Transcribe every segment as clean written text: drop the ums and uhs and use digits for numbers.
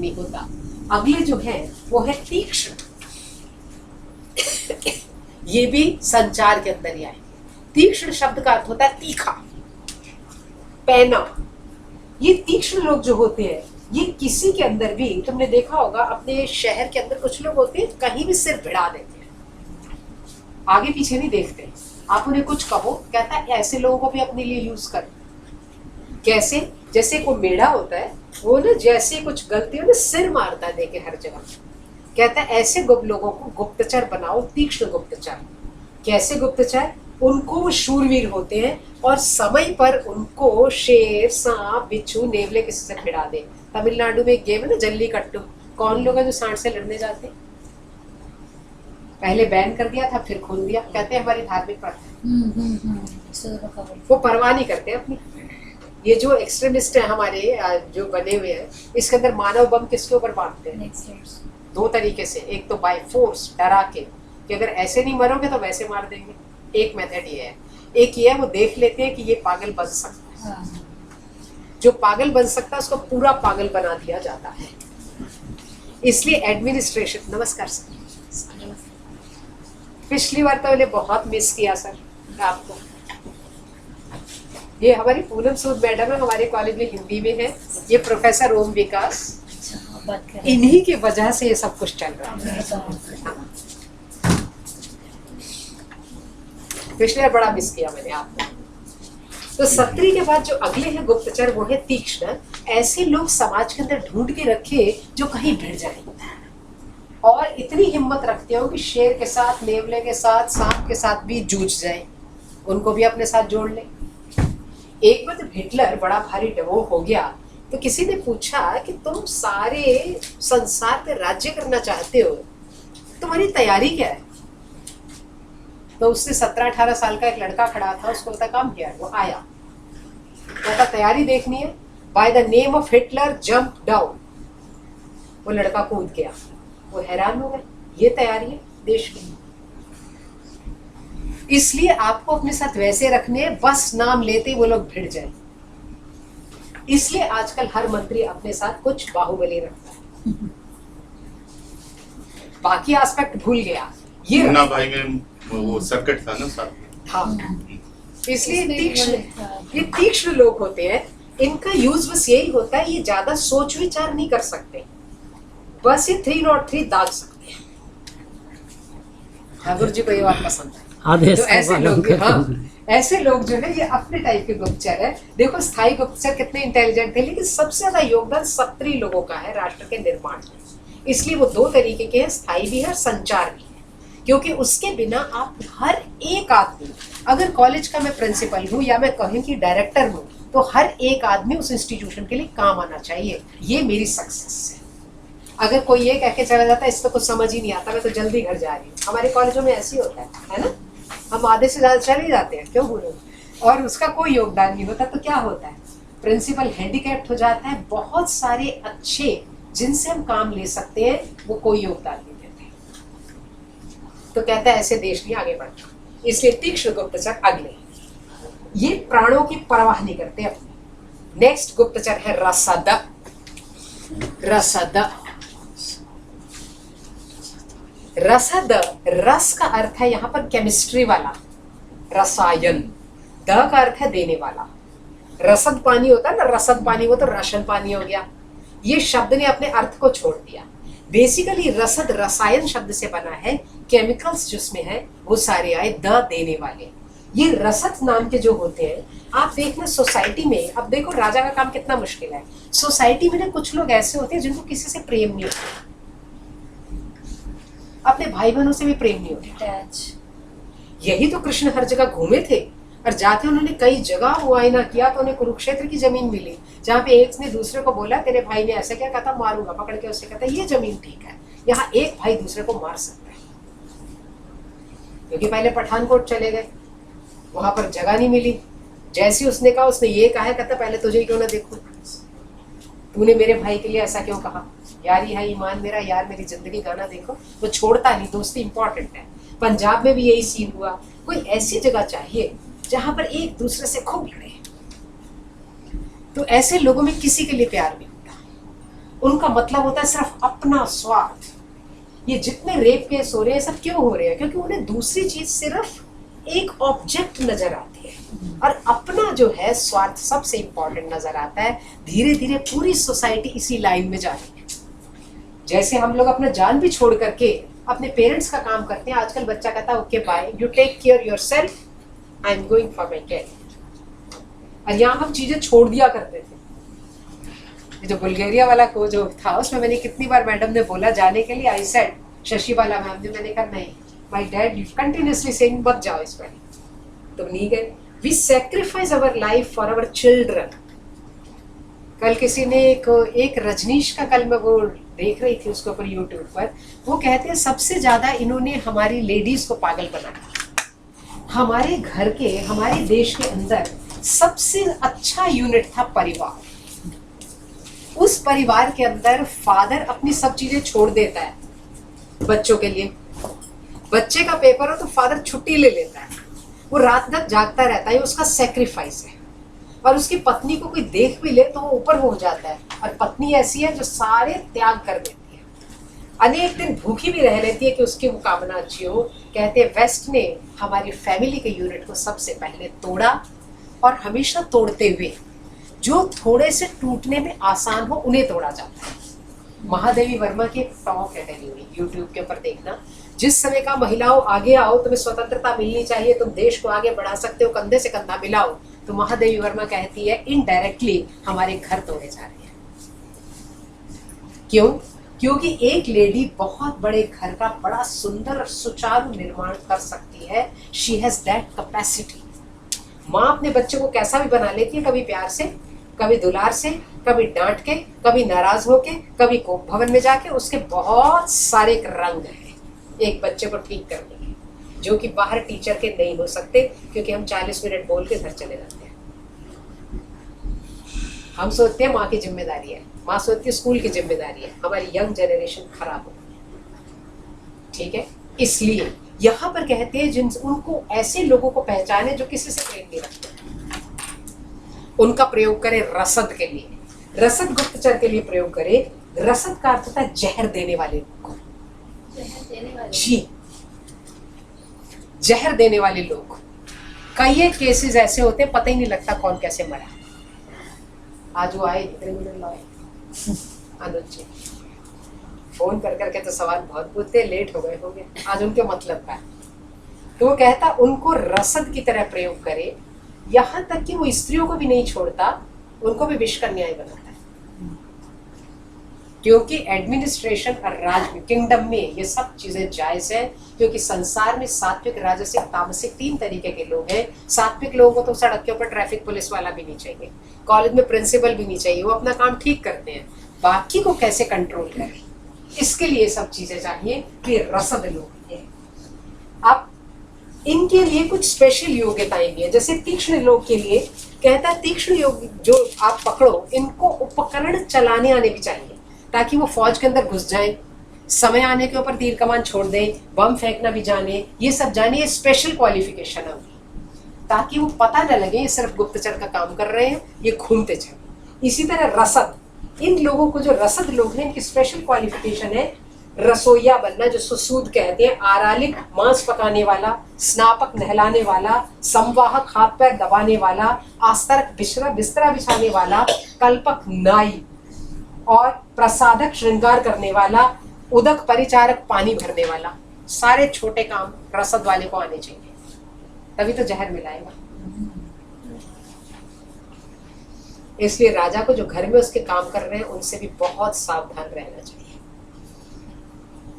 नहीं होता। अगले जो है वो है तीक्ष्ण। ये भी संचार के अंदर ही आए। तीक्ष्ण शब्द का अर्थ होता है तीखा, पैना। ये तीक्ष्ण लोग जो होते हैं, ये किसी के अंदर भी, तुमने देखा होगा अपने शहर के अंदर कुछ लोग होते हैं कहीं भी सिर भिड़ा देते हैं, आगे पीछे नहीं देखते। आप उन्हें कुछ कहो, कहता है ऐसे लोगों को भी अपने लिए यूज कर। कैसे? जैसे कोई मेढ़ा होता है, वो ना जैसे कुछ गलती हो ना सिर मारता है देखे हर जगह। कहता है ऐसे लोगों को गुप्तचर बनाओ, तीक्ष्ण गुप्तचर। कैसे गुप्तचर? उनको वो शूरवीर होते हैं और समय पर उनको शेर, सांप, बिच्छू, नेवले किसी से भिड़ा दे। तमिलनाडु में एक गेम है ना जल्लीकट्टू, कौन लोग हैं जो सांड से लड़ने जाते हैं? पहले बैन कर दिया था, फिर खोल दिया। कहते हैं हमारी धार्मिक प्रथा। वो परवाह नहीं करते अपनी। ये जो एक्सट्रीमिस्ट है हमारे जो बने हुए हैं, इसके अंदर मानव बम किसके ऊपर बांटते हैं? दो तरीके से। एक तो बाय फोर्स, डरा के कि अगर ऐसे नहीं मरोगे तो वैसे मार देंगे। एक मेथड ये है। एक ये है वो देख लेते हैं कि ये पागल बन सकता है। जो पागल बन सकता है उसको पूरा पागल बना दिया जाता है। इसलिए एडमिनिस्ट्रेशन, नमस्कार सर, पिछली बार तो मैंने बहुत मिस किया सर आपको। ये हमारी पूनम सूद मैडम है, हमारे कॉलेज में हिंदी में है। ये प्रोफेसर ओम विकास, इन्हीं की वजह से ये सब कुछ चल रहा है। पिछले बार बड़ा मिस किया मैंने आपको। तो सत्री के बाद जो अगले हैं गुप्तचर, वो है तीक्ष्ण। ऐसे लोग समाज के अंदर ढूंढ के रखे जो कहीं भिड़ जाए और इतनी हिम्मत रखते हो कि शेर के साथ, नेवले के साथ, सांप के साथ भी जूझ जाए, उनको भी अपने साथ जोड़ ले। एक बार जब हिटलर बड़ा भारी डमो हो गया तो किसी ने पूछा कि तुम सारे संसार पे राज्य करना चाहते हो, तुम्हारी तैयारी क्या है? तो उससे 17-18 साल का एक लड़का खड़ा था, उसको पता काम किया, वो आया, कहता तैयारी देखनी है। By the name of Hitler jump down. वो लड़का कूद गया। वो हैरान हो गए, ये तैयारी है देश की। इसलिए आपको अपने साथ वैसे रखने, बस नाम लेते वो लोग भिड़ जाए। इसलिए आजकल हर मंत्री अपने साथ कुछ बाहुबली रखता है, बाकी एस्पेक्ट भूल गया। ये मुन्ना भाई में वो सर्किट था ना साथ। हाँ, इसलिए ये तीक्ष्ण लोग होते हैं। इनका यूज बस यही होता है, ये ज्यादा सोच विचार नहीं कर सकते, बस ये 303 दाग सकते हैं। ठाकुर जी को ये बात पसंद है। तो ऐसे लोग, हाँ, ऐसे लोग जो है ये अपने टाइप के गुप्तचर है। देखो स्थायी गुप्तचर कितने इंटेलिजेंट थे, लेकिन सबसे ज्यादा योगदान सत्री लोगों का है राष्ट्र के निर्माण में। इसलिए वो दो तरीके के हैं, स्थायी भी है और संचार भी है। क्योंकि उसके बिना आप हर एक आदमी, अगर कॉलेज का मैं प्रिंसिपल हूँ या मैं कहूँ कि डायरेक्टर हूँ, तो हर एक आदमी उस इंस्टीट्यूशन के लिए काम आना चाहिए। ये मेरी सक्सेस है। अगर कोई ये कह के चला जाता है इसको कुछ समझ ही नहीं आता, मैं तो जल्दी घर जा रही हूँ, हमारे कॉलेजों में ऐसे ही होता है ना, हम आधे से ज्यादा चले जाते हैं, क्यों बोलो, और उसका कोई योगदान नहीं होता। तो क्या होता है, प्रिंसिपल हैंडीकैप्ड हो जाता है। बहुत सारे अच्छे जिनसे हम काम ले सकते हैं वो कोई योगदान नहीं देते। तो कहता है ऐसे देश नहीं आगे बढ़ता। इसलिए तीक्ष्ण गुप्तचर अगले, ये प्राणों की परवाह नहीं करते अपनी। नेक्स्ट गुप्तचर है रसद। रसद, रसद, रस का अर्थ है यहाँ पर केमिस्ट्री वाला, रसायन। द का अर्थ है देने वाला। रसद पानी होता है ना, रसद पानी, वो तो राशन पानी हो गया। ये शब्द ने अपने अर्थ को छोड़ दिया। बेसिकली रसद रसायन शब्द से बना है, केमिकल्स जिसमें है वो सारे आए द देने वाले। ये रसद नाम के जो होते हैं, आप देखना सोसाइटी में, अब देखो राजा का काम कितना मुश्किल है। सोसाइटी में ना कुछ लोग ऐसे होते हैं जिनको किसी से प्रेम नहीं होता, अपने भाई बहनों से भी प्रेम नहीं होता। यही तो कृष्ण हर जगह घूमे थे और जाके उन्होंने कई जगह मुआयना किया तो उन्हें कुरुक्षेत्र की जमीन मिली, जहाँ पे एक ने दूसरे को बोला तेरे भाई ने ऐसा क्या, कहता मारूंगा, पकड़ के उससे कहता ये जमीन ठीक है, यहाँ एक भाई दूसरे को मार सकता है। क्योंकि पहले पठानकोट चले गए, वहां पर जगह नहीं मिली। जैसे उसने कहा, उसने ये कहा, कहता पहले तुझे क्यों ना देखूं, तूने मेरे भाई के लिए ऐसा क्यों कहा, यार ही है ईमान मेरा, यार मेरी जिंदगी गाना देखो। वो छोड़ता नहीं, दोस्ती इंपॉर्टेंट है। पंजाब में भी यही सीन हुआ। कोई ऐसी जगह चाहिए जहां पर एक दूसरे से खूब लड़े। तो ऐसे लोगों में किसी के लिए प्यार नहीं होता। उनका मतलब होता है सिर्फ अपना स्वार्थ। ये जितने रेप केस हो रहे हैं सब क्यों हो रहे हैं? क्योंकि उन्हें दूसरी चीज सिर्फ एक ऑब्जेक्ट नजर आती है और अपना जो है स्वार्थ सबसे इंपॉर्टेंट नजर आता है। धीरे धीरे पूरी सोसाइटी इसी लाइन में जा रही है। जैसे हम लोग अपना जान भी छोड़ करके अपने पेरेंट्स का काम करते हैं, आजकल बच्चा कहता है okay bye, you take care yourself, I am going for my career. और यहाँ हम चीजें छोड़ दिया करते थे। ये जो बुल्गारिया वाला को जो था उसमें मैंने कितनी बार मैडम ने बोला जाने के लिए, आई सेड, शशिबाला मैम ने, मैंने कहा नहीं, माय डैड कंटिन्यूअसली सेइंग मत जाओ इस पर, तुम नहीं गए। We sacrifice our life for our children. कल किसी ने एक रजनीश का, कल मैं वो देख रही थी उसके ऊपर यूट्यूब पर, वो कहते हैं सबसे ज्यादा इन्होंने हमारी लेडीज को पागल बनाया। हमारे घर के, हमारे देश के अंदर सबसे अच्छा यूनिट था परिवार। उस परिवार के अंदर फादर अपनी सब चीजें छोड़ देता है बच्चों के लिए। बच्चे का पेपर हो तो फादर छुट्टी ले लेता है, वो रात भर जागता रहता है, उसका सेक्रीफाइस है। और उसकी पत्नी को कोई देख भी ले तो वो ऊपर हो जाता है। और पत्नी ऐसी है जो सारे त्याग कर देती है, अनेक दिन भूखी भी रह लेती है कि उसकी मुकामना अच्छी हो। कहते हैं वेस्ट ने हमारी फैमिली के यूनिट को सबसे पहले तोड़ा और हमेशा तोड़ते हुए जो थोड़े से टूटने में आसान हो उन्हें तोड़ा जाता है। महादेवी वर्मा की एक टॉक है डली हुई, यूट्यूब के ऊपर देखना। जिस समय का महिलाओं आगे आओ, तुम्हें स्वतंत्रता मिलनी चाहिए, तुम देश को आगे बढ़ा सकते हो, कंधे से कंधा मिलाओ, तो महादेवी वर्मा कहती है इनडायरेक्टली हमारे घर तोड़े जा रहे हैं। क्यों? क्योंकि एक लेडी बहुत बड़े घर का बड़ा सुंदर और सुचारू निर्माण कर सकती है। She has that capacity. माँ अपने बच्चे को कैसा भी बना लेती है, कभी प्यार से, कभी दुलार से, कभी डांट के, कभी नाराज होके, कभी कोप भवन में जाके। उसके बहुत सारे रंग हैं एक बच्चे को ठीक करने के, जो कि बाहर टीचर के नहीं हो सकते, क्योंकि हम 40 मिनट बोल के घर चले जाते हैं। हम सोचते हैं माँ की जिम्मेदारी है, माँ सोचती है स्कूल की जिम्मेदारी है। हमारी यंग जनरेशन खराब हो, ठीक है। इसलिए यहाँ पर कहते हैं जिन उनको ऐसे लोगों को पहचाने जो किसी से प्रेम नहीं रखते, उनका प्रयोग करें रसद के लिए, रसद गुप्तचर के लिए प्रयोग करें। रसद का अर्थ होता है जहर देने वाले लोग। जी, जहर देने वाले लोग। कई केसेस ऐसे होते हैं पता ही नहीं लगता कौन कैसे मरा। आज वो आए अनुज जी, फोन कर करके तो सवाल बहुत पूछते, लेट हो गए होंगे, आज उनके मतलब का है। तो वो कहता उनको रसद की तरह प्रयोग करे, यहाँ तक कि वो स्त्रियों को भी नहीं छोड़ता, उनको भी विष का न्याय बनाता है। क्योंकि एडमिनिस्ट्रेशन और राज किंगडम में ये सब चीजें जायज है, क्योंकि संसार में सात्विक, राजसिक, तामसिक 3 तरीके के लोग हैं। सात्विक लोगों को तो सड़क के ऊपर ट्रैफिक पुलिस वाला भी नहीं चाहिए, कॉलेज में प्रिंसिपल भी नहीं चाहिए, वो अपना काम ठीक करते हैं। बाकी को कैसे कंट्रोल करें, इसके लिए सब चीजें चाहिए कि रसद लोग हैं। अब इनके लिए कुछ स्पेशल योग्यताएं भी है। जैसे तीक्ष्ण लोग के लिए कहता है तीक्ष्ण योग जो आप पकड़ो, इनको उपकरण चलाने आने भी चाहिए, ताकि वो फौज के अंदर घुस जाएं, समय आने के ऊपर तीर कमान छोड़ दें, बम फेंकना भी जाने, ये सब जाने। ये स्पेशल क्वालिफिकेशन है उनकी, ताकि वो पता न लगे ये सिर्फ गुप्तचर का काम कर रहे हैं, ये घूमते चले। इसी तरह रसद, इन लोगों को जो रसद लोग हैं इनकी स्पेशल क्वालिफिकेशन है रसोईया बनना, जो सुसूद कहते हैं, आरालिक मांस पकाने वाला, स्नापक नहलाने वाला, संवाहक हाथ पैर दबाने वाला, आस्तरक बिस्तरा बिछाने वाला, कल्पक नाई, और प्रसादक श्रृंगार करने वाला, उदक परिचारक पानी भरने वाला। सारे छोटे काम रसद वाले को आने चाहिए, तभी तो जहर मिलाएगा। इसलिए राजा को जो घर में उसके काम कर रहे हैं उनसे भी बहुत सावधान रहना चाहिए।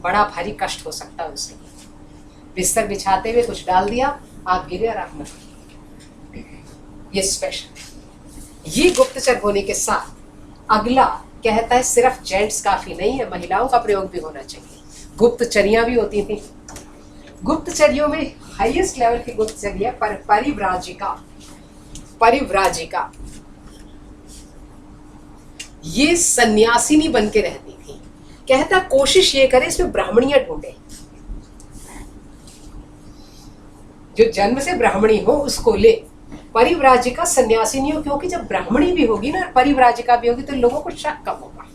बड़ा भारी कष्ट हो सकता है उनसे। बिस्तर बिछाते हुए कुछ डाल दिया, आप गिरे और आप मर। ये स्पेशल। ये गुप्तचर होने के साथ अगला कहता है सिर्फ जेंट्स काफी नहीं है, महिलाओं का प्रयोग भी होना चाहिए। गुप्तचरियां भी होती थी। गुप्तचरियों में हाईएस्ट लेवल की गुप्तचर्या परिव्राजिका। परिव्राजिका ये सन्यासिनी बन के रहती थी। कहता कोशिश ये करे इसमें ब्राह्मणियां ढूंढे, जो जन्म से ब्राह्मणी हो उसको ले। परिव्राजिका सन्यासिनी हो, क्योंकि जब ब्राह्मणी भी होगी ना, परिव्राजिका भी होगी, तो लोगों को शक कम होगा।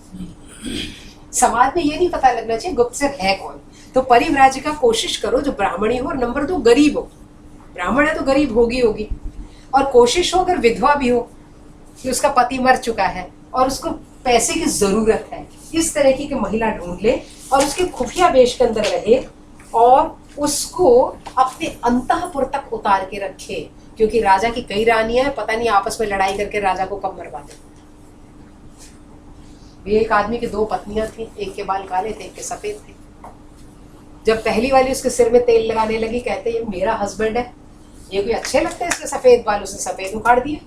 समाज में ये नहीं पता लगना चाहिए गुप्तचर है कौन। तो परिव्राजिका कोशिश करो जो ब्राह्मणी हो और नंबर 2 गरीब हो। ब्राह्मण है तो गरीब होगी, और कोशिश हो अगर विधवा भी हो कि उसका पति मर चुका है और उसको पैसे की जरूरत है, इस तरह की महिला ढूंढ ले और उसके खुफिया वेश के अंदर रहे और उसको अपने अंतःपुर तक उतार के रखे, क्योंकि राजा की कई रानियां पता नहीं आपस में लड़ाई करके राजा को कब मरवा दे। एक आदमी की 2 पत्नियां थी, एक के बाल काले थे, एक के सफेद थे। जब पहली वाली उसके सिर में तेल लगाने लगी, कहते ये मेरा हस्बैंड है, ये कोई अच्छे लगते हैं इसके सफेद बाल, उसने सफेद उखाड़ दिए,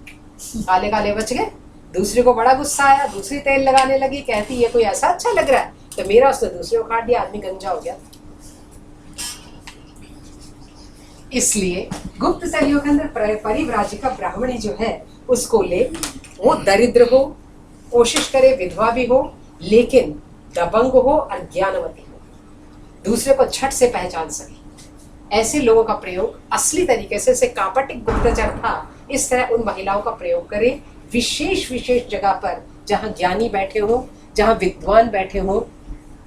काले काले बच गए। दूसरे को बड़ा गुस्सा आया, दूसरी तेल लगाने लगी, कहती ये कोई ऐसा अच्छा लग रहा है, तो मेरा उसने दूसरे उखाड़ दिया, आदमी गंजा हो गया। इसलिए गुप्तचर्यों के अंदर परिव्राजिका ब्राह्मणी जो है उसको ले, वो दरिद्र हो, कोशिश करे विधवा भी हो, लेकिन दबंग हो और ज्ञानवती हो, दूसरे को झट से पहचान सके। ऐसे लोगों का प्रयोग असली तरीके से कापटिक गुप्तचर था, इस तरह उन महिलाओं का प्रयोग करें विशेष विशेष जगह पर जहां ज्ञानी बैठे हो, जहां विद्वान बैठे हो,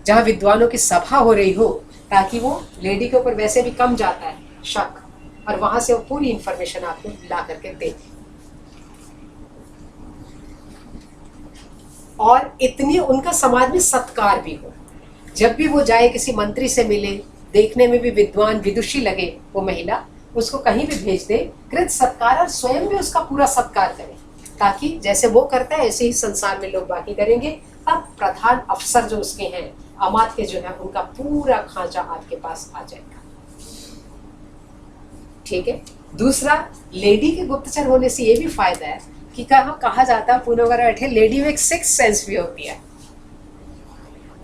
जहां विद्वानों की सभा हो रही हो, ताकि वो लेडी के ऊपर वैसे भी कम जाता है शक, और वहां से वो पूरी इंफॉर्मेशन आपको ला करके दे। और इतनी उनका समाज में सत्कार भी हो, जब भी वो जाए किसी मंत्री से मिले, देखने में भी विद्वान विदुषी लगे वो महिला, उसको कहीं भी भेज दे कृत सत्कार, और स्वयं भी उसका पूरा सत्कार करे, ताकि जैसे वो करता है ऐसे ही संसार में लोग बाकी करेंगे। तब प्रधान अफसर जो उसके हैं, अमात्य जो है, उनका पूरा खांचा आपके पास आ जाएगा। ठीक है। दूसरा, लेडी के गुप्तचर होने से ये भी फायदा है कि कहा जाता है पुणे वगैरह बैठे, लेडी में एक सिक्स सेंस भी होती है।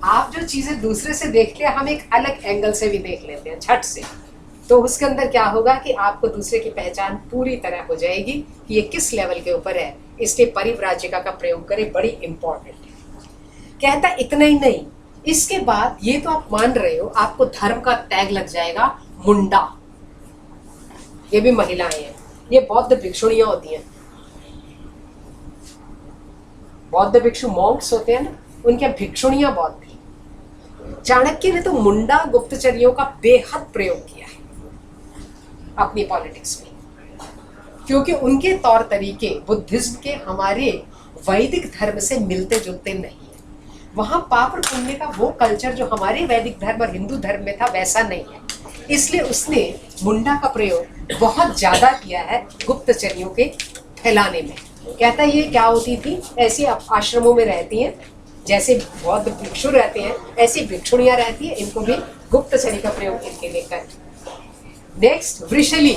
आप जो चीजें दूसरे से देखते हैं, हम एक अलग एंगल से भी देख लेते हैं झट से, तो उसके अंदर क्या होगा कि आपको दूसरे की पहचान पूरी तरह हो जाएगी कि ये किस लेवल के ऊपर है। इसलिए परिव्राजिका का प्रयोग करें, बड़ी इंपॉर्टेंट है। कहता इतना ही नहीं, इसके बाद ये तो आप मान रहे हो, आपको धर्म का टैग लग जाएगा मुंडा। ये भी महिलाएं हैं, ये बौद्ध भिक्षुणियां होती हैं। बौद्ध भिक्षु मॉन्क्स होते हैं ना, उनके भिक्षुणियां बौद्ध थी। चाणक्य ने तो मुंडा गुप्तचर्यों का बेहद प्रयोग किया है अपनी पॉलिटिक्स में, क्योंकि उनके तौर तरीके बुद्धिज्म के हमारे वैदिक धर्म से मिलते जुलते नहीं है। वहां पाप और पुण्य का वो कल्चर जो हमारे वैदिक धर्म और हिंदू धर्म में था, वैसा नहीं है। इसलिए उसने मुंडा का प्रयोग बहुत ज्यादा किया है गुप्तचर्यों के फैलाने में। कहता है ये क्या होती थी, ऐसी आश्रमों में रहती हैं, जैसे बौद्ध भिक्षु रहते हैं ऐसी भिक्षुणियां रहती है, इनको भी गुप्तचर्य का प्रयोग इनके लिए कर। नेक्स्ट, वृषली,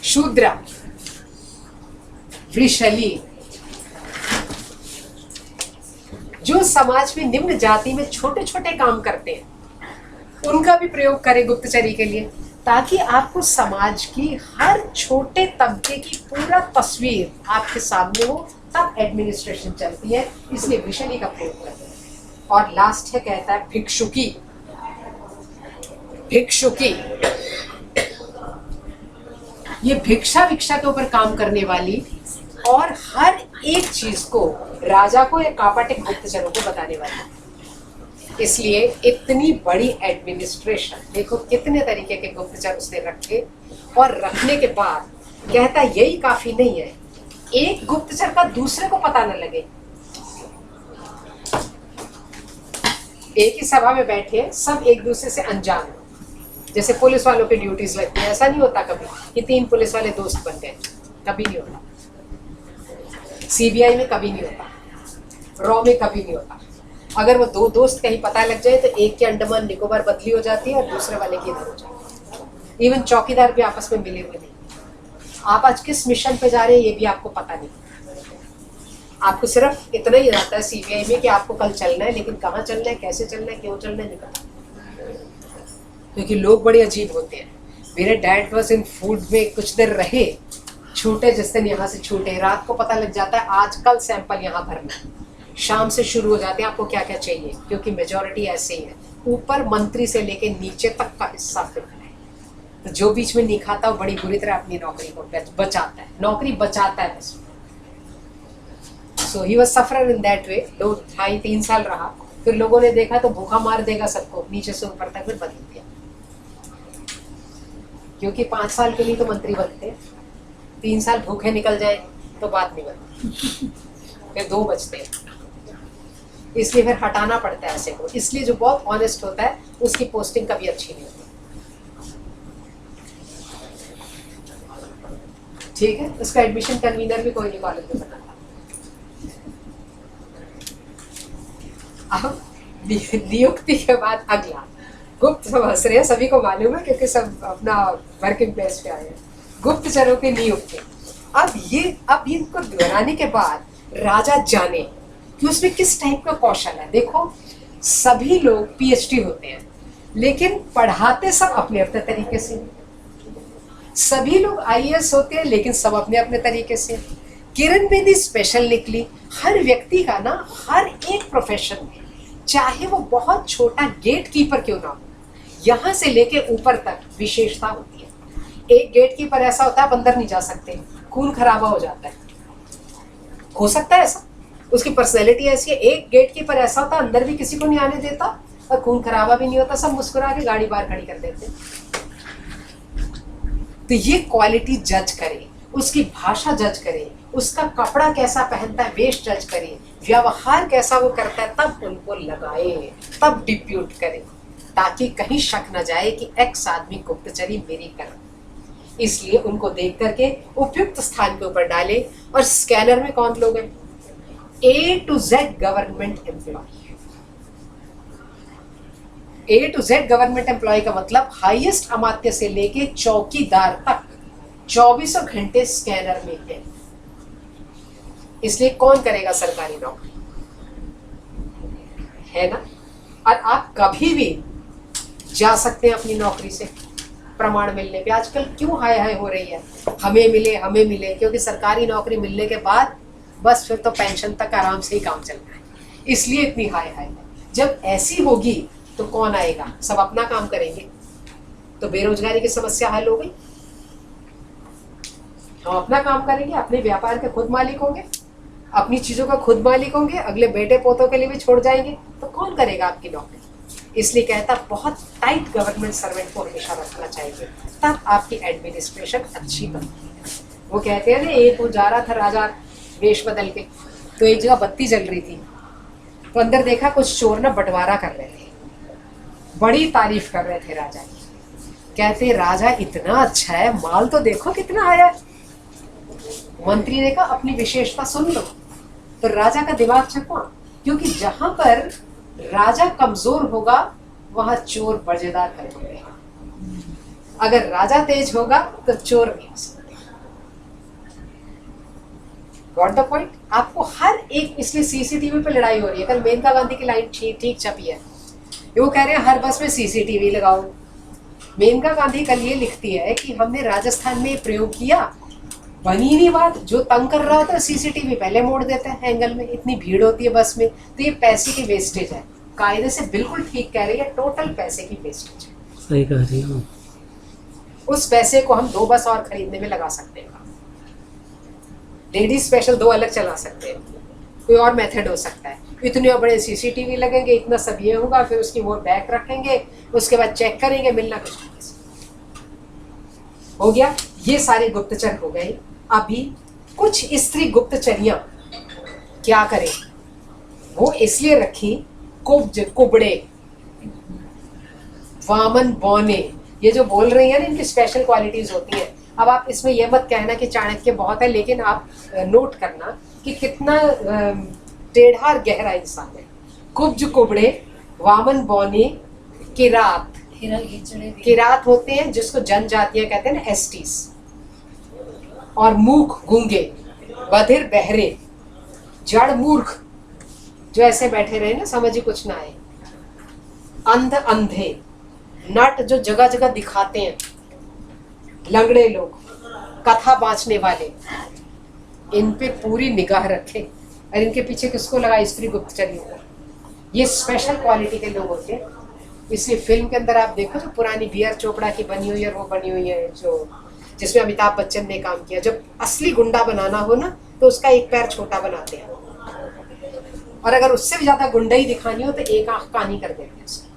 शूद्रा। वृषली जो समाज में निम्न जाति में छोटे छोटे काम करते हैं, उनका भी प्रयोग करें गुप्तचर्य के लिए, ताकि आपको समाज की हर छोटे तबके की पूरा तस्वीर आपके सामने हो। तब एडमिनिस्ट्रेशन चलती है, इसलिए वृषली का प्रयोग करते हैं। और लास्ट है, कहता है भिक्षुकी। भिक्षुकी ये भिक्षा के ऊपर काम करने वाली और हर एक चीज को राजा को या कापाटिक गुप्तचरों को बताने वाली। इसलिए इतनी बड़ी एडमिनिस्ट्रेशन, देखो कितने तरीके के गुप्तचर उसने रखे, और रखने के बाद कहता यही काफी नहीं है, एक गुप्तचर का दूसरे को पता न लगे। एक ही सभा में बैठे सब एक दूसरे से अनजान हो, जैसे पुलिस वालों की ड्यूटीज लगती है। ऐसा नहीं होता कभी कि 3 पुलिस वाले दोस्त बन गए, कभी नहीं होता। सीबीआई में कभी नहीं होता, रॉ में कभी नहीं होता। अगर वो 2 दोस्त कहीं पता लग जाए तो एक के अंडमान निकोबार बदली हो जाती है और दूसरे वाले की इधर हो जाती है। इवन चौकीदार भी आपस में मिले हुए नहीं। आप आज किस मिशन पे जा रहे हैं ये भी आपको पता नहीं। आपको सिर्फ इतना ही रहता है सीबीआई में कि आपको कल चलना है, लेकिन कहाँ चलना है, कैसे चलना है, क्यों चलना है, नहीं पता, क्योंकि लोग बड़े अजीब होते हैं। मेरे डैड वॉज इन फूड में कुछ देर रहे, छूटे जिस दिन यहाँ से छूटे, रात को पता लग जाता है आज कल सैंपल यहाँ भरना है, शाम से शुरू हो जाते हैं आपको क्या क्या चाहिए, क्योंकि मेजोरिटी ऐसे ही है। ऊपर मंत्री से लेके नीचे तक का हिस्सा फिर है, तो जो बीच में नहीं खाता वो बड़ी बुरी तरह अपनी नौकरी को बचाता है, नौकरी बचाता है। So he was sufferer in that way. 2-3 साल रहा, फिर लोगों ने देखा तो भूखा मार देगा सबको, नीचे से ऊपर तक फिर बदल दिया। क्योंकि 5 साल के लिए तो मंत्री बनते हैं, 3 साल भूखे निकल जाए तो बात नहीं बनती, फिर 2 बचते हैं, इसलिए फिर हटाना पड़ता है ऐसे को। इसलिए जो बहुत ऑनेस्ट होता है उसकी पोस्टिंग कभी अच्छी नहीं होती। ठीक है, उसका एडमिशन कन्वीनर भी कोई नहीं कॉलेज में बनाता। अब नियुक्ति के बाद अगला गुप्त, सब हंस रहे हैं, सभी को मालूम है क्योंकि सब अपना वर्किंग प्लेस पे आए हैं। गुप्तचरों की नियुक्ति। अब इनको दोहराने के बाद राजा जाने कि उसमें किस टाइप का कौशल है। देखो सभी लोग पीएचडी होते हैं लेकिन पढ़ाते सब अपने अपने तरीके से। सभी लोग आईएएस होते हैं लेकिन सब अपने अपने तरीके से। किरण बेदी स्पेशल निकली। हर व्यक्ति का ना, हर एक प्रोफेशन में, चाहे वो बहुत छोटा गेट कीपर क्यों ना हो, यहाँ से लेके ऊपर तक विशेषता होती है। एक गेट कीपर ऐसा होता है आप अंदर नहीं जा सकते, खून खराबा हो जाता है, हो सकता है ऐसा, उसकी पर्सनैलिटी ऐसी है। एक गेट कीपर ऐसा होता है अंदर भी किसी को नहीं आने देता और खून खराबा भी नहीं होता, सब मुस्कुरा के गाड़ी बाहर खड़ी कर देते। तो ये क्वालिटी जज करे, उसकी भाषा जज करे, उसका कपड़ा कैसा पहनता है वेश जज करे, व्यवहार कैसा वो करता है, तब उनको लगाए, तब डिप्यूट करे, ताकि कहीं शक न जाए कि एक्स आदमी गुप्तचरी मेरी कर। इसलिए उनको देख करके उपयुक्त स्थान के ऊपर डाले। और स्कैनर में कौन लोग हैं? A to Z government employ. A to Z government employ का मतलब हाईएस्ट अमात्य से लेके चौकीदार तक 24 घंटे स्कैनर में है। इसलिए कौन करेगा सरकारी नौकरी, है ना? और आप कभी भी जा सकते हैं अपनी नौकरी से प्रमाण मिलने पे। आजकल क्यों हाय हाय हो रही है, हमें मिले हमें मिले, क्योंकि सरकारी नौकरी मिलने के बाद बस फिर तो पेंशन तक आराम से ही काम चलना है, इसलिए इतनी हाय हाय है। जब ऐसी होगी तो कौन आएगा, सब अपना काम करेंगे तो बेरोजगारी की समस्या हल हो गई। हम अपना काम करेंगे, अपने व्यापार के खुद मालिक होंगे, अपनी चीजों का खुद मालिक होंगे, अगले बेटे पोतों के लिए भी छोड़ जाएंगे, तो कौन करेगा आपकी नौकरी। इसलिए कहता बहुत टाइट गवर्नमेंट सर्वेंट को हमेशा रखना चाहिए, तब आपकी एडमिनिस्ट्रेशन अच्छी बनती है। वो कहते हैं ना, एक वो जा रहा था राजा वेश बदल के, तो एक जगह बत्ती जल रही थी, तो अंदर देखा कुछ चोर ना बंटवारा कर रहे थे, बड़ी तारीफ कर रहे थे राजा की। कहते राजा इतना अच्छा है, माल तो देखो कितना आया है। मंत्री ने कहा अपनी विशेषता सुन लो। तो राजा का दिमाग चकवा, क्योंकि जहां पर राजा कमजोर होगा वहां चोर मजेदार करेंगे। अगर राजा तेज होगा तो चोर नहीं हो सकते। Got the point? आपको हर एक, इसलिए सीसीटीवी पे लड़ाई हो रही है। कल मेनका गांधी की लाइन ठीक छपी है, वो कह रहे हैं हर बस में सीसीटीवी लगाओ। मेनका गांधी कल ये लिखती है कि हमने राजस्थान में प्रयोग किया, बनी नहीं बात, जो तंग कर रहा होता है सीसीटीवी पहले मोड़ देते हैं एंगल में, इतनी भीड़ होती है बस में, तो ये पैसे की वेस्टेज है। कायदे से बिल्कुल ठीक कह रही है, टोटल पैसे की वेस्टेज है। सही कह रही हूँ। उस पैसे को हम 2 बस और खरीदने में लगा सकते हैं, लेडीज स्पेशल 2 अलग चला सकते हैं, कोई और मेथड हो सकता है। इतने बड़े सीसीटीवी लगेंगे, इतना सब ये होगा, फिर उसकी वो बैक रखेंगे, उसके बाद चेक करेंगे, मिलना कुछ नहीं। हो गया, ये सारे गुप्तचर हो गए। अभी कुछ स्त्री गुप्तचरियां क्या करें, वो इसलिए रखी, कुब्ज, कुबड़े, वामन, बौने, ये जो बोल रही है ना, इनकी स्पेशल क्वालिटीज होती है। अब आप इसमें यह मत कहना कि चाणक्य बहुत है, लेकिन आप नोट करना कि कितना टेढ़ा और गहरा इंसान है। कुब्ज, कुबड़े, वामन, बौने, किरात। किरात होते हैं जिसको जनजातियां कहते हैं ना, एसटीज। और मूक, गूंगे, बधिर, बहरे, जड़, मूर्ख, जो ऐसे बैठे रहे ना, समझ ही कुछ ना आए। अंध, अंधे, नट, जो जगह जगह दिखाते हैं, लंगड़े लोग, कथा बाँचने वाले, इन पे पूरी निगाह रखें। और इनके पीछे किसको लगा? स्त्री गुप्तचरियों को। ये स्पेशल क्वालिटी के लोग होते हैं। इसलिए फिल्म के अंदर आप देखो, जो पुरानी बी.आर. चोपड़ा की बनी हुई है, वो बनी हुई है जो जिसमें अमिताभ बच्चन ने काम किया। जब असली गुंडा बनाना हो ना, तो उसका एक पैर छोटा बनाते हैं, और अगर उससे भी ज्यादा गुंडई दिखानी हो तो एक आंख कानी कर देंगे उसकी।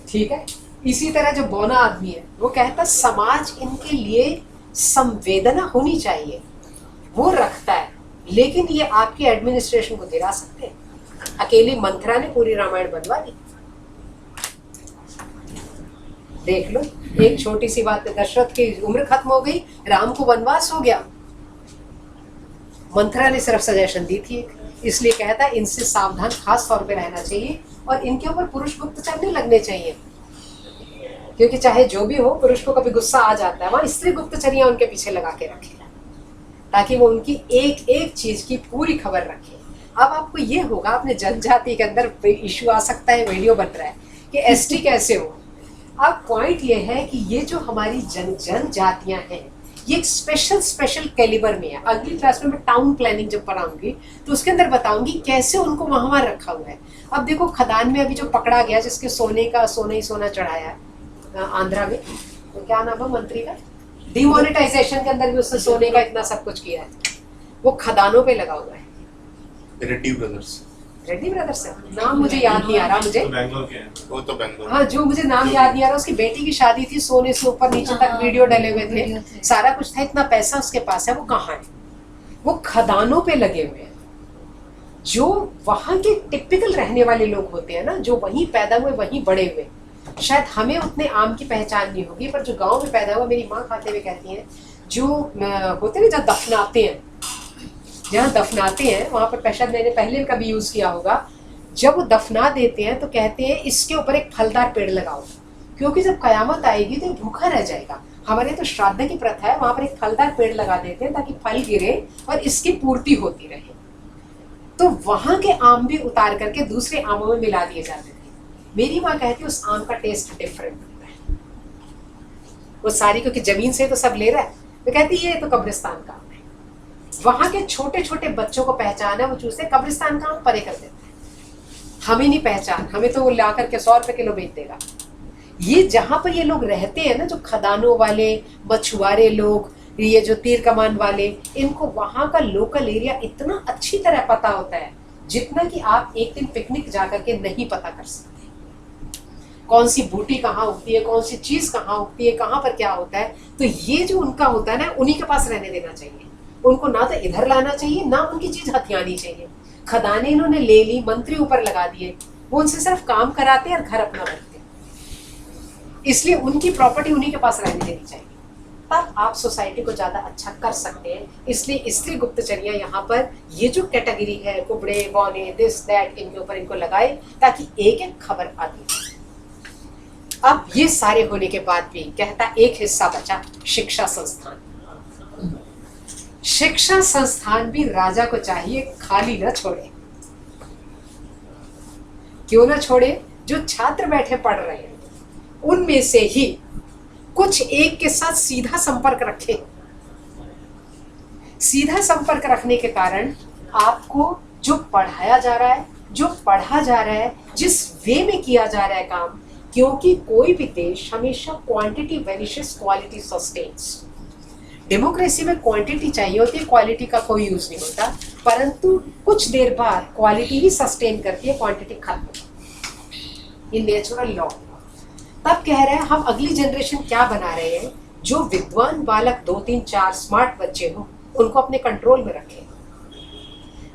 ठीक है। इसी तरह जो बौना आदमी है वो कहता समाज इनके लिए संवेदना होनी चाहिए, वो रखता है, लेकिन ये आपकी एडमिनिस्ट्रेशन को गिरा सकते हैं। अकेली मंथरा ने पूरी रामायण बनवा दी। देख लो, एक छोटी सी बात है, दशरथ की उम्र खत्म हो गई, राम को वनवास हो गया, मंथरा ने सिर्फ सजेशन दी थी। इसलिए कहता है इनसे सावधान खास तौर पे रहना चाहिए और इनके ऊपर पुरुष गुप्तचर नहीं लगने चाहिए, क्योंकि चाहे जो भी हो पुरुष को कभी गुस्सा आ जाता है, वहां स्त्री गुप्तचरियां उनके पीछे लगा के रखे ताकि वो उनकी एक एक चीज की पूरी खबर रखे। अब आपको ये होगा, अपने जनजाति के अंदर इशू आ सकता है, वीडियो बन रहा है कि एसटी कैसे हो। अब पॉइंट ये है कि ये जो हमारी जनजातियां हैं ये एक स्पेशल कैलिबर में है। अगली क्लास में मैं टाउन प्लानिंग जब पढ़ाऊंगी तो उसके अंदर बताऊंगी कैसे उनको वहां रखा हुआ है। अब देखो खदान में अभी जो पकड़ा गया जिसके सोने का सोना ही सोना चढ़ाया है आंध्रा में, तो क्या नाम है मंत्री का, डिमोनेटाइजेशन के अंदर भी उसने सोने का इतना सब कुछ किया है, वो खदानों पे लगा हुआ है। रेड्डी ब्रदर्स है, नाम मुझे याद नहीं आ रहा मुझे, वो तो बैंगलोर। हाँ जो मुझे नाम याद नहीं आ रहा, उसकी बेटी की शादी थी, सोने से ऊपर नीचे तक वीडियो डले हुए थे, सारा कुछ था, इतना पैसा उसके पास है, वो कहाँ है? वो खदानों पे लगे हुए हैं। जो वहां के टिपिकल रहने वाले लोग होते हैं ना, जो वहीं पैदा हुए वहीं बड़े हुए, शायद हमें उतने आम की पहचान नहीं होगी, पर जो गांव में पैदा हुआ, मेरी माँ खाते हुए कहती है, जो होते हैं जहाँ दफनाते हैं, वहां पर शायद मैंने पहले कभी यूज किया होगा, जब वो दफना देते हैं तो कहते हैं इसके ऊपर एक फलदार पेड़ लगाओ, क्योंकि जब कयामत आएगी तो भूखा रह जाएगा। हमारे तो श्राद्ध की प्रथा है, वहां पर एक फलदार पेड़ लगा देते हैं ताकि फल गिरे और इसकी पूर्ति होती रहे। तो वहां के आम भी उतार करके दूसरे आमों में मिला दिए जाते थे। मेरी माँ कहती है उस आम का टेस्ट डिफरेंट होता है, वो सारी, क्योंकि जमीन से तो सब ले रहा है, तो कहती है ये तो कब्रिस्तान का आम है। वहां के छोटे छोटे बच्चों को पहचान है, वो चूसते कब्रिस्तान का आम परे कर देते हैं, हमें नहीं पहचान, हमें तो वो ला करके 100 रुपए किलो बेच देगा। ये जहां पर ये लोग रहते हैं ना, जो खदानों वाले, मछुआरे लोग, ये जो तीर कमान वाले, इनको वहां का लोकल एरिया इतना अच्छी तरह पता होता है जितना कि आप एक दिन पिकनिक जाकर के नहीं पता कर सकते। कौन सी बूटी कहाँ उगती है, कौन सी चीज कहाँ उगती है, कहाँ पर क्या होता है। तो ये जो उनका होता है ना, उन्हीं के पास रहने देना चाहिए, उनको ना तो इधर लाना चाहिए, ना उनकी चीज हथियानी चाहिए। खदाने इन्होंने ले ली, मंत्री ऊपर लगा दिए, वो उनसे सिर्फ काम कराते हैं और घर अपना बनते हैं, इसलिए उनकी प्रॉपर्टी उन्हीं के पास रहने देनी चाहिए, तब आप सोसाइटी को ज्यादा अच्छा कर सकते हैं। इसलिए स्त्री गुप्तचर्या यहाँ पर ये जो कैटेगरी है, कुबड़े बौने दिस दैट, इनके ऊपर इनको लगाए ताकि एक एक खबर आती है। अब ये सारे होने के बाद भी कहता एक हिस्सा बचा, शिक्षा संस्थान। शिक्षा संस्थान भी राजा को चाहिए खाली न छोड़े। क्यों न छोड़े? जो छात्र बैठे पढ़ रहे हैं उनमें से ही कुछ एक के साथ सीधा संपर्क रखे। सीधा संपर्क रखने के कारण आपको जो पढ़ाया जा रहा है, जो पढ़ा जा रहा है, जिस वे में किया जा रहा है काम, क्योंकि कोई भी देश हमेशा क्वांटिटी वेरिशस क्वालिटी सस्टेन्स। डेमोक्रेसी में क्वांटिटी चाहिए होती है, क्वालिटी का कोई यूज नहीं होता, परंतु कुछ देर बाद क्वालिटी ही सस्टेन करती है, क्वांटिटी खत्म, ये नेचुरल लॉ। तब कह रहे हैं हम अगली जनरेशन क्या बना रहे हैं, जो विद्वान बालक 2 3 4 स्मार्ट बच्चे हो उनको अपने कंट्रोल में रखें,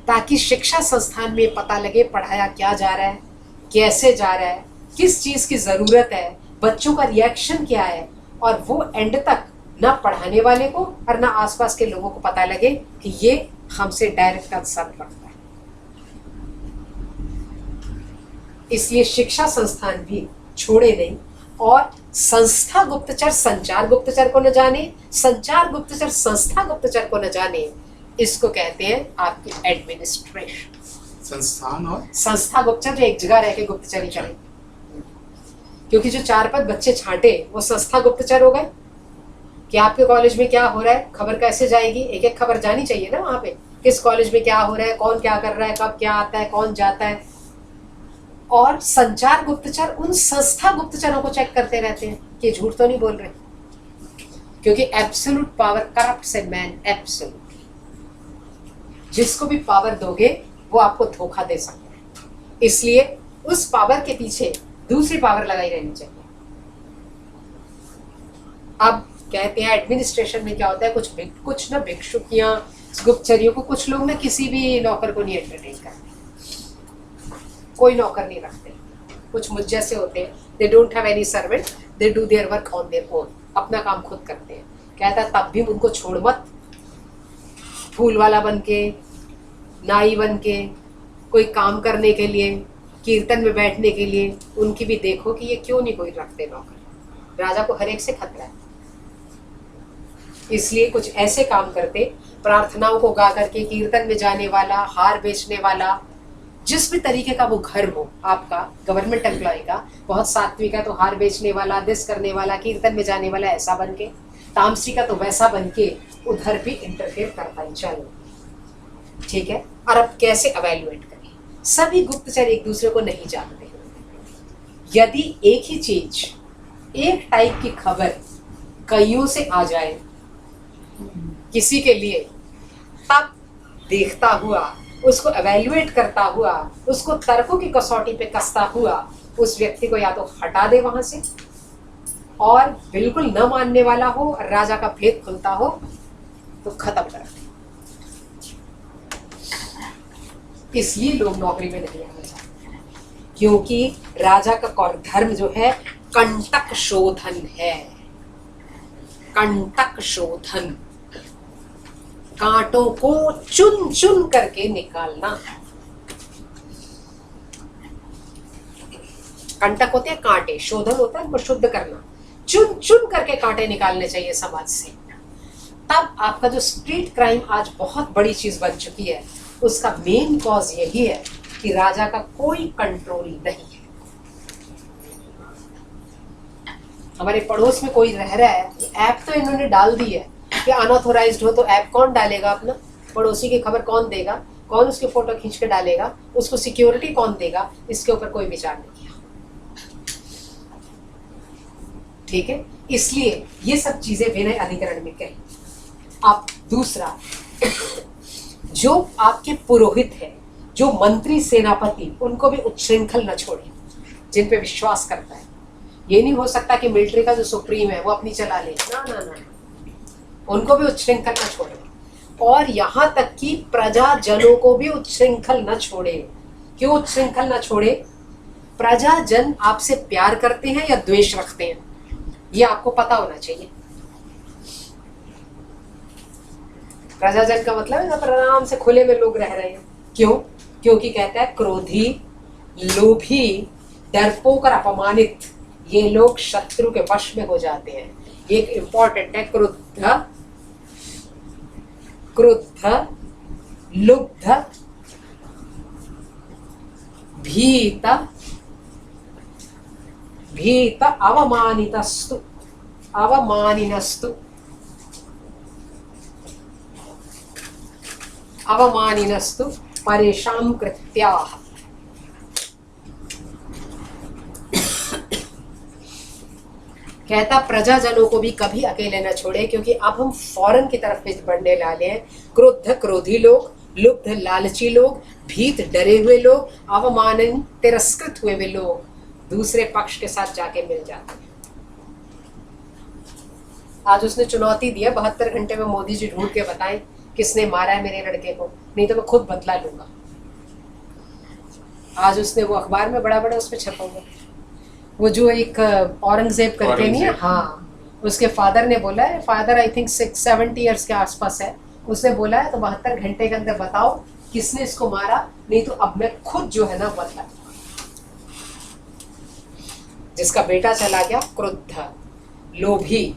ताकि शिक्षा संस्थान में पता लगे पढ़ाया क्या जा रहा है, कैसे जा रहा है, किस चीज की जरूरत है, बच्चों का रिएक्शन क्या है, और वो एंड तक ना पढ़ाने वाले को और ना आसपास के लोगों को पता लगे कि ये हमसे डायरेक्ट कंसर्न रखता है। इसलिए शिक्षा संस्थान भी छोड़े नहीं, और संस्था गुप्तचर संचार गुप्तचर को न जाने, संचार गुप्तचर संस्था गुप्तचर को न जाने, इसको कहते हैं आपकी एडमिनिस्ट्रेशन। संस्थान और संस्था गुप्तचर जो एक जगह रह के गुप्तचरी करे, क्योंकि जो 4-5 बच्चे छांटे वो संस्था गुप्तचर हो गए कि आपके कॉलेज में क्या हो रहा है, खबर कैसे जाएगी, एक एक खबर जानी चाहिए ना वहां पे, किस कॉलेज में क्या हो रहा है, कौन क्या कर रहा है, कब क्या आता है, कौन जाता है। और संचार गुप्तचर उन संस्था गुप्तचरों को चेक करते रहते हैं कि झूठ तो नहीं बोल रहे, क्योंकि absolute power corrupts a man absolute. जिसको भी पावर दोगे वो आपको धोखा दे सकता है, इसलिए उस पावर के पीछे दूसरी पावर लगाई रहनी चाहिए। अब कहते हैं एडमिनिस्ट्रेशन में क्या होता है, कुछ ना भिक्षुकियां गुप्तचरियों को, कुछ लोग ना किसी भी नौकर को नहीं एंटरटेन करते, कोई नौकर नहीं रखते। कुछ मुझ जैसे होते हैं, they don't have any servant, they do their work on their own, अपना काम खुद करते हैं। कहता है तब भी उनको छोड़ मत, फूल वाला बन के, नाई बन के, कोई काम करने के लिए, कीर्तन में बैठने के लिए, उनकी भी देखो कि ये क्यों नहीं कोई रखते नौकर। राजा को हर एक से खतरा है, इसलिए कुछ ऐसे काम करते, प्रार्थनाओं को गा करके, कीर्तन में जाने वाला, हार बेचने वाला, जिस भी तरीके का वो घर हो आपका गवर्नमेंट एम्प्लॉय का, बहुत सात्विक है तो हार बेचने वाला, दिस करने वाला, कीर्तन में जाने वाला ऐसा बन के, तामसी का तो वैसा बन के उधर भी इंटरफेयर करता है। चलो ठीक है। और अब कैसे अवेल्युएट करें? सभी गुप्तचर एक दूसरे को नहीं जानते। यदि एक ही चीज, एक टाइप की खबर कईयों से आ जाए किसी के लिए, तब देखता हुआ, उसको एवेल्युएट करता हुआ, उसको तर्कों की कसौटी पे कसता हुआ उस व्यक्ति को या तो हटा दे वहां से, और बिल्कुल न मानने वाला हो और राजा का भेद खुलता हो तो खत्म कर दे। इसलिए लोग नौकरी में नहीं आना चाहते, क्योंकि राजा का कौर धर्म जो है कंटक शोधन है। कंटक शोधन, कांटों को चुन चुन करके निकालना। कंटक होते हैं कांटे, शोधन होता है उनको शुद्ध करना। चुन चुन करके कांटे निकालने चाहिए समाज से। तब आपका जो स्ट्रीट क्राइम आज बहुत बड़ी चीज बन चुकी है, उसका मेन कॉज यही है कि राजा का कोई कंट्रोल नहीं है। हमारे पड़ोस में कोई रह रहा है, ऐप तो इन्होंने डाल दी है कि अनऑथोराइज्ड हो, तो ऐप कौन डालेगा अपना? पड़ोसी की खबर कौन देगा? कौन उसकी फोटो खींच के डालेगा? उसको सिक्योरिटी कौन देगा? इसके ऊपर कोई विचार नहीं किया। ठीक है, इसलिए ये सब चीजें विनय अधिकरण में कही। अब दूसरा, जो आपके पुरोहित है, जो मंत्री सेनापति, उनको भी उच्छृंखल न छोड़े, जिन पे विश्वास करता है। ये नहीं हो सकता कि मिलिट्री का जो सुप्रीम है वो अपनी चला ले, ना ना ना, उनको भी उच्छृंखल न छोड़े। और यहाँ तक कि प्रजाजनों को भी उच्छृंखल न छोड़े। क्यों उच्छृंखल न छोड़े? प्रजाजन आपसे प्यार करते हैं या द्वेष रखते हैं, ये आपको पता होना चाहिए। प्रजाजन का मतलब है ना, आराम से खुले में लोग रह रहे हैं। क्यों? क्योंकि कहता है क्रोधी, लोभी, डरपोक और अपमानित, ये लोग शत्रु के वश में हो जाते हैं। एक इंपॉर्टेंट है, क्रुद्ध, क्रुद्ध, लुब्ध, भीत, भीत, अवमानितस्तु, अवमानिनस्तु, अवमानिनस्तु परेशान कृत्याः। कहता प्रजाजनों को भी कभी अकेले न छोड़े, क्योंकि अब हम फौरन की तरफ बढ़ने वाले हैं। क्रुद्ध क्रोधी लोग, लुब्ध लालची लोग, भीत डरे हुए लोग, अवमानन तिरस्कृत हुए हुए लोग दूसरे पक्ष के साथ जाके मिल जाते हैं। आज उसने चुनौती दी है, 72 घंटे में मोदी जी ढूंढ के बताएं किसने मारा है मेरे लड़के को, नहीं तो मैं खुद बदला लूंगा। आज उसने वो अखबार में बड़ा बड़ा उस पर छपा हुआ, वो जो एक औरंगजेब करके नहीं है, हाँ, उसके फादर ने बोला है, फादर आई थिंक 6-70 ईयर्स के आसपास है, उसने बोला है तो 72 घंटे के अंदर बताओ किसने इसको मारा, नहीं तो अब मैं खुद जो है ना बदला। जिसका बेटा चला गया क्रुद्ध, लोभी,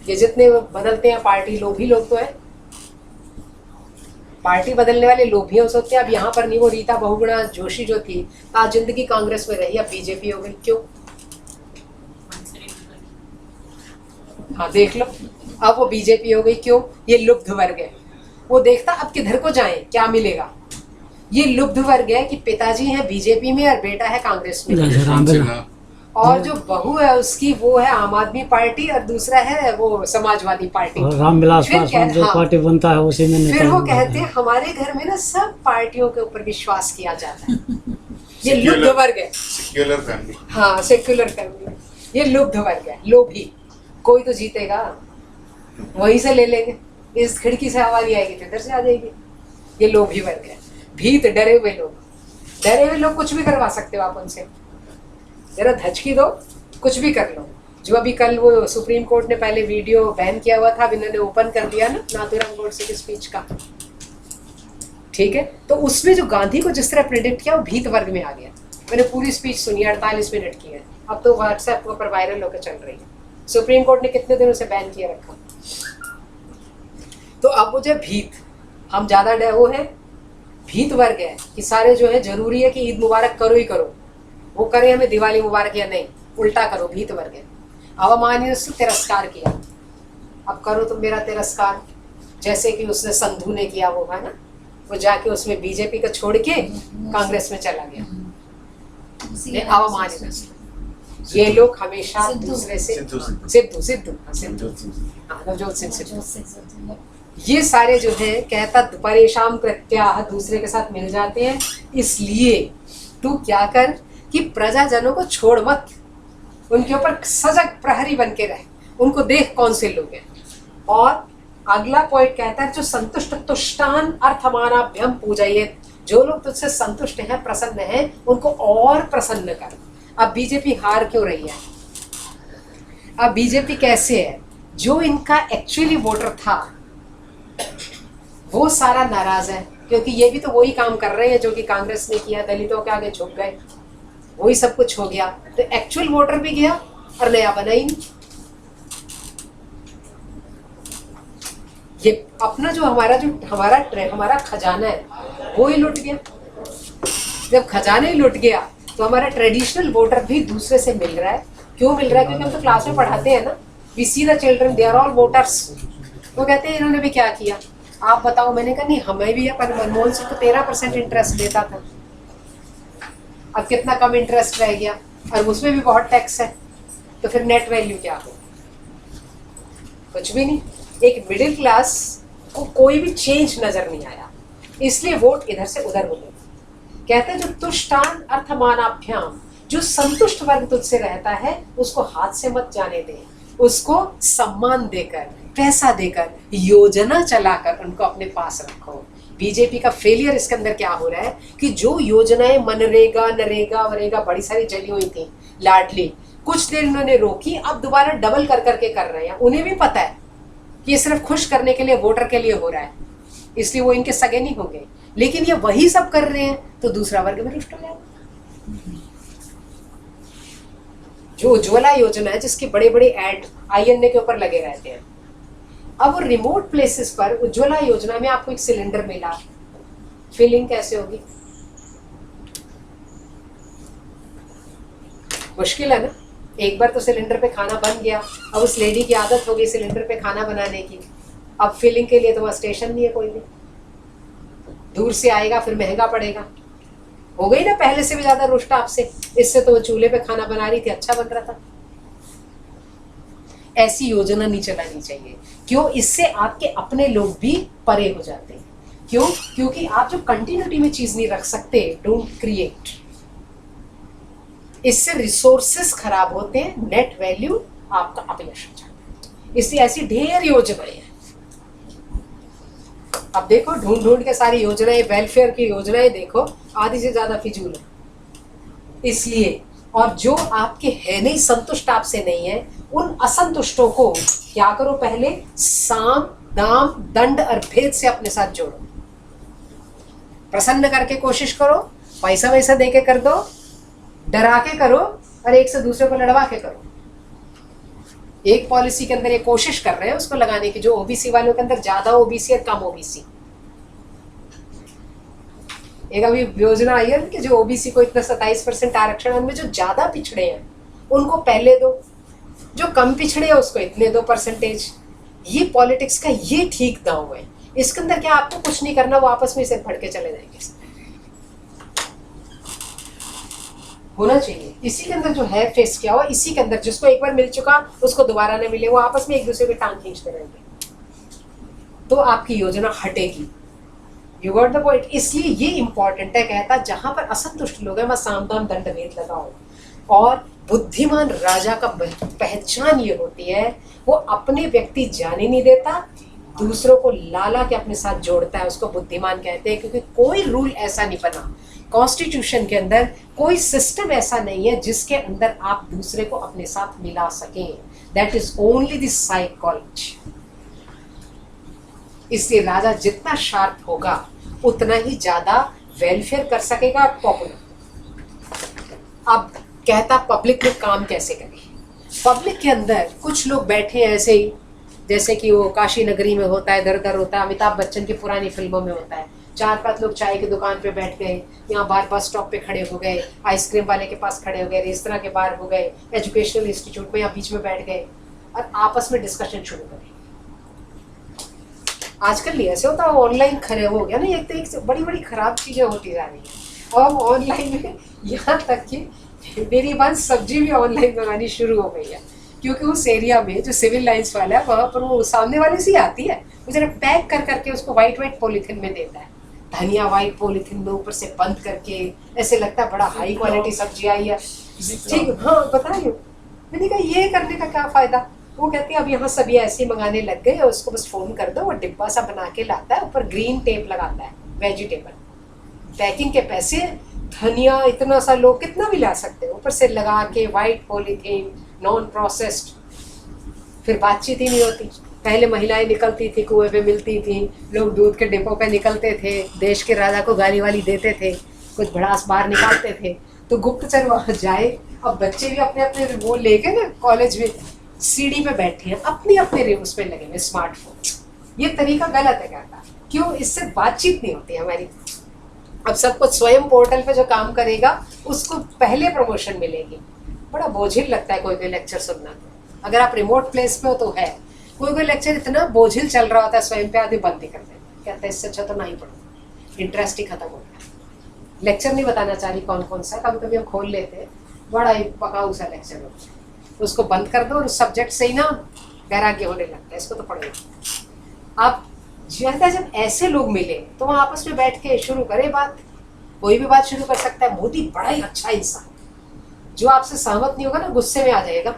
ये जितने बदलते हैं पार्टी, लोभी लोग तो है, पार्टी बदलने वाले लोभी हो सकते हैं। अब यहाँ पर नहीं, वो रीता बहुगुणा जोशी जो थी आज जिंदगी कांग्रेस में रही, अब बीजेपी हो गई। क्यों? हाँ देख लो, अब वो बीजेपी हो गई। क्यों? ये लुब्ध वर्ग है, वो देखता अब किधर को जाए, क्या मिलेगा। ये लुब्ध वर्ग है कि पिताजी है बीजेपी में और बेटा है कांग्रेस में। और जो बहू है उसकी वो है आम आदमी पार्टी और दूसरा है वो समाजवादी पार्टी। और रामविलास फिर पासवान जो हाँ, पार्टी बनता है उसी में फिर नेता वो बनता कहते है। हैं हमारे घर में ना सब पार्टियों के ऊपर विश्वास किया जाता है। ये लुब्ध वर्ग है। Secular family. हाँ, सेक्युलर फैमिली, ये लुब्ध वर्ग है, लोभी। कोई तो जीतेगा, वहीं से ले लेंगे, इस खिड़की से हवा नहीं आएगी तो इधर से आ जाएगी। ये लोभी वर्ग है, भीत, डरे हुए लोग। डरे हुए लोग कुछ भी करवा सकते हो आप उनसे, जरा धचकी दो, कुछ भी कर लो। जो अभी कल वो सुप्रीम कोर्ट ने पहले वीडियो बैन किया हुआ था, अब इन्होंने ओपन कर दिया ना नाथूराम गोडसे की स्पीच का, ठीक है। तो उसमें जो गांधी को जिस तरह प्रेडिक्ट किया वो भीत वर्ग में आ गया। मैंने पूरी स्पीच सुनी, 48 मिनट की है, अब तो व्हाट्सएप पर वायरल होकर चल रही है। सुप्रीम कोर्ट ने कितने दिनों से बैन किया रखा। तो अब वो जो भीत, हम ज्यादा वो है भीत वर्ग है कि सारे जो है जरूरी है कि ईद मुबारक करो ही करो, वो करे हमें दिवाली मुबारक या नहीं, उल्टा करो, भीत वर्ग है। अवमान्य से तिरस्कार किया, अब करो तुम मेरा तिरस्कार, जैसे कि उसने संधू ने किया वो है ना, वो जाके उसमें बीजेपी को छोड़ के कांग्रेस में चला गया। ये अवमान्य, ये लोग हमेशा दूसरे से सिद्धू नवजोत सिंह सिद्धू, ये सारे जो है कहता परेशान प्रत्याह दूसरे के साथ मिल जाते हैं। इसलिए तू क्या कर कि प्रजाजनों को छोड़ मत, उनके ऊपर सजग प्रहरी बन के रहे, उनको देख कौन से लोग हैं। और अगला पॉइंट कहता है जो संतुष्ट तुष्टान अर्थमानाभ्यम पूजयेत, जो लोग तुझसे संतुष्ट हैं, प्रसन्न हैं, उनको और प्रसन्न कर। अब बीजेपी हार क्यों रही है? अब बीजेपी कैसे है? जो इनका एक्चुअली वोटर था वो सारा नाराज है, क्योंकि ये भी तो वही काम कर रहे हैं जो कि कांग्रेस ने किया, दलितों के आगे झुक गए, वही सब कुछ हो गया। तो एक्चुअल वोटर भी गया और नया बना ही नहीं। ये अपना जो हमारा खजाना है वो ही लुट गया। जब खजाना ही लुट गया तो हमारा ट्रेडिशनल वोटर भी दूसरे से मिल रहा है। क्यों मिल रहा है? क्योंकि हम तो क्लास में पढ़ाते हैं ना, we see the children, they are all voters. वो कहते हैं इन्होंने भी क्या किया, आप बताओ। मैंने कहा नहीं, हमें भी, पर मनमोहन सिंह को 13% इंटरेस्ट देता था, अब कितना कम इंटरेस्ट रह गया, और उसमें भी बहुत टैक्स है, तो फिर नेट वैल्यू क्या हो? कुछ भी नहीं। एक मिडिल क्लास को कोई भी चेंज नजर नहीं आया, इसलिए वोट इधर से उधर हो गए। कहते हैं जो तुष्टान अर्थमानाभ्याम, जो संतुष्ट वर्ग तुझसे रहता है उसको हाथ से मत जाने दे, उसको सम्मान देकर, पैसा देकर, योजना चलाकर उनको अपने पास रखो। बीजेपी का फेलियर इसके अंदर क्या हो रहा है कि जो योजनाएं मनरेगा, नरेगा, वरेगा बड़ी सारी चली हुई थी, लाडली, कुछ देर इन्होंने रोकी, अब दोबारा डबल कर करके कर रहे हैं। उन्हें भी पता है कि ये सिर्फ खुश करने के लिए, वोटर के लिए हो रहा है, इसलिए वो इनके सगे नहीं होंगे, लेकिन ये वही सब कर रहे हैं तो दूसरा वर्ग में रुष्ट हो जाएगा। जो उज्ज्वला योजना है जिसके बड़े बड़े एड INA के ऊपर लगे रहते हैं, अब रिमोट प्लेसेस पर उज्ज्वला योजना में आपको एक सिलेंडर मिला, फिलिंग कैसे होगी? मुश्किल है ना। एक बार तो सिलेंडर पे खाना बन गया, अब उस लेडी की आदत हो गई सिलेंडर पे खाना बनाने की, अब फिलिंग के लिए तो वह स्टेशन नहीं है, कोई भी दूर से आएगा, फिर महंगा पड़ेगा। हो गई ना पहले से भी ज्यादा रुष्ट आपसे, इससे तो वो चूल्हे पे खाना बना रही थी, अच्छा बन रहा था। ऐसी योजना नहीं चलानी चाहिए। क्यों? इससे आपके अपने लोग भी परे हो जाते हैं। क्यों? क्योंकि आप जो कंटिन्यूटी में चीज नहीं रख सकते, डोंट क्रिएट, इससे रिसोर्सेस खराब होते हैं, नेट वैल्यू आपका अपयश हो जाता है। इसलिए ऐसी ढेर योजनाएं हैं। अब देखो ढूंढ ढूंढ के सारी योजनाएं, वेलफेयर की योजनाएं देखो, आधी से ज्यादा फिजूल है। इसलिए, और जो आपके है नहीं, संतुष्ट आपसे नहीं है, उन असंतुष्टों को क्या करो, पहले साम दाम दंड और भेद से अपने साथ जोड़ो, प्रसन्न करके कोशिश करो, पैसा वैसा दे के कर दो, डरा के करो, और एक से दूसरे को लड़वा के करो। एक पॉलिसी के अंदर ये कोशिश कर रहे हैं उसको लगाने की, जो ओबीसी वालों के अंदर ज्यादा ओबीसी और कम ओबीसी। एक अभी योजना आई है कि जो ओबीसी को इतना 27% आरक्षण, उनमें जो ज्यादा पिछड़े हैं उनको पहले दो, जो कम पिछड़े हैं उसको इतने दो परसेंटेज। ये पॉलिटिक्स का ये ठीक दांव है। इसके अंदर क्या आपको कुछ नहीं करना, वो आपस में सिर्फ भड़के चले जाएंगे। होना चाहिए। इसी के अंदर जो है फेस किया हुआ, इसी के अंदर जिसको एक बार मिल चुका उसको दोबारा न मिले, वो आपस में एक दूसरे की टांग खींचते रहेंगे, तो आपकी योजना हटेगी। You got the point. इसलिए ये इंपॉर्टेंट है, कहता जहां पर असंतुष्ट लोग हैं वहां साम दाम दंड भेद लगाओ। और बुद्धिमान राजा का पहचान ये होती है, वो अपने व्यक्ति जाने नहीं देता, दूसरों को लाला के अपने साथ जोड़ता है, उसको बुद्धिमान कहते हैं। क्योंकि कोई रूल ऐसा नहीं बना कॉन्स्टिट्यूशन के अंदर, कोई सिस्टम ऐसा नहीं है जिसके अंदर आप दूसरे को अपने साथ मिला सकें। That is only the psychology. इसलिए राजा जितना शार्प होगा उतना ही ज्यादा वेलफेयर कर सकेगा और पॉपुलर। अब कहता पब्लिक में काम कैसे करें। पब्लिक के अंदर कुछ लोग बैठे हैं ऐसे ही, जैसे कि वो काशी नगरी में होता है, दर दर होता है, अमिताभ बच्चन की पुरानी फिल्मों में होता है। 4-5 लोग चाय की दुकान पे बैठ गए, यहाँ बार बस स्टॉप पे खड़े हो गए, आइसक्रीम वाले के पास खड़े हो गए, रेस्तरां के बाहर हो गए, एजुकेशनल इंस्टीट्यूट में यहाँ बीच में बैठ गए और आपस में डिस्कशन शुरू करें। आजकल नहीं ऐसे होता, ऑनलाइन खड़े हो गया ना, एक तो एक बड़ी बड़ी खराब चीजें होती जा रही है। और ऑनलाइन में यहाँ तक कि मेरी बात सब्जी भी ऑनलाइन मंगानी शुरू हो गई है, क्योंकि उस एरिया में जो सिविल लाइंस वाला है वहाँ पर वो सामने वाले से ही आती है, वो जरा पैक कर करके उसको वाइट पॉलीथिन में देता है, धनिया वाइट पॉलीथिन में ऊपर से बंद करके, ऐसे लगता है बड़ा हाई क्वालिटी सब्जी आई है। ठीक, हाँ बताइए। मैंने कहा ये करने का क्या फायदा। वो कहती है अब यहाँ सभी ऐसे मंगाने लग गए, उसको बस फोन कर दो, वो डिब्बा सा बना के लाता है, ऊपर ग्रीन टेप लगाता है, वेजिटेबल पैकिंग के पैसे, धनिया इतना सा लोग कितना भी ला सकते हैं, ऊपर से लगा के वाइट पॉलीथीन, नॉन प्रोसेस्ड। फिर बातचीत ही नहीं होती। पहले महिलाएं निकलती थी, कुएं पे मिलती थी, लोग दूध के डिब्बों पे निकलते थे, देश के राजा को गाली वाली देते थे, कुछ भड़ास बाहर निकालते थे, तो गुप्तचर वहां जाए। अब बच्चे भी अपने अपने वो लेके ना कॉलेज में सीढ़ी पे बैठे हैं, अपने अपने उस पे लगे हुए स्मार्टफोन। ये तरीका गलत है कहता। क्यों? इससे बातचीत नहीं होती हमारी। अब सब कुछ स्वयं पोर्टल पे जो काम करेगा उसको पहले प्रमोशन मिलेगी। बड़ा बोझिल लगता है कोई कोई लेक्चर सुनना। तो अगर आप रिमोट प्लेस पे हो तो है, कोई कोई लेक्चर इतना बोझिल चल रहा होता है स्वयं पे आदमी बंद ही कर देता है, कहता है इससे अच्छा तो नहीं पढ़ो, इंटरेस्ट ही खत्म हो गया। लेक्चर नहीं बताना चाह रही कौन कौन सा, कभी कभी हम खोल लेते हैं, बड़ा ही पकाऊ सा लेक्चर होता है, उसको बंद कर दो और उस सब्जेक्ट से ही ना वैराग्य होने लगता है, इसको तो पढ़ेगा। आप जब ऐसे लोग मिले तो वहाँ आपस में बैठ के शुरू करें बात, कोई भी बात शुरू कर सकता है। मोदी बड़ा ही अच्छा इंसान, जो आपसे सहमत नहीं होगा ना गुस्से में आ जाएगा,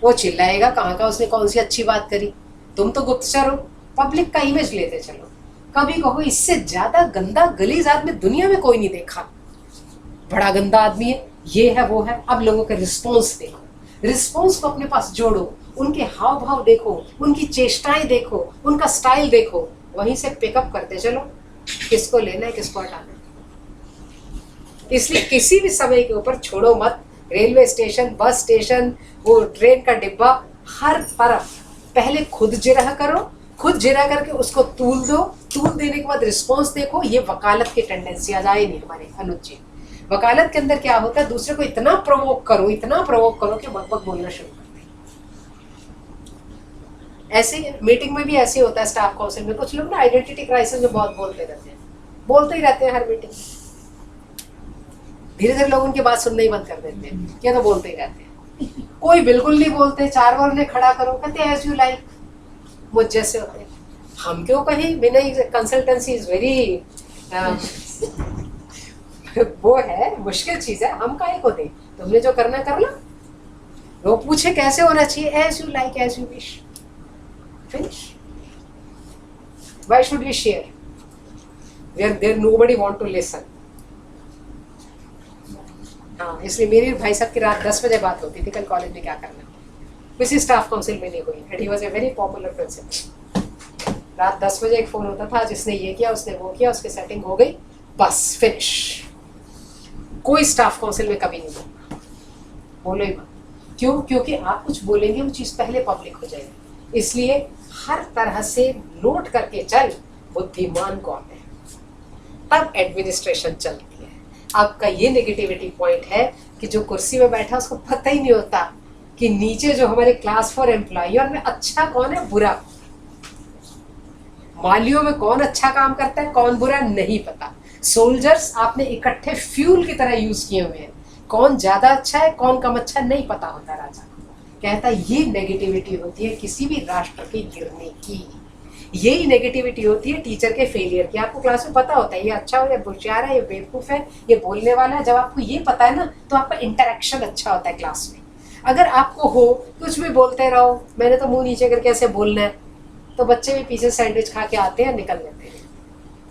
वो चिल्लाएगा कहाँ का उसने कौन सी अच्छी बात करी। तुम तो गुप्तचर हो, पब्लिक का इमेज लेते चलो। कभी कहो इससे ज्यादा गंदा गलीज आदमी दुनिया में कोई नहीं देखा, बड़ा गंदा आदमी है, ये है वो है। अब लोगों का रिस्पॉन्स देखो, रिस्पॉन्स को अपने पास जोड़ो, उनके हाव भाव देखो, उनकी चेष्टाएं देखो, उनका स्टाइल देखो, वहीं से पिकअप करते चलो किसको लेना है किसको हटाना है। इसलिए किसी भी समय के ऊपर छोड़ो मत। रेलवे स्टेशन, बस स्टेशन, वो ट्रेन का डिब्बा, हर तरफ पहले खुद जिरह करो, खुद जिरह करके उसको तूल दो, तूल देने के बाद रिस्पॉन्स देखो। ये वकालत की टेंडेंसी आ जाए नहीं हमारे अनुज। वकालत के अंदर क्या होता है, दूसरे को इतना प्रोवोक करो कि बक बोलना शुरू कर दे। ऐसे मीटिंग में भी ऐसे होता है, स्टाफ काउंसिल में कुछ लोग ना आइडेंटिटी क्राइसिस में बहुत बोलते रहते हैं हर मीटिंग। धीरे धीरे लोग उनकी बात सुनना ही बंद कर देते हैं, क्या तो बोलते ही रहते हैं। कोई बिल्कुल नहीं बोलते, 4 बार उन्हें खड़ा करो, कहते एज यू लाइक, मुझ जैसे होते हैं। हम क्यों कहीं बिना, कंसल्टेंसी इज वेरी वो है मुश्किल चीज है, हम काहे को दें, तुमने जो करना कर लो। वो पूछे कैसे होना चाहिए, as you like as you wish, finish. Why should we share where there nobody want to listen. हाँ, इसलिए मेरी भाई साहब की रात 10 बजे बात होती थी, कल कॉलेज में क्या करना, किसी स्टाफ काउंसिल में नहीं हुई। And he was a very popular principal. रात 10 बजे एक फोन होता था, जिसने ये किया उसने वो किया, उसकी सेटिंग हो गई, बस फिनिश। कोई स्टाफ काउंसिल में कभी नहीं बोलो ही मत। क्यों? क्योंकि आप कुछ बोलेंगे वो चीज पहले पब्लिक हो जाएगी। इसलिए हर तरह से नोट करके चल बुद्धिमान कौन है, तब एडमिनिस्ट्रेशन चलती है। आपका ये नेगेटिविटी पॉइंट है कि जो कुर्सी में बैठा उसको पता ही नहीं होता कि नीचे जो हमारे क्लास 4 एम्प्लॉय और में अच्छा कौन है बुरा, मालियों में कौन अच्छा काम करता है कौन बुरा नहीं पता। सोल्जर्स आपने इकट्ठे फ्यूल की तरह यूज किए हुए हैं, कौन ज्यादा अच्छा है कौन कम अच्छा नहीं पता होता राजा को। कहता है ये नेगेटिविटी होती है किसी भी राष्ट्र के गिरने की, यही नेगेटिविटी होती है टीचर के फेलियर की। आपको क्लास में पता होता है ये अच्छा है, ये होशियार है, ये बेवकूफ है, ये बोलने वाला है। जब आपको ये पता है ना तो आपका इंटरेक्शन अच्छा होता है क्लास में। अगर आपको हो कुछ भी बोलते रहो, मैंने तो मुंह नीचे करके ऐसे बोलना है, तो बच्चे भी पीछे सैंडविच खा के आते हैं निकल लेते हैं।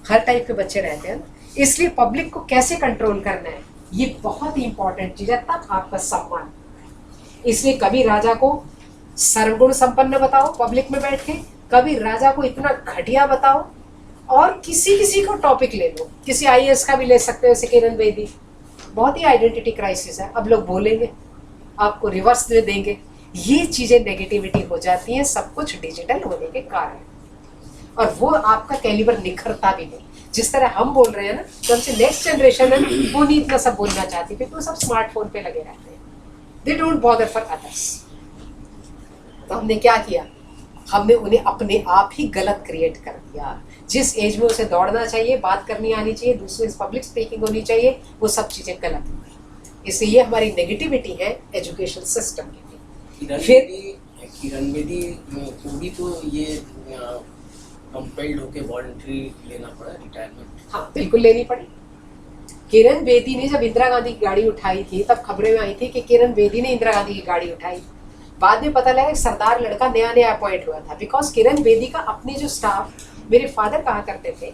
हर टाइप के बच्चे रहते हैं ना। इसलिए पब्लिक को कैसे कंट्रोल करना है ये बहुत ही इंपॉर्टेंट चीज है, तब आपका सम्मान। इसलिए कभी राजा को सर्वगुण संपन्न बताओ पब्लिक में बैठ के, कभी राजा को इतना घटिया बताओ। और किसी किसी को टॉपिक ले लो, किसी आईएएस का भी ले सकते हो, जैसे किरण बेदी, बहुत ही आइडेंटिटी क्राइसिस है। अब लोग बोलेंगे, आपको रिवर्स दे देंगे, ये चीजें नेगेटिविटी हो जाती हैं सब कुछ डिजिटल होने के कारण। और वो आपका कैलिबर निखरता भी नहीं। जिस तरह हम बोल रहे हैं ना, तो हमसे नेक्स्ट जनरेशन है वो नहीं इतना सब बोलना चाहती, क्योंकि वो सब स्मार्टफोन पे लगे रहते हैं, they don't bother for others. तो हमने क्या किया, हमने उन्हें अपने आप ही गलत क्रिएट कर दिया। जिस एज में उसे दौड़ना चाहिए, बात करनी आनी चाहिए, दूसरे पब्लिक स्पीकिंग होनी चाहिए, वो सब चीजें गलत हो गई। इसलिए ये हमारी नेगेटिविटी है एजुकेशन सिस्टम की। किरण बेदी को भी तो ये कंपेल्ड होके वॉलंटरी लेना पड़ा रिटायरमेंट। हाँ बिल्कुल लेनी पड़ी। किरण बेदी ने जब इंदिरा गांधी की गाड़ी उठाई थी तब खबरें में आई थी कि किरण बेदी ने इंदिरा गांधी की गाड़ी उठाई। बाद में पता लगा सरदार लड़का नया नया अपॉइंट हुआ था। बिकॉज किरण बेदी का अपने जो स्टाफ, मेरे फादर कहा करते थे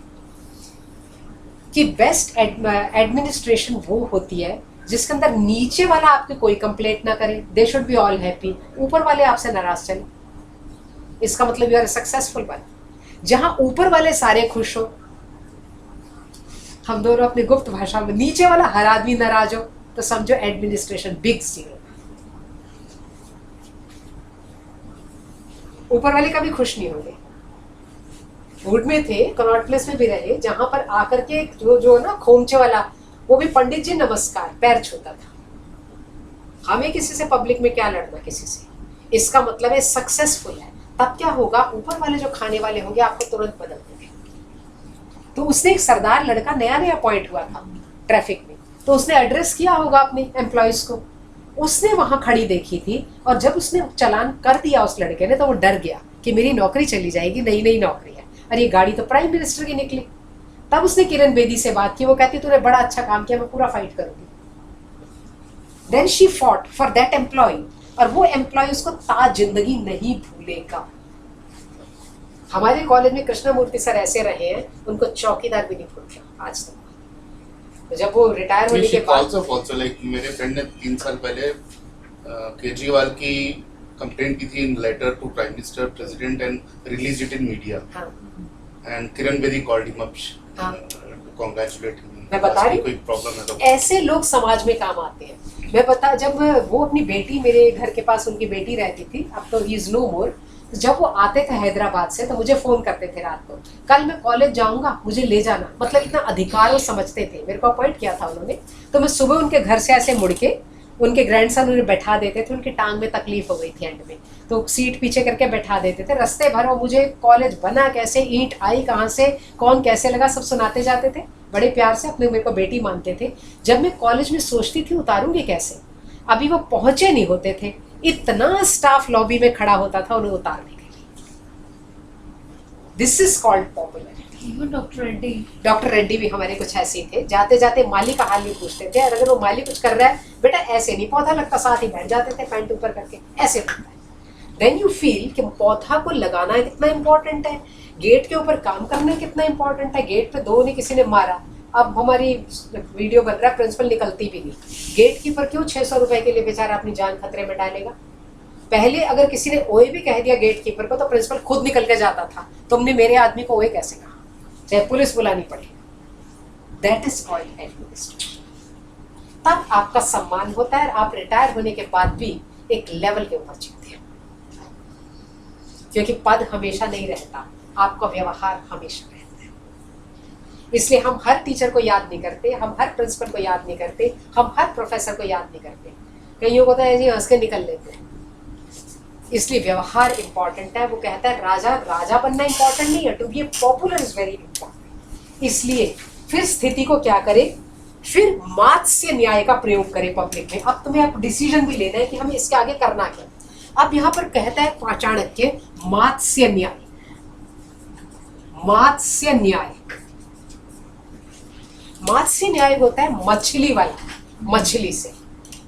कि बेस्ट एडमिनिस्ट्रेशन वो होती है जिसके अंदर नीचे वाला आपके कोई कंप्लेंट ना करे, they should be all happy, ऊपर वाले आपसे नाराज चले, इसका मतलब यू आर सक्सेसफुल वन। जहां ऊपर वाले सारे खुश हो, हम दोनों अपनी गुप्त भाषा में, नीचे वाला हर आदमी नाराज हो, तो समझो एडमिनिस्ट्रेशन बिग जीरो। ऊपर वाले कभी खुश नहीं होंगे। वुड में थे, कनॉट प्लेस में भी रहे, जहां पर आकर के जो ना खोमचे वाला, वो भी पंडित जी नमस्कार पैर छूता था। हमें किसी से पब्लिक में क्या लड़ना किसी से, इसका मतलब है सक्सेसफुल है। तब क्या होगा, ऊपर वाले जो खाने वाले होंगे आपको तुरंत बदल देंगे। तो उसने एक सरदार लड़का नया नया अपॉइंट हुआ था ट्रैफिक में, तो उसने एड्रेस किया होगा अपने एम्प्लॉयज को, उसने वहां खड़ी देखी थी, और जब उसने चालान कर दिया उस लड़के ने, तो वो डर गया कि मेरी नौकरी चली जाएगी, नई नई नौकरी है, और ये गाड़ी तो प्राइम मिनिस्टर की निकली। तब उसने किरण बेदी से बात की, वो कहती तूने बड़ा अच्छा काम किया, मैं पूरा फाइट करूंगी। Then she fought for that employ, और वो एम्प्लॉय उसको ताज जिंदगी नहीं भूलेगा। हमारे कॉलेज में कृष्णमूर्ति सर ऐसे रहे हैं, उनको चौकीदार भी नहीं भूलता आज तक। तो जब वो रिटायर होने के बाद, also like मेरे फ्रेंड ने 3 साल पहले केजरीवाल की कंप्लेंट की थी in letter to prime minister president and release it in media, and Kiran Bedi called him up congratulate him. मैं बता रही कोई प्रॉब्लम है तो ऐसे लोग समाज में काम आते हैं। मैं जब वो अपनी बेटी, मेरे घर के पास उनकी बेटी रहती थी, अब तो ही इज नो मोर, जब वो आते थे हैदराबाद से तो मुझे फोन करते थे रात को, कल मैं कॉलेज जाऊंगा मुझे ले जाना। मतलब इतना अधिकार वो समझते थे। मेरे को अपॉइंट किया था उन्होंने, तो मैं सुबह उनके घर से ऐसे मुड़ के, उनके ग्रैंडसन उन्हें बैठा देते थे, उनकी टांग में तकलीफ हो गई थी एंड में, तो सीट पीछे करके बैठा देते थे। रास्ते भर वो मुझे कॉलेज बना कैसे, ईंट आई कहाँ से, कौन कैसे लगा, सब सुनाते जाते थे बड़े प्यार से, अपने मेरे को बेटी मानते थे। जब मैं कॉलेज में सोचती थी उतारूंगी कैसे, अभी वो पहुंचे नहीं होते थे, इतना स्टाफ लॉबी में खड़ा होता था उन्हें उतारने के लिए। This is called popularity. Doctor Reddy भी हमारे कुछ ऐसे ही थे, जाते जाते माली का हाल नहीं पूछते थे, और अगर वो माली कुछ कर रहा है, बेटा ऐसे नहीं, पौधा लगता, साथ ही बैठ जाते थे पैंट ऊपर करके, ऐसे होता है। देन यू फील कि पौधा को लगाना कितना इंपॉर्टेंट है, गेट के ऊपर काम करना कितना इंपॉर्टेंट है। गेट पे 2 ने किसी ने मारा, अब हमारी वीडियो बन रहा है, प्रिंसिपल निकलती भी नहीं, गेट कीपर क्यों 600 रुपए के लिए बेचारा अपनी जान खतरे में डालेगा। पहले अगर किसी ने ओए भी कह दिया गेट कीपर को, तो प्रिंसिपल खुद निकल के जाता था, तुमने मेरे आदमी को ओए कैसे कहा, चाहे पुलिस बुलानी पड़े। That is called administration. तब आपका सम्मान होता है, आप रिटायर होने के बाद भी एक लेवल के ऊपर जीते हैं, क्योंकि पद हमेशा नहीं रहता, आपका व्यवहार हमेशा रहता है। इसलिए हम हर टीचर को याद नहीं करते, हम हर प्रिंसिपल को याद नहीं करते, हम हर प्रोफेसर को याद नहीं करते। कईयों को तो ऐसे हंस के निकल लेते हैं। इसलिए व्यवहार इंपॉर्टेंट है। वो कहता है राजा बनना इंपॉर्टेंट नहीं है, to be popular is very important. इसलिए फिर स्थिति को क्या करे, फिर मात्स्य न्याय का प्रयोग करे पब्लिक में। अब तुम्हें अब डिसीजन भी लेना है कि हमें इसके आगे करना क्या। अब यहाँ पर कहता है चाणक्य मात्स्य न्याय, मात्स्य न्याय, मात्स्य न्याय होता है मछली वाला, मछली से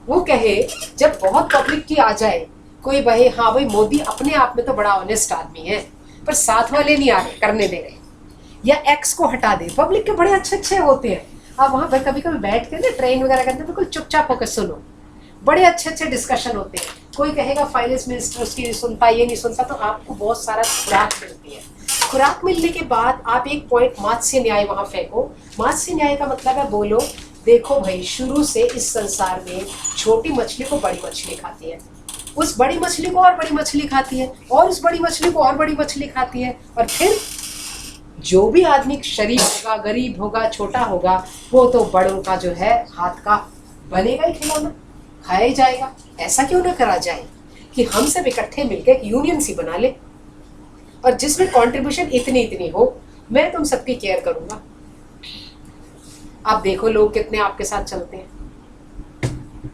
वो कहे जब बहुत पब्लिक की आ जाए, कोई भाई हाँ भाई मोदी अपने आप में तो बड़ा ऑनेस्ट आदमी है पर साथ वाले नहीं आ रहे करने दे रहे, या एक्स को हटा दे, पब्लिक के बड़े अच्छे अच्छे होते हैं। अब वहाँ पर कभी कभी बैठ के ना ट्रेन वगैरह करते हैं, बिल्कुल चुपचाप होकर सुनो, बड़े अच्छे अच्छे डिस्कशन होते हैं। कोई कहेगा फाइनेंस मिनिस्टर उसकी नहीं सुनता, ये नहीं सुनता, तो आपको बहुत सारा खुराक मिलती है। खुराक मिलने के बाद आप एक पॉइंट मात्स्य न्याय वहाँ फेंको। मात्स्य न्याय का मतलब है बोलो देखो भाई शुरू से इस संसार में छोटी मछली को बड़ी मछली खाती है, उस बड़ी मछली को और बड़ी मछली खाती है, और उस बड़ी मछली को और बड़ी मछली खाती है, और फिर जो भी आदमी शरीफ होगा, गरीब होगा, छोटा होगा, वो तो बड़ों का जो है हाथ का बनेगा ही खिलौना, खाया ही जाएगा। ऐसा क्यों ना करा जाए कि हम सब इकट्ठे मिलकर एक यूनियन सी बना ले, और जिसमें कंट्रीब्यूशन इतनी इतनी हो, मैं तुम सबकी केयर करूंगा। आप देखो लोग कितने आपके साथ चलते हैं।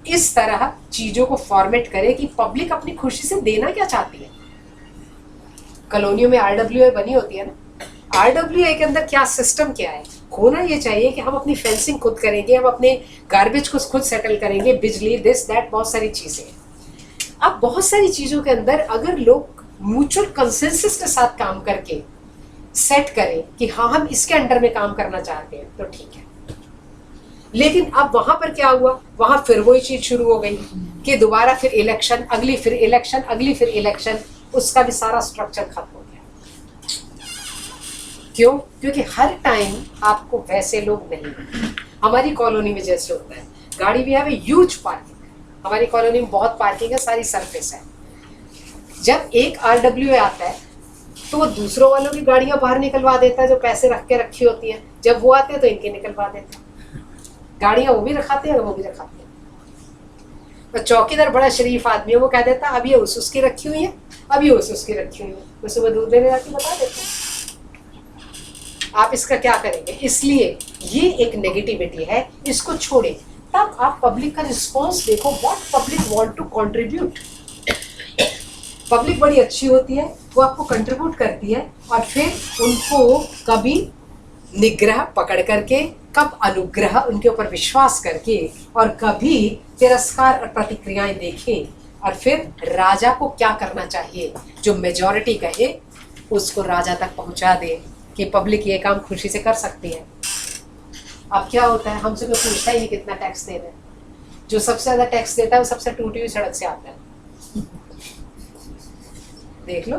इस तरह चीजों को फॉर्मेट करे कि पब्लिक अपनी खुशी से देना क्या चाहती है। कॉलोनियों में आरडब्ल्यूए बनी होती है ना, आरडब्ल्यूए के अंदर क्या सिस्टम क्या है, होना ये चाहिए कि हम अपनी फेंसिंग खुद करेंगे, हम अपने गार्बेज को खुद सेटल करेंगे, बिजली दिस दैट, बहुत सारी चीजें। अब बहुत सारी चीजों के अंदर अगर लोग म्यूचुअल कंसेंसस के साथ काम करके सेट करें कि हाँ हम इसके अंडर में काम करना चाहते हैं तो ठीक है। लेकिन अब वहां पर क्या हुआ, वहां फिर वही चीज शुरू हो गई कि दोबारा फिर इलेक्शन, अगली फिर इलेक्शन, अगली फिर इलेक्शन, उसका भी सारा स्ट्रक्चर खत्म हो गया। क्यों? क्योंकि हर टाइम आपको वैसे लोग नहीं मिलते। हमारी कॉलोनी में जैसे होता है, गाड़ी भी है ह्यूज पार्किंग, हमारी कॉलोनी में बहुत पार्किंग है, सारी सरफेस है। जब एक आरडब्ल्यूए आता है तो वो दूसरों वालों की गाड़ियां बाहर निकलवा देता है जो पैसे रख के रखी होती हैं, जब वो आते हैं तो इनके निकलवा देते हैं। गाड़ियां वो भी रखाते हैं, वो भी रखाते हैं। तो चौकीदार बड़ा शरीफ आदमी है, वो कह देता अब ये उस उसकी रखी हुई है, अब ये उस उसकी रखी हुई है, मैं सुबह दूध देने जाती बता देते हैं। आप इसका क्या करेंगे? इसलिए ये एक नेगेटिविटी है, इसको छोड़े। तब आप पब्लिक का रिस्पॉन्स देखो, what public want to contribute. Public बड़ी अच्छी होती है, वो आपको कंट्रीब्यूट करती है, और फिर उनको कभी निग्रह पकड़ करके, कब अनुग्रह उनके ऊपर विश्वास करके, और कभी तिरस्कार और प्रतिक्रियाएं देखें, और फिर राजा को क्या करना चाहिए, जो मेजॉरिटी कहे उसको राजा तक पहुंचा दे कि पब्लिक ये काम खुशी से कर सकती है। अब क्या होता है, हमसे कोई पूछता ही नहीं कितना टैक्स दे रहे हैं। जो सबसे ज्यादा टैक्स देता है वो सबसे टूटी हुई सड़क से आता है। देख लो,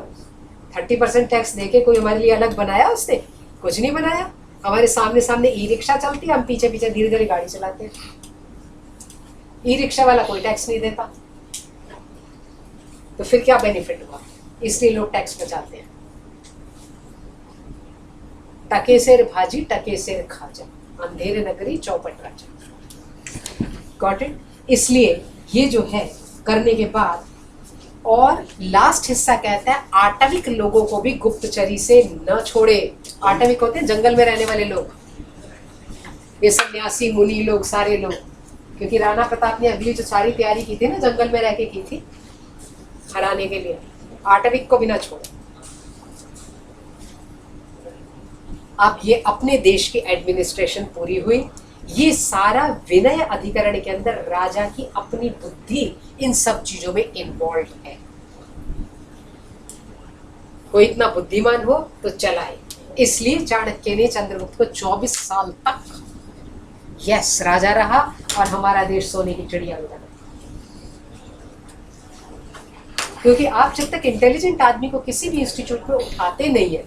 30% टैक्स देके कोई हमारे लिए अलग बनाया उसने? कुछ नहीं बनाया। हमारे सामने सामने ई रिक्शा चलती है, हम पीछे पीछे धीरे धीरे गाड़ी चलाते हैं। ई रिक्शा वाला कोई टैक्स नहीं देता, तो फिर क्या बेनिफिट हुआ? इसलिए लोग टैक्स बचाते हैं। टके सेर भाजी टके सेर खाजा, अंधेरे नगरी चौपट राजा। Got it? इसलिए ये जो है करने के बाद, और लास्ट हिस्सा कहता है आटविक लोगों को भी गुप्तचरी से न छोड़े। आटविक होते हैं जंगल में रहने वाले लोग, ये सन्यासी मुनि लोग, सारे लोग। क्योंकि राणा प्रताप ने अगली जो सारी तैयारी की थी ना, जंगल में रह के की थी हराने के लिए, आटविक को भी न छोड़े। अब ये अपने देश की एडमिनिस्ट्रेशन पूरी हुई। ये सारा विनय अधिकरण के अंदर राजा की अपनी बुद्धि इन सब चीजों में इन्वॉल्व है। कोई इतना बुद्धिमान हो तो चलाए। इसलिए चाणक्य ने चंद्रगुप्त को 24 साल तक यस राजा रहा, और हमारा देश सोने की चिड़िया में बना। क्योंकि आप जब तक इंटेलिजेंट आदमी को किसी भी इंस्टीट्यूट में उठाते नहीं है,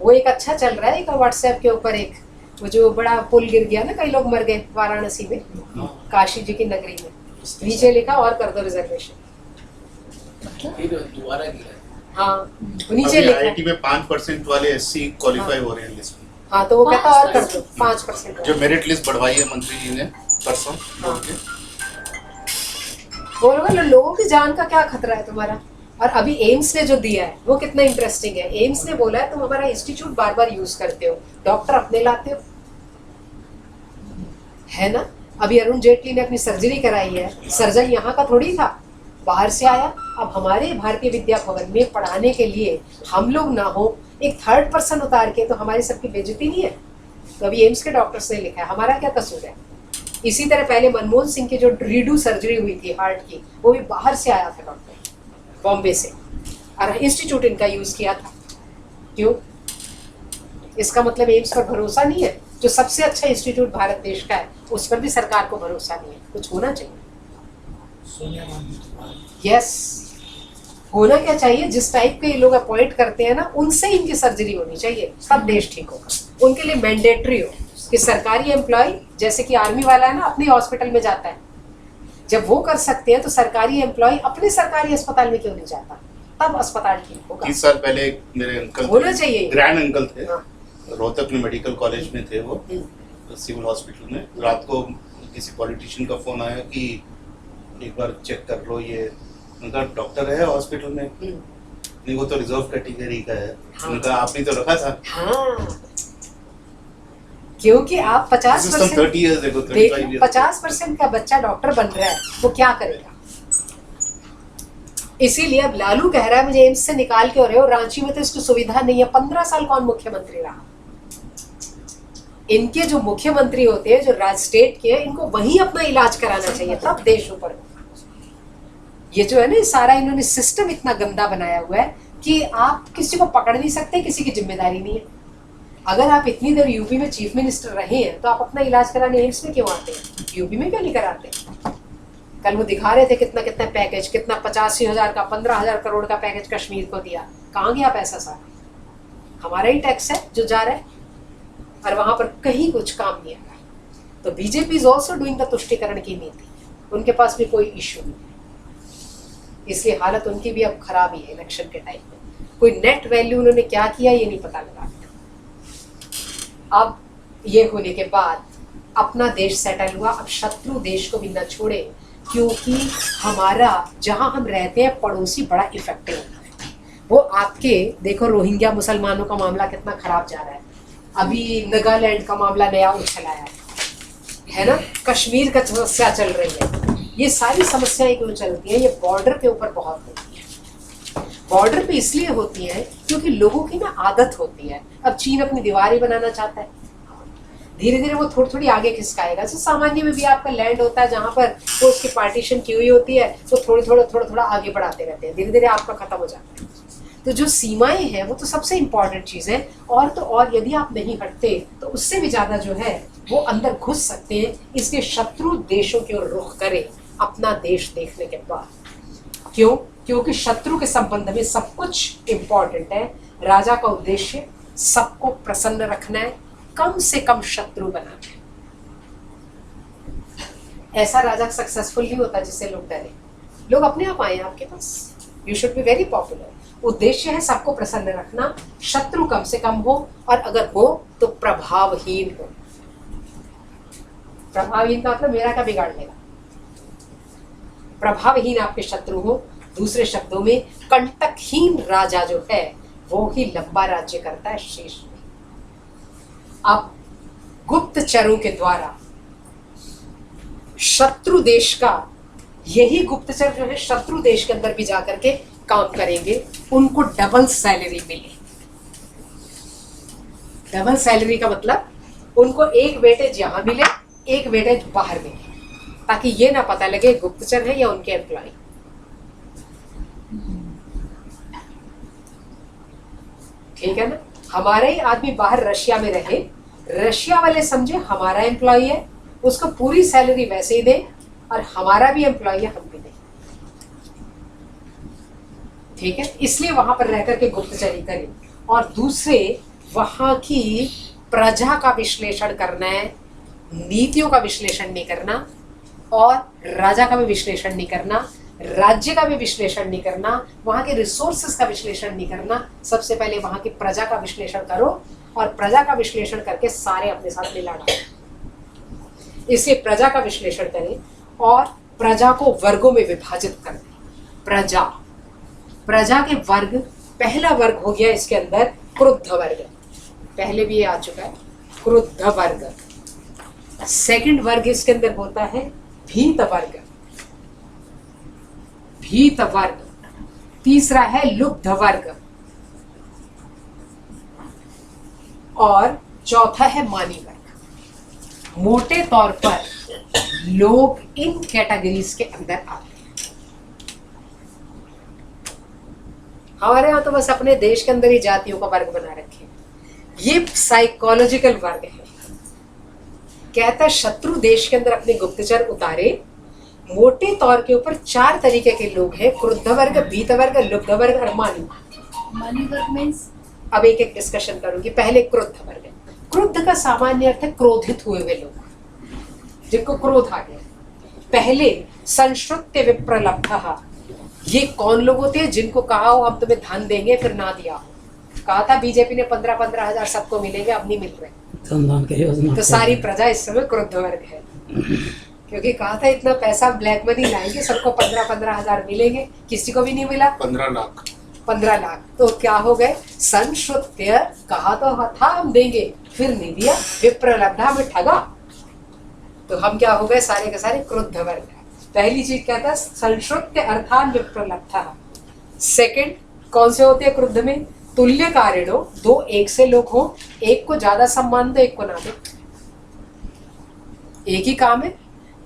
वो एक अच्छा चल रहा है एक व्हाट्सएप के ऊपर, एक वो जो बड़ा पुल गिर गया ना, कई लोग मर गए वाराणसी में, काशी जी की नगरी में, नीचे लिखा और कर दो रिजर्वेशन, फिर दोबारा गिरा। हाँ नीचे लिखा आईआईटी में 5% वाले एससी क्वालिफाई हो रहे हैं लिस्ट में। हाँ तो वो कहता और कर दो 5%। जो मेरिट लिस्ट बढ़वाई है मंत्री जी ने परसों, बोलो लोगों की जान का क्या खतरा है तुम्हारा। और अभी एम्स ने जो दिया है वो कितना इंटरेस्टिंग है। एम्स ने बोला है तुम हमारा इंस्टीट्यूट बार बार यूज करते हो, डॉक्टर अपने लाते हो, है ना। अभी अरुण जेटली ने अपनी सर्जरी कराई है, सर्जन यहाँ का थोड़ी था, बाहर से आया। अब हमारे भारतीय विद्या भवन में पढ़ाने के लिए हम लोग ना हो, एक थर्ड पर्सन उतार के, तो हमारी सबकी बेइज्जती नहीं है। तो अभी एम्स के डॉक्टर्स ने लिखा है, हमारा क्या कसूर है। इसी तरह पहले मनमोहन सिंह की जो रीडू सर्जरी हुई थी हार्ट की, वो भी बाहर से आया था डॉक्टर, बॉम्बे से, और इंस्टीट्यूट इनका यूज किया था। क्यों? इसका मतलब एम्स पर भरोसा नहीं है। जो सबसे अच्छा इंस्टीट्यूट भारत देश का है, उस पर भी सरकार को भरोसा नहीं है। कुछ होना चाहिए। यस, होना क्या चाहिए, जिस टाइप के ये लोग अपॉइंट करते हैं ना, उनसे इनकी सर्जरी होनी चाहिए, तब देश ठीक होगा। उनके लिए मैंडेटरी हो कि सरकारी एम्प्लॉय, जैसे कि आर्मी वाला है ना, अपने हॉस्पिटल में जाता है, जब वो कर सकते हैं तो सरकारी एम्प्लॉय अपने सरकारी अस्पताल में क्यों नहीं जाता? तब अस्पताल ठीक होगा। 30 साल पहले मेरे अंकल होना चाहिए, ग्रैंड अंकल थे। हाँ। रोहतक में मेडिकल कॉलेज में थे वो, सिविल हॉस्पिटल में। रात को किसी पॉलिटिशियन का फोन आया कि एक बार चेक कर लो ये। उनका डॉक्टर है हॉस्पिटल में, नहीं वो तो रिजर्व कैटेगरी का है। हाँ। उनका आपने तो रखा था। हाँ, क्योंकि आप 50% का बच्चा डॉक्टर बन रहा है, वो क्या करेगा? इसीलिए अब लालू कह रहा है मुझे एम्स से निकाल के, हो रहे हो रांची में तो इसकी सुविधा नहीं है। 15 साल कौन मुख्यमंत्री रहा? इनके जो मुख्यमंत्री होते हैं, जो राज्य स्टेट के, इनको वहीं अपना इलाज कराना चाहिए, तब देश ऊपर। ये जो है ना, सारा इन्होंने सिस्टम इतना गंदा बनाया हुआ है कि आप किसी को पकड़ नहीं सकते, किसी की जिम्मेदारी नहीं है। अगर आप इतनी देर यूपी में चीफ मिनिस्टर रहे हैं, तो आप अपना इलाज कराने एम्स में क्यों आते हैं? यूपी में क्यों नहीं कराते? कल वो दिखा रहे थे कितना कितना पैकेज, कितना 85,000 का, 15,000 करोड़ का पैकेज कश्मीर को दिया। कहाँ गया पैसा सारा? हमारा ही टैक्स है जो जा रहा है, और वहां पर कहीं कुछ काम नहीं आ रहा। तो BJP is also doing the तुष्टिकरण की नीति। उनके पास भी कोई इश्यू नहीं है, इसलिए हालत उनकी भी अब खराब ही है। इलेक्शन के टाइम में कोई नेट वैल्यू उन्होंने क्या किया ये नहीं पता लगा। अब ये होने के बाद अपना देश सेटल हुआ, अब शत्रु देश को भी न छोड़े, क्योंकि हमारा जहां हम रहते हैं पड़ोसी बड़ा इफेक्टिव होता है। वो आपके देखो, रोहिंग्या मुसलमानों का मामला कितना खराब जा रहा है, अभी नागालैंड का मामला नया उछलाया है ना, कश्मीर का समस्या चल रही है। ये सारी समस्याएं क्यों चलती हैं? ये बॉर्डर के ऊपर बहुत होती है। बॉर्डर पे इसलिए होती है क्योंकि लोगों की ना आदत होती है। अब चीन अपनी दीवारें बनाना चाहता है, धीरे धीरे वो थोड़ी थोड़ी आगे खिसकाएगा। तो सामान्य में भी आपका लैंड होता है जहाँ पर वो उसकी पार्टीशन की हुई होती है, वो थोड़ा आगे बढ़ाते रहते हैं, धीरे धीरे आपका खत्म हो जाता है। तो जो सीमाएं हैं वो तो सबसे इम्पॉर्टेंट चीज़ है, और तो और यदि आप नहीं हटते तो उससे भी ज़्यादा जो है वो अंदर घुस सकते हैं। इसलिए शत्रु देशों की ओर रुख करें अपना देश देखने के बाद। क्यों? क्योंकि शत्रु के संबंध में सब कुछ इम्पॉर्टेंट है। राजा का उद्देश्य सबको प्रसन्न रखना है, कम से कम शत्रु बनाना है। ऐसा राजा सक्सेसफुल नहीं होता जिससे लोग डरे। लोग अपने आप आए आपके पास। You should be very popular. उद्देश्य है सबको प्रसन्न रखना, शत्रु कम से कम हो, और अगर हो तो प्रभावहीन हो। प्रभावहीन का मतलब मेरा क्या बिगाड़ लेगा? प्रभावहीन आपके शत्रु हो। दूसरे शब्दों में कंटकहीन राजा जो है वो ही लंबा राज्य करता है शेष में। अब गुप्तचरों के द्वारा शत्रु देश का, यही गुप्तचर जो है शत्रु देश के अंदर भी जाकर के काम करेंगे, उनको डबल सैलरी मिले। डबल सैलरी का मतलब उनको एक वेटेज यहां मिले, एक वेटेज बाहर मिले, ताकि ये ना पता लगे गुप्तचर है या उनके एम्प्लॉय। ठीक है ना? हमारे ही आदमी बाहर रशिया में रहे, रशिया वाले समझे हमारा एम्प्लॉय है, उसको पूरी सैलरी वैसे ही दे, और हमारा भी एम्प्लॉय है हम भी दें। ठीक है? इसलिए वहां पर रह करके गुप्तचरी करें। और दूसरे, वहां की प्रजा का विश्लेषण करना है, नीतियों का विश्लेषण नहीं करना, और राजा का भी विश्लेषण नहीं करना, राज्य का भी विश्लेषण नहीं करना, वहां के रिसोर्सेस का विश्लेषण नहीं करना। सबसे पहले वहां की प्रजा का विश्लेषण करो, और प्रजा का विश्लेषण करके सारे अपने साथ मिला डालो। इसलिए प्रजा का विश्लेषण करें और प्रजा को वर्गों में विभाजित कर दें। प्रजा के वर्ग, पहला वर्ग हो गया इसके अंदर क्रुद्ध वर्ग, पहले भी ये आ चुका है, क्रुद्ध वर्ग। सेकंड वर्ग इसके अंदर होता है भीत वर्ग, भीत वर्ग। तीसरा है लुब्ध वर्ग और चौथा है मानी वर्ग। मोटे तौर पर लोग इन कैटेगरीज के अंदर आते हैं। हमारे यहाँ तो बस अपने देश के अंदर ही जातियों का वर्ग बना रखे। ये साइकोलॉजिकल वर्ग है। कहता है शत्रु देश के अंदर अपने गुप्तचर उतारे। मोटे तौर के ऊपर 4 तरीके के लोग हैं, क्रुद्ध वर्ग, भीत वर्ग, लुब्ध वर्ग और मानी। मानी वर्ग मीन्स अब एक एक डिस्कशन करूंगी। पहले क्रुद्ध वर्ग। क्रुद्ध का सामान्य अर्थ है क्रोधित हुए हुए लोग, जिनको क्रोध आ गया। पहले संश्रुत्य विप्रलब्धः, ये कौन लोग होते हैं जिनको कहा हो हम तुम्हें धन देंगे फिर ना दिया हो। कहा था बीजेपी ने 15-15 हजार सबको मिलेंगे, अब नहीं मिल रहे। तो सारी प्रजा इस समय क्रुद्ध वर्ग है, क्योंकि कहा था इतना पैसा ब्लैक मनी लाएंगे, सबको 15-15 हजार मिलेंगे, किसी को भी नहीं मिला। 15 लाख तो क्या हो गए? संश्रुत्य, कहा तो था हम देंगे फिर नहीं दिया, विप्रलब्धा में ठगा, तो हम क्या हो गए? सारे के सारे क्रुद्ध वर्ग। पहली चीज क्या था? संश्रुत्य अर्थान विप्रलब्धा। सेकंड कौन से होते हैं क्रुद्ध में? तुल्य कारिणो, 2 एक से लोग हो, एक को ज्यादा सम्मान दो एक को ना दो। एक ही काम है,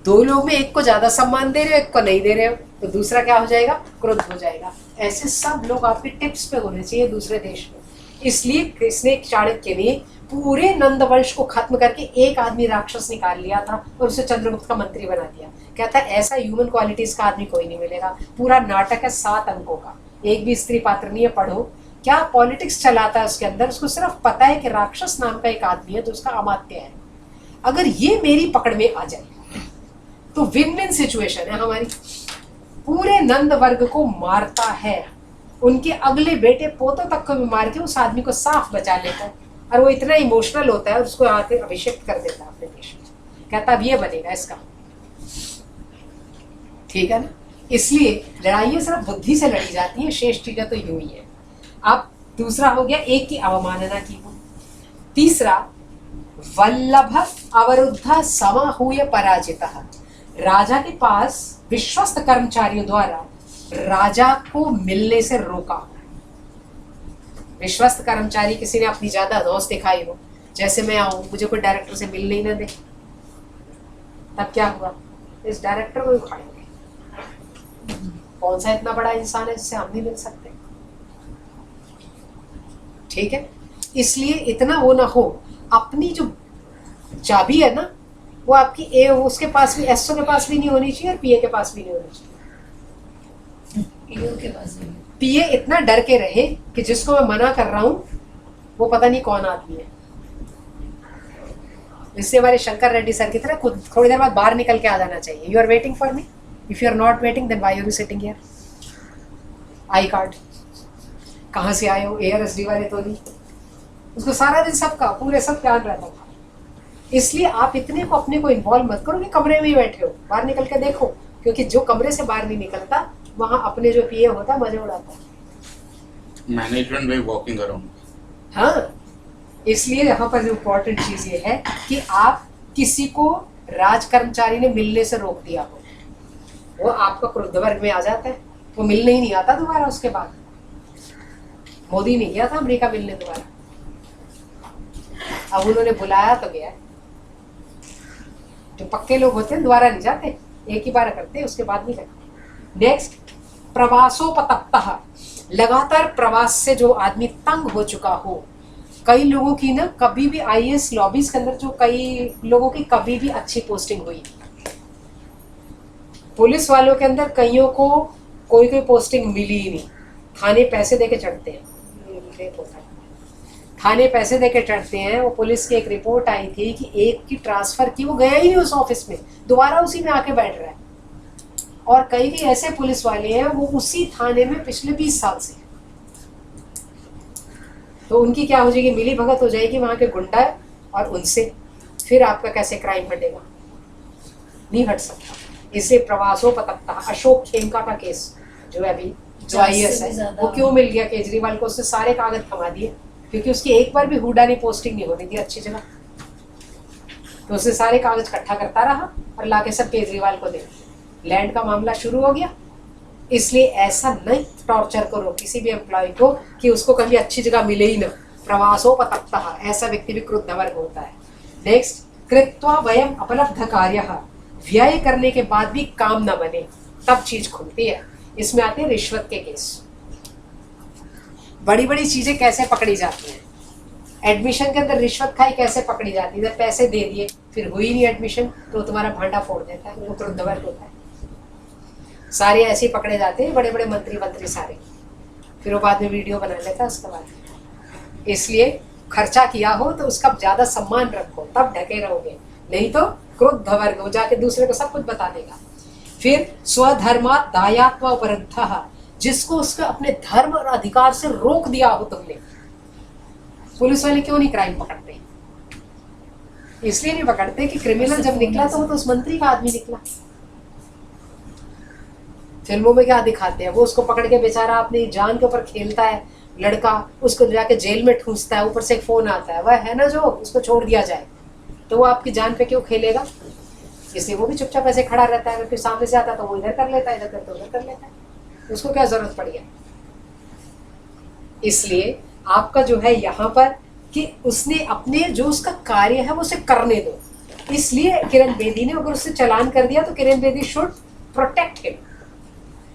2 लोग में एक को ज्यादा सम्मान दे रहे हो एक को नहीं दे रहे हो, तो दूसरा क्या हो जाएगा? क्रुद्ध हो जाएगा। ऐसे सब लोग आपके टिप्स पे होने चाहिए दूसरे देश में। इसलिए कृष्ण चाणक्य ने पूरे नंद वंश को खत्म करके एक आदमी राक्षस निकाल लिया था और उसे चंद्रगुप्त का मंत्री बना दिया। कहता है ऐसा ह्यूमन क्वालिटीज का आदमी कोई नहीं मिलेगा। पूरा नाटक है 7 अंकों का, एक भी स्त्री पात्र नहीं है। पढ़ो क्या पॉलिटिक्स चलाता है उसके अंदर। उसको सिर्फ पता है कि राक्षस नाम का एक आदमी है तो उसका अमात्य है। अगर ये मेरी पकड़ में आ जाए तो विन विन सिचुएशन है हमारी। पूरे नंद वर्ग को मारता है, उनके अगले बेटे पोतों तक को भी मार के उस आदमी को साफ बचा लेता है। और वो इतना इमोशनल होता है उसको आके अभिषेक कर देता है अपने देश में। कहता अब ये बनेगा इसका, ठीक है ना। इसलिए लड़ाइयां सिर्फ बुद्धि से लड़ी जाती है, शेष चीजें तो यूं ही है। अब दूसरा हो गया एक की अवमानना की हो। तीसरा वल्लभ अवरुद्ध समाहूय पराजितः, राजा के पास विश्वस्त कर्मचारियों द्वारा राजा को मिलने से रोका। विश्वस्त कर्मचारी किसी ने अपनी ज्यादा दोस्त दिखाई हो, जैसे मैं आऊं मुझे कोई डायरेक्टर से मिलने ही ना दे, तब क्या हुआ? इस डायरेक्टर को उखाड़ेंगे। कौन सा इतना बड़ा इंसान है जिससे हम नहीं मिल सकते? ठीक है, इसलिए इतना वो ना हो। अपनी जो चाबी है ना वो आपकी ए उसके पास भी, एसओ के पास भी नहीं होनी चाहिए और पीए के पास भी नहीं होनी चाहिए। के पास नहीं। पीए इतना डर के रहे कि जिसको मैं मना कर रहा हूं वो पता नहीं कौन आदमी है। इससे हमारे शंकर रेड्डी सर की तरह खुद थोड़ी देर बाद बाहर निकल के आ जाना चाहिए। You are waiting for me, if you are not waiting then why are you sitting here. I card कहाँ से आए हो, एआरएसडी वाले तो नहीं। उसको सारा दिन सबका पूरे सब ध्यान रहता था। इसलिए आप इतने को अपने को इन्वॉल्व मत करो कि कमरे में ही बैठे हो, बाहर निकल के देखो, क्योंकि जो कमरे से बाहर नहीं निकलता वहां अपने जो पीए होता है मजे उड़ाता है। मैनेजमेंट में वॉकिंग अराउंड। हाँ, इसलिए यहाँ पर जो इम्पोर्टेंट चीज ये है कि आप किसी को राज कर्मचारी ने मिलने से रोक दिया हो, वो आपका क्रुद्ध वर्ग में आ जाता है, वो मिलने ही नहीं आता दोबारा। उसके बाद मोदी नहीं गया था अमेरिका मिलने दोबारा, अब उन्होंने बुलाया तो गया। जो पक्के लोग होते हैं दोबारा नहीं जाते, एक ही बार करते हैं उसके बाद नहीं करते। नेक्स्ट प्रवासोपतप्तः, लगातार प्रवास से जो आदमी तंग हो चुका हो। कई लोगों की ना कभी भी आईएएस लॉबीज के अंदर जो कई लोगों की कभी भी अच्छी पोस्टिंग हुई, पुलिस वालों के अंदर कईयों को कोई पोस्टिंग मिली ही नहीं। थाने पैसे देके चढ़ते हैं, थाने पैसे देके चढ़ते हैं। वो पुलिस की एक रिपोर्ट आई थी कि एक की ट्रांसफर की, वो गया ही नहीं उस ऑफिस में, दोबारा उसी में आके बैठ रहा है। और कई ऐसे पुलिस वाले हैं वो उसी थाने में पिछले 20 साल से, तो उनकी क्या हो जाएगी? मिली भगत हो जाएगी वहां के गुंडा और उनसे, फिर आपका कैसे क्राइम हटेगा? नहीं हट सकता। इसे प्रवासोपतप्तः, अशोक खेमका का केस जो है अभी जो आईएएस है, वो क्यों मिल गया केजरीवाल को? उससे सारे कागज थमा दिए क्योंकि उसकी एक बार भी हुडानी पोस्टिंग नहीं होनी थी अच्छी जगह। तो उसने सारे कागज इकट्ठा करता रहा और लाके सब केजरीवाल को दे दिया। लैंड का मामला शुरू हो गया। इसलिए ऐसा नहीं टॉर्चर करो किसी भी एम्प्लॉय को कि उसको कभी अच्छी जगह मिले ही ना। प्रवासोपतप्तः, ऐसा व्यक्ति भी क्रुद्ध वर्ग होता है। नेक्स्ट, कृत्वा वयम अपलब्ध कार्यः, व्यय करने के बाद भी काम न बने तब चीज खुलती है। इसमें आते हैं रिश्वत के केस। बड़ी बड़ी चीजें कैसे पकड़ी जाती हैं, एडमिशन के अंदर रिश्वत खाई कैसे पकड़ी जाती है। जब पैसे दे दिए फिर हुई नहीं एडमिशन तो तुम्हारा भांडा फोड़ देता है, वो क्रुद्ध वर्ग होता है। सारे ऐसे ही पकड़े जाते हैं, बड़े बड़े मंत्री सारे, फिर वो बाद में वीडियो बना लेता है उसके बाद। इसलिए खर्चा किया हो तो उसका ज्यादा सम्मान रखो, तब ढके रहोगे, नहीं तो क्रुद्ध वर्ग हो जाके दूसरे को सब कुछ बता देगा। फिर स्वधर्मात् दायात्व उपरुद्धः, जिसको उसके अपने धर्म और अधिकार से रोक दिया हो तुमने। पुलिस वाले क्यों नहीं क्राइम पकड़ते? इसलिए नहीं पकड़ते कि क्रिमिनल जब निकला तो वो तो उस मंत्री का आदमी निकला। फिल्मों में क्या दिखाते हैं, वो उसको पकड़ के बेचारा अपनी जान के ऊपर खेलता है, लड़का उसको जाके जेल में ठूंसता है, ऊपर से एक फोन आता है, वह है ना जो उसको छोड़ दिया जाए, तो वो आपकी जान पे क्यों खेलेगा? इसलिए वो भी चुपचाप ऐसे खड़ा रहता है। अगर कोई सामने से आता तो वो इधर कर लेता है, इधर करते उधर कर लेता है, उसको क्या जरूरत पड़ी है? इसलिए आपका जो है यहाँ पर कि उसने अपने जो उसका कार्य है वो उसे करने दो। इसलिए किरण बेदी ने अगर उससे चालान कर दिया तो Kiran Bedi should protect him.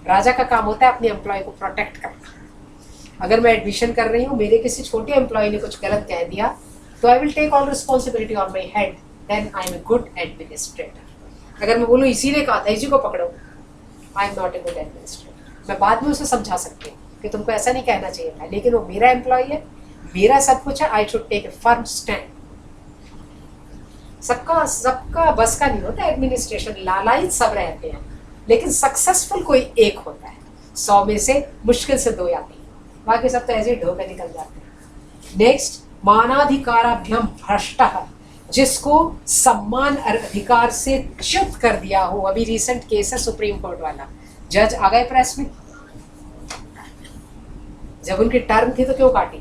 राजा का काम होता है अपने एम्प्लॉय को प्रोटेक्ट करना। अगर मैं एडमिशन कर रही हूँ, मेरे किसी छोटे एम्प्लॉय ने कुछ गलत कह दिया तो I will take all responsibility on my head, then I am a good administrator. अगर मैं बोलूँ इसी ने कहा था इसी को पकड़ो, I am not a good administrator. मैं बाद में उसे समझा सकती हूँ कि तुमको ऐसा नहीं कहना चाहिए था, लेकिन वो मेरा एम्प्लॉय है, मेरा सब कुछ है, I should take a firm stand. सबका बस का नहीं होता एडमिनिस्ट्रेशन, लालायित सब रहते हैं, लेकिन सक्सेसफुल कोई एक होता है, 100 में से मुश्किल से 2 आते हैं, बाकी सब तो ऐसे ही ढोके निकल जाते हैं। नेक्स्ट, मानाधिकाराभ्यम भ्रष्टः, जिसको सम्मान और अधिकार से च्युत कर दिया हो। अभी रिसेंट केस है सुप्रीम कोर्ट वाला, जज आ गए प्रेस में, जब उनकी टर्म थी तो क्यों काटी?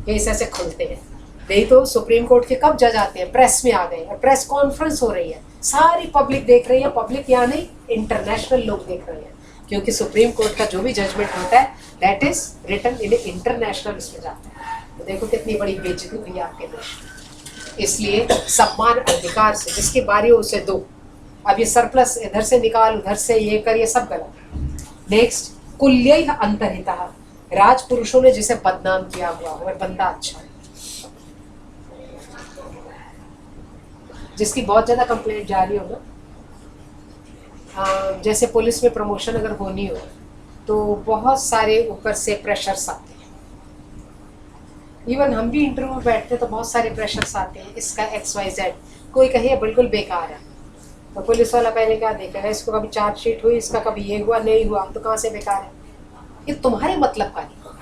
केस ऐसे खुलते हैं, नहीं तो सुप्रीम कोर्ट के कब जज आते हैं? प्रेस में आ गए, और प्रेस कॉन्फ्रेंस हो रही है, सारी पब्लिक देख रही है, पब्लिक या नहीं इंटरनेशनल लोग देख रहे हैं, क्योंकि सुप्रीम कोर्ट का जो भी जजमेंट होता है that is written in international उसमें जाता है। तो देखो कितनी बड़ी बेइज्जती हुई आपके देश में। इसलिए सम्मान अधिकार से जिसकी बारी हो उसे दो। अब ये सरप्लस इधर से निकाल उधर से ये कर, ये सब गलत। नेक्स्ट, कुल्यैः अंतर्हितः, राजपुरुषों ने जिसे बदनाम किया हुआ और बंदा अच्छा, जिसकी बहुत ज्यादा कंप्लेंट जारी हो ना, जैसे पुलिस में प्रमोशन अगर होनी हो तो बहुत सारे ऊपर से प्रेशर्स आते हैं। इवन हम भी इंटरव्यू में बैठते तो बहुत सारे प्रेशर्स आते हैं, इसका XYZ, कोई कहे बिल्कुल बेकार है तो पुलिस वाला पहले क्या देखेगा, इसको कभी चार्जशीट हुई, इसका कभी ये हुआ नहीं हुआ, तो कहाँ से बेकार है? ये तुम्हारे मतलब का नहीं होगा,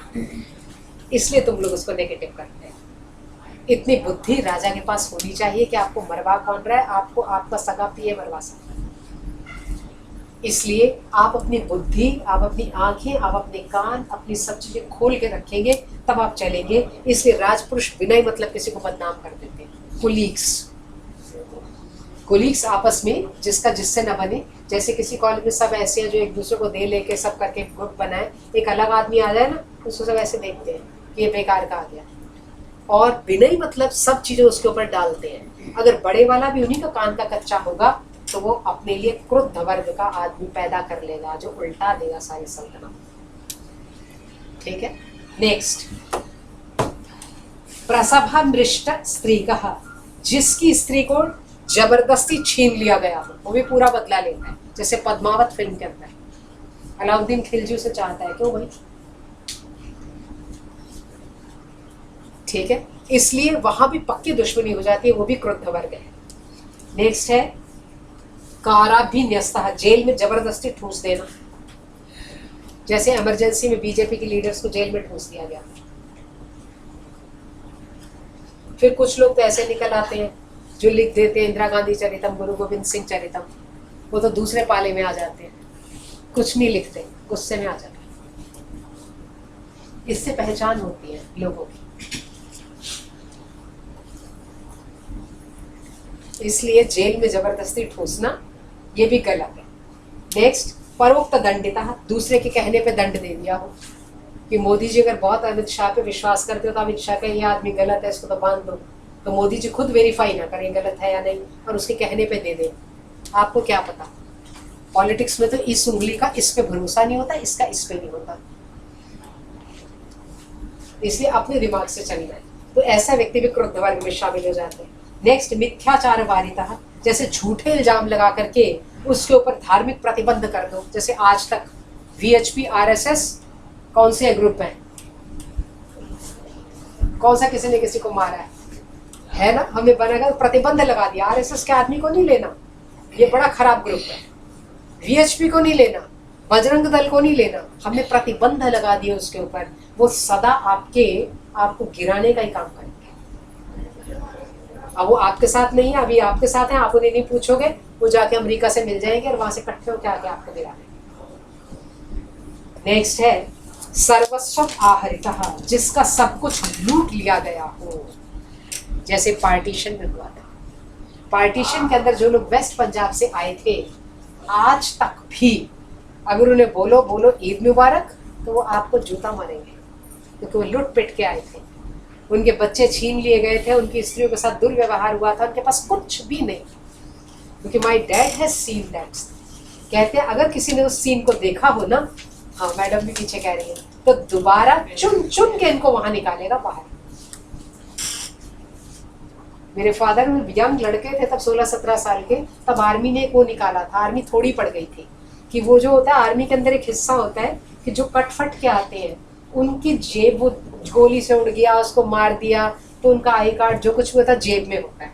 इसलिए तुम लोग उसको नेगेटिव करते हैं। इतनी बुद्धि राजा के पास होनी चाहिए कि आपको मरवा कौन रहा है, आपको आपका सगा पिए मरवा सकता है। इसलिए आप अपनी बुद्धि, आप अपनी आंखें, आप अपने कान, अपनी सब चीजें खोल के रखेंगे तब आप चलेंगे। इसलिए राजपुरुष बिना ही मतलब किसी को बदनाम कर देते हैं। कोलीग्स आपस में जिसका जिससे न बने, जैसे किसी कॉलेज में सब ऐसे हैं जो एक दूसरे को दे लेके सब करके ग्रुप बनाए, एक अलग आदमी आ जाए ना उसको सब ऐसे देखते हैं कि ये बेकार का आ गया, और बिना ही मतलब सब चीजें उसके ऊपर डालते हैं। अगर बड़े वाला भी उन्हीं का कान का कच्चा होगा तो वो अपने लिए क्रुद्ध वर्ग का आदमी पैदा कर लेगा जो उल्टा देगा सारी सल्तनत। ठीक है। नेक्स्ट, प्रसभा मृष्ट स्त्री का, जिसकी स्त्री को जबरदस्ती छीन लिया गया हो, वो भी पूरा बदला लेता है। जैसे पद्मावत फिल्म के अंदर अलाउद्दीन खिलजी उसे चाहता है, क्यों भाई? ठीक है, इसलिए वहां भी पक्की दुश्मनी हो जाती है, वो भी क्रुद्ध वर्ग है। नेक्स्ट है काराभिन्यस्तः, जेल में जबरदस्ती ठूस देना। जैसे इमरजेंसी में बीजेपी के लीडर्स को जेल में ठूस दिया गया। फिर कुछ लोग तो ऐसे निकल आते हैं जो लिख देते हैं इंदिरा गांधी चरितम, गुरु गोविंद सिंह चरितम, वो तो दूसरे पाले में आ जाते हैं, कुछ नहीं लिखते, गुस्से में आ जाते हैं। इससे पहचान होती है लोगों की। इसलिए जेल में जबरदस्ती ठूसना ये भी गलत है। नेक्स्ट, परोक्त दंडिता, दूसरे के कहने पे दंड दे दिया हो कि मोदी जी अगर बहुत अमित शाह पे विश्वास करते हो तो अमित शाह का ये आदमी गलत है, इसको तो बांध दो, तो मोदी जी खुद वेरीफाई ना करें गलत है या नहीं और उसके कहने पे दे दें। आपको क्या पता, पॉलिटिक्स में तो इस उंगली का इस पे भरोसा नहीं होता, इसका इस पे नहीं होता, इसलिए अपने दिमाग से चलना है। तो ऐसा व्यक्ति भी क्रुद्ध वर्ग में शामिल हो जाते हैं। नेक्स्ट, मिथ्याचार वारिता, जैसे झूठे इल्जाम लगा करके उसके ऊपर धार्मिक प्रतिबंध कर दो। जैसे आज तक VHP RSS कौन से ग्रुप है, कौन सा किसी ने किसी को मारा है ना, हमें बनेगा प्रतिबंध लगा दिया, RSS के आदमी को नहीं लेना, ये बड़ा खराब ग्रुप है, VHP को नहीं लेना, बजरंग दल को नहीं लेना, हमने प्रतिबंध लगा दिया उसके ऊपर। वो सदा आपको गिराने का ही काम करेंगे। अब वो आपके साथ नहीं है, अभी आपके साथ है, आप उन्हें नहीं पूछोगे, वो जाके अमेरिका से मिल जाएंगे और वहां से इकट्ठे होकर आके आपको गिराने। नेक्स्ट है सर्वस्व आहरितः, जिसका सब कुछ लूट लिया गया हो। जैसे पार्टीशन में हुआ था, पार्टीशन के अंदर जो लोग वेस्ट पंजाब से आए थे, आज तक भी अगर उन्हें बोलो ईद मुबारक, तो वो आपको जूता मारेंगे, क्योंकि वो लूट पिट के आए थे। उनके बच्चे छीन लिए गए थे, उनकी स्त्रियों के साथ दुर्व्यवहार हुआ था, उनके पास कुछ भी नहीं, क्योंकि my dad has seen that. कहते हैं अगर किसी ने उस सीन को देखा हो ना, हाँ मैडम भी पीछे कह रही है, तो दोबारा चुन चुन के इनको वहां निकालेगा बाहर। मेरे फादर यंग लड़के थे तब 16-17 साल के, तब आर्मी ने वो निकाला था, आर्मी थोड़ी पड़ गई थी कि वो जो होता है आर्मी के अंदर एक हिस्सा होता है कि जो कट फट के आते हैं उनकी जेब, वो गोली से उड़ गया, उसको मार दिया तो उनका आई कार्ड जो कुछ हुआ था जेब में होता है,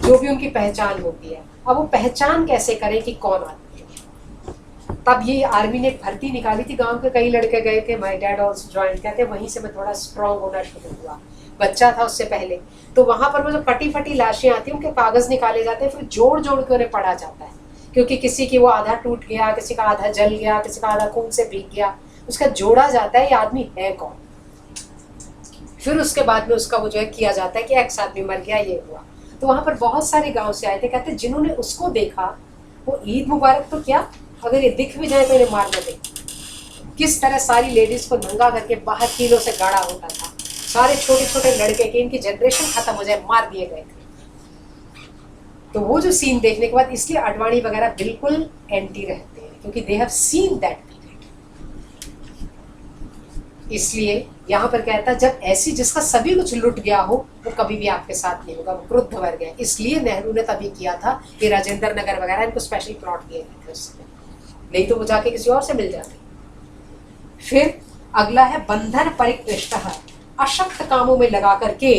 जो भी उनकी पहचान होती है। अब वो पहचान कैसे करें कि कौन आदमी है। तब ये आर्मी ने एक भर्ती निकाली थी, गांव के कई लड़के गए थे, माय डैड ऑल्सो ज्वाइन, कहते वहीं से मैं थोड़ा स्ट्रॉन्ग होना शुरू हुआ। बच्चा था उससे पहले, तो वहां पर वो जो कटी फटी लाशें आती हैं उनके कागज निकाले जाते हैं, फिर जोड़ जोड़ के उन्हें पढ़ा जाता है, क्योंकि किसी की वो आधा टूट गया, किसी का आधा जल गया, किसी का आधा खून से भीग गया, उसका जोड़ा जाता है ये आदमी है कौन। फिर उसके बाद में उसका वो जो है किया जाता है कि एक्स आदमी मर गया, ये हुआ। तो वहां पर बहुत सारे गांव से आए थे, कहते जिन्होंने उसको देखा वो ईद मुबारक तो क्या, अगर ये दिख भी जाए तो इन्हें मार न दे। किस तरह सारी लेडीज को नंगा करके बाहर कीलों से गाड़ा होता था, सारे छोटे छोटे लड़के के, इनकी जनरेशन खत्म हो जाए, मार दिए गए थे। तो वो जो सीन देखने के बाद इसलिए अडवाणी वगैरह बिल्कुल एंटी रहते हैं, क्योंकि they have seen that period. इसलिए यहाँ पर कहता है जब ऐसी जिसका सभी कुछ लुट गया हो वो कभी भी आपके साथ नहीं होगा, वो क्रुद्ध वर्ग है। इसलिए नेहरू ने तभी किया था कि राजेंद्र नगर वगैरह इनको स्पेशल प्लॉट दिए गए थे उसमें, नहीं तो वो जाके किसी और से मिल जाते। फिर अगला है बंधन परिकृष्ट, अशक्त कामों में लगा करके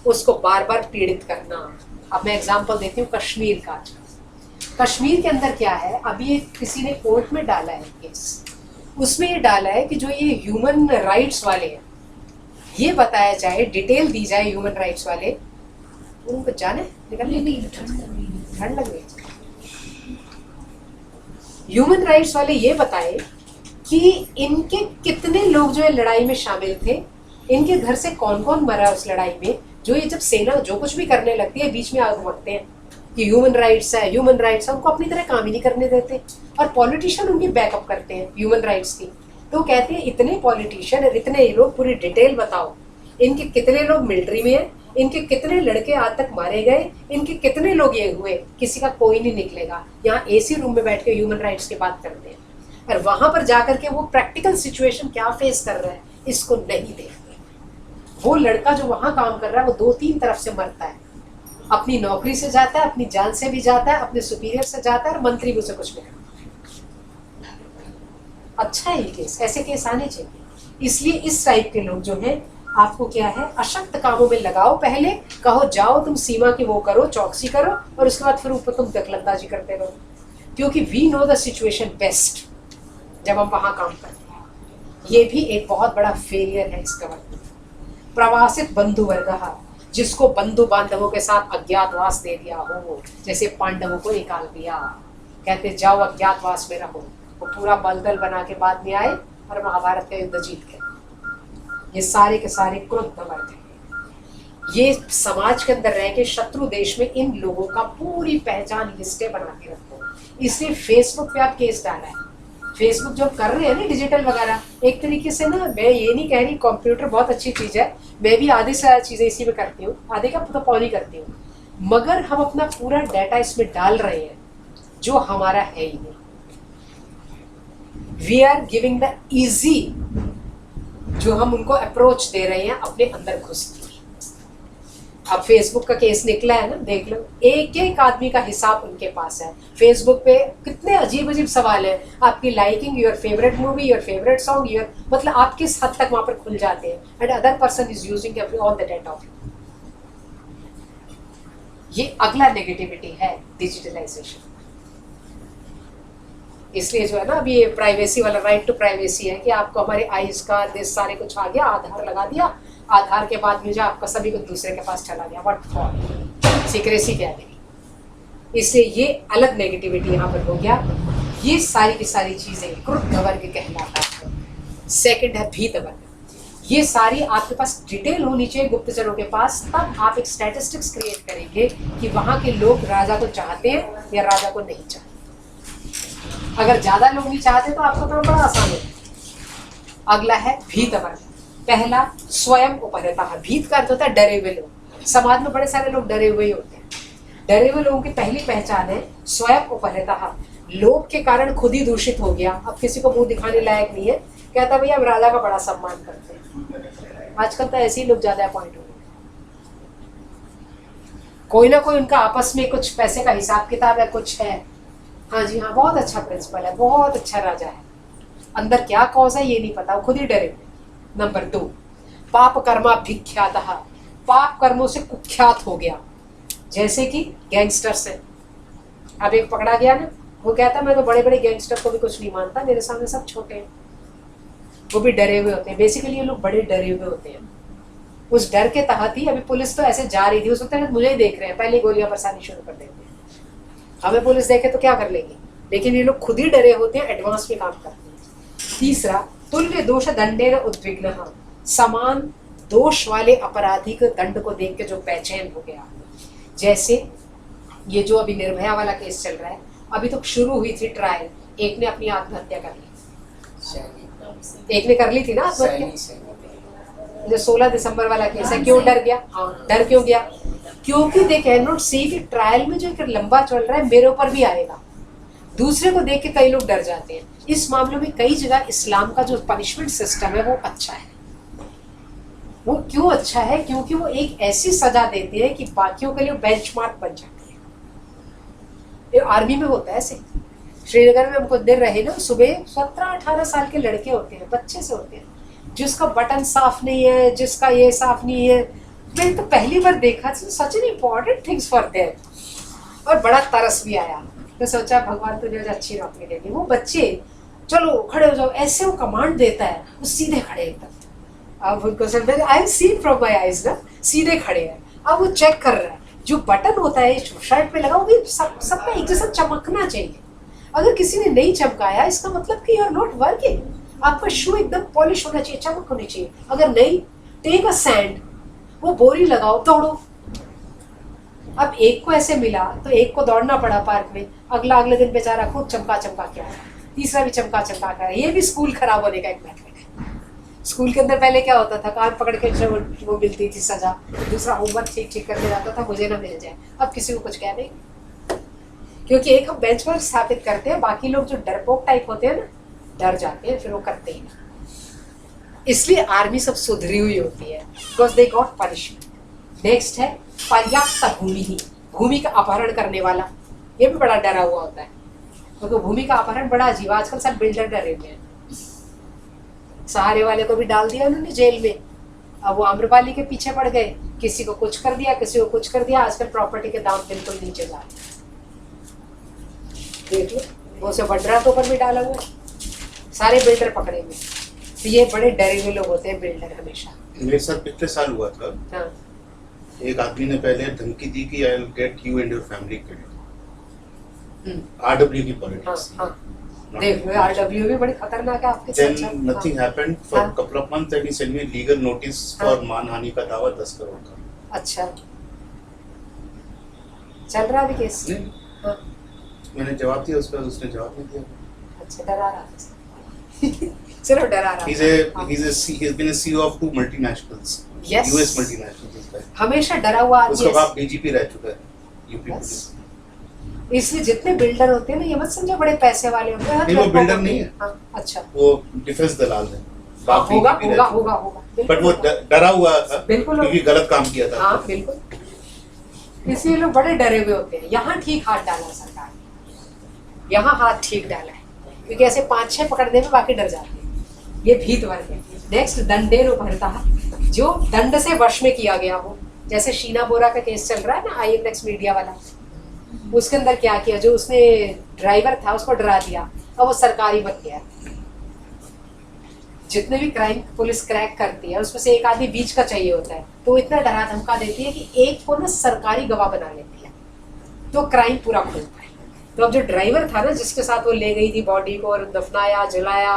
उसको बार बार पीड़ित करना। अब मैं एग्जांपल देती हूँ कश्मीर का। कश्मीर के अंदर क्या है, अभी किसी ने कोर्ट में डाला है केस, उसमें ये डाला है कि जो ये ह्यूमन राइट्स वाले हैं, ये बताया जाए, डिटेल दी जाए ह्यूमन राइट्स वाले, उनको जाने निकलने ठंड लग रही। ह्यूमन राइट्स वाले ये बताए कि इनके कितने लोग जो है लड़ाई में शामिल थे, इनके घर से कौन कौन मरा उस लड़ाई में। जो ये जब सेना जो कुछ भी करने लगती है बीच में आग उठते हैं कि ह्यूमन राइट्स है, ह्यूमन राइट्स है, उनको अपनी तरह काम ही नहीं करने देते, और पॉलिटिशियन उनकी बैकअप करते हैं ह्यूमन राइट्स की। तो कहते हैं इतने पॉलिटिशियन, इतने लोग, पूरी डिटेल बताओ, इनके कितने लोग मिलिट्री में हैं, इनके कितने लड़के आज तक मारे गए, इनके कितने लोग ये हुए, किसी का कोई नहीं निकलेगा। यहाँ AC रूम में बैठ के ह्यूमन राइट्स की बात करते हैं, और वहां पर जाकर के वो प्रैक्टिकल सिचुएशन क्या फेस कर रहा है इसको नहीं देखते। वो लड़का जो वहां काम कर रहा है वो 2-3 तरफ से मरता है, अपनी नौकरी से जाता है, अपनी जान से भी जाता है, अपने सुपीरियर से जाता है, और मंत्री भी उसे कुछ नहीं करता। अच्छा है ये केस, ऐसे केस आने चाहिए। इसलिए इस टाइप के लोग जो हैं, आपको क्या है, अशक्त कामों में लगाओ, पहले कहो जाओ तुम सीमा की वो करो, चौकसी करो, और उसके बाद फिर ऊपर तुम दखलंदाजी करते रहो, क्योंकि we know the situation best जब हम वहां काम करते हैं। ये भी एक बहुत बड़ा फेलियर है इस गवर्नमेंट। प्रवासित बंधु वर्ग, जिसको बंधु बांधवों के साथ अज्ञातवास दे दिया हो, जैसे पांडवों को निकाल दिया, कहते जाओ अज्ञातवास में रहो, वो पूरा बलदल बना के बाद में आए और महाभारत का युद्ध जीत गए। ये सारे के सारे क्रुद्ध वर्ग हैं। ये समाज के अंदर रह के शत्रु देश में इन लोगों का पूरी पहचान लिस्टें बना के रखो। इसलिए फेसबुक पे आप केस डाला है। फेसबुक जो कर रहे हैं ना डिजिटल वगैरह, एक तरीके से ना, मैं ये नहीं कह रही कंप्यूटर बहुत अच्छी चीज़ है, मैं भी आधे से ज़्यादा चीज़ें इसी में करती हूँ, आधे का तो पौनी करती हूँ, मगर हम अपना पूरा डाटा इसमें डाल रहे हैं जो हमारा है ही नहीं। We are giving the easy, जो हम उनको अप्रोच दे रहे हैं अपने अंदर घुस के। अब फेसबुक का केस निकला है ना, देख लो, एक एक आदमी का हिसाब उनके पास है। फेसबुक पे कितने अजीब अजीब सवाल हैं, आपकी liking, your favourite movie, your favourite song, your, मतलब आप किस हद तक वहां पर खुल जाते हैं, and other person is using all the data of you. ये अगला नेगेटिविटी है डिजिटलाइजेशन। इसलिए जो है ना, अभी ये प्राइवेसी वाला, राइट टू प्राइवेसी है कि आपको हमारे आईज का दिस सारे कुछ आ गया, आधार लगा दिया, आधार के बाद मुझे आपका सभी कुछ दूसरे के पास चला गया, व्हाट फॉर, सीक्रेसी कह देगी। इसलिए ये अलग नेगेटिविटी यहाँ पर हो गया। ये सारी की सारी चीजें क्रुद्ध वर्ग कहलाता है। सेकंड है भीत वर्ग। ये सारी आपके पास डिटेल होनी चाहिए गुप्तचरों के पास, तब आप एक स्टैटिस्टिक्स क्रिएट करेंगे कि वहाँ के लोग राजा को चाहते हैं या राजा को नहीं चाहते। अगर ज्यादा लोग नहीं चाहते तो आपका काम बड़ा आसान है। अगला है भीत वर्ग। पहला स्वयं उपहृता। भीत का अर्थ होता है डरे हुए लोग। समाज में बड़े सारे लोग डरे हुए ही होते हैं। डरे हुए लोगों की पहली पहचान है स्वयं उपहृता। लोभ के कारण खुद ही दूषित हो गया, अब किसी को मुंह दिखाने लायक नहीं है, कहता भैया हम राजा का बड़ा सम्मान करते हैं। आजकल तो ऐसे ही लोग ज्यादा अपॉइंट हो गए। कोई ना कोई उनका आपस में कुछ पैसे का हिसाब किताब है, कुछ है, हाँ जी हाँ, बहुत अच्छा प्रिंसिपल है, बहुत अच्छा राजा है, अंदर क्या कॉज है ये नहीं पता, वो खुद ही डरे हुए। नंबर 2, पाप कर्मा भिख्यात। पाप कर्मों से कुख्यात हो गया, जैसे कि गैंगस्टर्स है। अब एक पकड़ा गया ना, वो कहता मैं तो बड़े बड़े गैंगस्टर को भी कुछ नहीं मानता, मेरे सामने सब छोटे हैं। वो भी डरे हुए होते हैं। बेसिकली ये लोग बड़े डरे हुए होते हैं। उस डर के तहत ही अभी पुलिस तो ऐसे जा रही थी, उस वक्त मुझे ही देख रहे हैं, पहले गोलियां बरसानी शुरू कर देते हैं। हमें पुलिस देखे तो क्या कर लेगी, लेकिन ये लोग खुद ही डरे होते हैं, एडवांस में काम करते हैं। तीसरा, तुल्य दोष दंडेन उद्विग्न। समान दोष वाले अपराधी के दंड को देख के जो बेचैन हो गया। जैसे ये जो अभी निर्भया वाला केस चल रहा है, अभी तो शुरू हुई थी ट्रायल, एक ने अपनी आत्महत्या कर ली, एक ने कर ली थी ना आत्महत्या। जो 16 दिसंबर वाला केस है, क्यों डर गया? हाँ, डर क्यों गया? क्योंकि दे कैन नॉट सी कि ट्रायल में जो एक लंबा चल रहा है मेरे ऊपर भी आएगा। दूसरे को देख के कई लोग डर जाते हैं। इस मामले में कई जगह इस्लाम का जो पनिशमेंट सिस्टम है वो अच्छा है। वो क्यों अच्छा है? क्योंकि वो एक ऐसी सजा देते हैं कि बाकियों के लिए बेंचमार्क बन जाती है। ये आर्मी में होता है ऐसे। श्रीनगर में हम कुछ देर रहे ना, सुबह 17-18 साल के लड़के होते हैं, बच्चे से होते हैं, जिसका बटन साफ नहीं है, जिसका ये साफ नहीं है। मैंने तो पहली बार देखा, such an important things for their, और बड़ा तरस भी आया। तो सोचा भगवान तुझे अच्छी नौकरी देगी। वो बच्चे चलो खड़े हो जाओ, ऐसे वो कमांड देता है, वो सीधे खड़े एकदम। अब उनको सब I have seen from my eyes ना, सीधे खड़े हैं। अब वो चेक कर रहा है, जो बटन होता है शर्ट पे लगा, वो भी सबका एक जैसा चमकना चाहिए। अगर किसी ने नहीं चमकाया, इसका मतलब कि यू आर नॉट वर्किंग। आपका शू एकदम पॉलिश होना चाहिए, चमक होनी चाहिए। अगर नहीं, टेक अ सैंड, वो बोरी लगाओ, दौड़ो। अब एक को ऐसे मिला तो एक को दौड़ना पड़ा पार्क में, अगले दिन बेचारा खूब चमका के आया, तीसरा भी चमका के आया। ये भी स्कूल खराब होने का एक मेथड है। स्कूल के अंदर पहले क्या होता था, कान पकड़ के वो मिलती थी सजा, दूसरा होमवर्क ठीक करके जाता था, मुझे ना मिल जाए। अब किसी को कुछ कह नहीं, क्योंकि एक हम बेंचमार्क स्थापित करते हैं, बाकी लोग जो डरपोक टाइप होते हैं ना, डर जाते हैं, फिर वो करते ही नहीं। इसलिए आर्मी सब सुधरी हुई होती है, because they got punishment. Next है पर्याप्त भूमि ही। भूमि का अपहरण करने वाला, ये भी बड़ा डरा हुआ होता है, क्योंकि भूमि का अपहरण बड़ा अजीब। आजकल सब बिल्डर डरे हुए हैं। सहारे वाले को भी डाल दिया उन्होंने जेल में, अब वो आम्रपाली के पीछे पड़ गए, किसी को कुछ कर दिया, किसी को कुछ कर दिया। आजकल प्रॉपर्टी के दाम बिल्कुल नीचे जा रहे हैं, देख लो। वो से वड्रा के ऊपर भी डाला हुआ, सारे बिल्डर पकड़े हुए। तो ये बड़े डरे हुए लोग होते हैं बिल्डर हमेशा। मेरे साथ पिछले साल हुआ था। हाँ। एक आदमी ने पहले धमकी दी कि I will get you and your family killed. RW की पॉलिटिक्स। हाँ, देख लो, आरडब्ल्यू भी बड़ी खतरनाक है आपके साथ। Then nothing happened for a couple of months and he sent me legal notice for मानहानि का दावा 10 करोड़ का। अच्छा, चल रहा है अभी केस? नहीं, हाँ, मैंने जवाब दिया उस पर, उसने जवाब नहीं दिया। अच्छा, डरा रहा था। चलो, डरा रहा था। he's been a CEO of 2 multinationals, Yes. US multinationals this guy। हमेशा डरा हुआ आदमी उसका है। बाप डीजीपी रह चुका है यूपी बस। पुलिस। इसलिए जितने बिल्डर होते हैं ना, ये मत समझो बड़े पैसे वाले होते हैं। हर नहीं, वो लड़कों बिल्डर को- नहीं है। हाँ, अच्छा, वो डिफेंस दलाल है। बाप होगा DGP रह होगा चुका है। होगा होगा, बिल्कुल बट वो होगा। डरा हुआ था बिल्कुल क्योंकि गलत काम किया था। हाँ, बिल्कुल। इसलिए लोग बड़े डरे हुए होते हैं। यहाँ ठीक हाथ डाला सरकार ने, यहाँ हाथ ठीक डाला है, क्योंकि ऐसे 5-6 पकड़ने में बाकी डर जाते हैं। ये भीत वर्ग है। नेक्स्ट, दंडेर उपहर्ता, जो दंड से वश में किया गया हो। जैसे शीना बोरा का केस चल रहा है ना, INX मीडिया वाला, उसके अंदर क्या किया, जो उसने ड्राइवर था उसको डरा दिया, अब वो सरकारी बन गया। जितने भी क्राइम पुलिस क्रैक करती है, उसमें से एक आदमी बीच का चाहिए होता है, तो इतना डरा धमका देती है कि एक को ना सरकारी गवाह बना लेती है, तो क्राइम पूरा खुलता है। तो अब जो ड्राइवर था ना, जिसके साथ वो ले गई थी बॉडी को और दफनाया जलाया,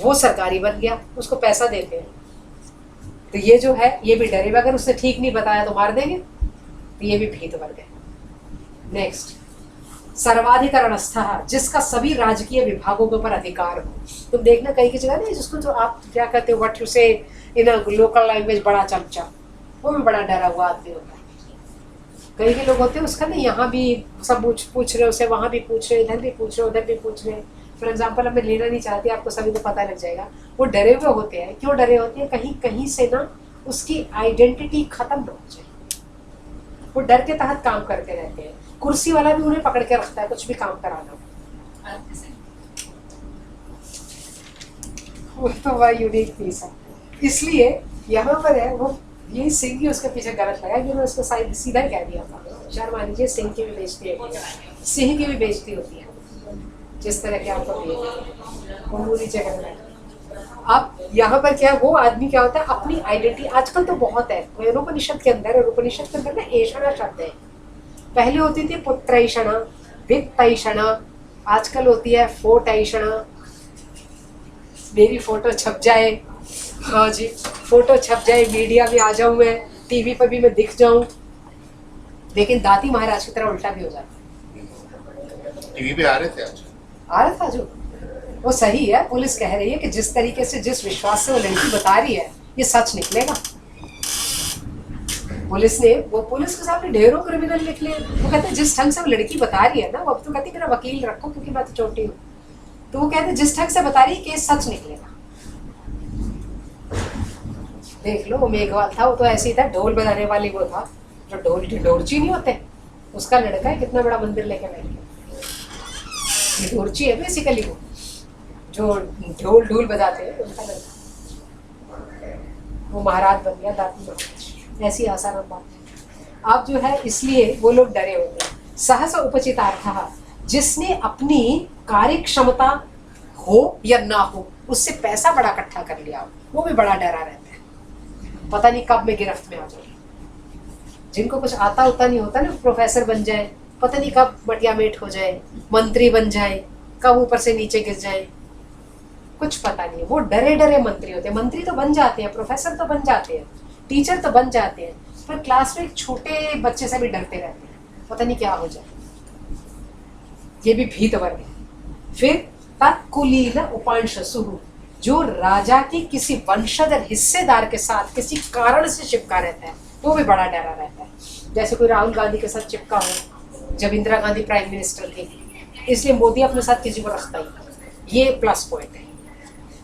वो सरकारी बन गया, उसको पैसा देते हैं। तो ये जो है, ये भी डरे, अगर उसने ठीक नहीं बताया तो मार देंगे, तो ये भी भीत वर्ग है। नेक्स्ट, सर्वाधिकरणस्थ, जिसका सभी राजकीय विभागों के ऊपर अधिकार हो। तुम देखना कहीं की जगह नहीं, जिसको जो आप क्या कहते हो, व्हाट यू से इन अ लोकल लैंग्वेज, बड़ा चमचा, वो भी बड़ा डरा हुआ आदमी होता है। कई के लोग होते हैं उसका ना, यहाँ भी सब पूछ रहे, उसे वहाँ भी पूछ रहे, इधर भी पूछ रहे, उधर भी पूछ रहे। फॉर एग्जाम्पल, अब मैं लेना नहीं चाहती, आपको सभी को पता लग जाएगा। वो डरे हुए होते हैं। क्यों डरे होते हैं? कहीं कहीं से ना उसकी आइडेंटिटी खत्म न हो जाए, वो डर के तहत काम करते रहते हैं। कुर्सी वाला भी उन्हें पकड़ के रखता है, कुछ भी काम कराना, वो तो वह यूनिक पीस है। इसलिए यहाँ पर है वो, ये सिंह ही उसके पीछे गलत लगा कि उन्होंने उसको सीधा ही कह दिया था। शर्मा लीजिए, सिंह की भी बेइज्जती होती है, सिंह की भी बेइज्जती होती है, जिस तरह के आपको वो पूरी जगह में। अब यहाँ पर क्या है, वो आदमी क्या होता है, अपनी आइडेंटिटी, आजकल तो बहुत है, उपनिषद के अंदर, और उपनिषद के अंदर ना ऐषणा शब्द है। पहले होती थी पुत्रैषणा, वित्तैषणा, आजकल होती है फोटैषणा। मेरी फोटो छप जाए, हाँ जी, फोटो छप जाए, मीडिया में आ जाऊं मैं, टीवी पर भी मैं दिख जाऊं, लेकिन दाती महाराज की तरह उल्टा भी हो जाता। टीवी पे आ रहे थे आज। आ रहा था जो, वो सही है। पुलिस कह रही है कि जिस तरीके से, जिस विश्वास से वो लड़की बता रही है, ये सच निकलेगा। पुलिस ने, वो पुलिस के सामने ढेरों क्रिमिनल लिख लिए। वो कहते हैं जिस ढंग से वो लड़की बता रही है ना, वो अब तो कहती है मेरा वकील रखो क्योंकि मैं तो छोटी हूँ, तो वो कहते हैं जिस ढंग से बता रही है केस सच निकलेगा। देख लो, वो मेघवाल था, वो तो ऐसे ही था, ढोल बजाने वाली वो था, जो ढोलची नहीं होते, उसका लड़का है, कितना बड़ा मंदिर लेके बैठ गया। ये ढोलची है बेसिकली, वो जो ढोल बजाते हैं, उनका लड़का, वो महाराज बन गया, दाती महाराज। ऐसी आसाराम बात है। अब जो है, इसलिए वो लोग डरे होते हैं। सहस उपचितार्थः, जिसने अपनी कार्य क्षमता हो या ना हो, उससे पैसा बड़ा इकट्ठा कर लिया, वो भी बड़ा डरा रहता है, पता नहीं कब मैं गिरफ्त में आ जाऊँ। जिनको कुछ आता होता नहीं होता ना, प्रोफेसर बन जाए, पता नहीं कब मटियामेट हो जाए, मंत्री बन जाए, कब ऊपर से नीचे गिर जाए, कुछ पता नहीं। वो डरे डरे मंत्री होते हैं। मंत्री तो बन जाते हैं, प्रोफेसर तो बन जाते हैं, टीचर तो बन जाते हैं, पर क्लास में एक छोटे बच्चे से भी डरते रहते हैं, पता नहीं क्या हो जाए। ये भी भीत वर्ग है। फिर तत्कुलीन उपांशसुः, जो राजा की किसी वंशज हिस्सेदार के साथ किसी कारण से चिपका रहता है, वो भी बड़ा डरा रहता है। जैसे कोई राहुल गांधी के साथ चिपका हो, जब इंदिरा गांधी प्राइम मिनिस्टर थी, इसलिए मोदी अपने साथ किसी को रखता ही, ये प्लस पॉइंट है।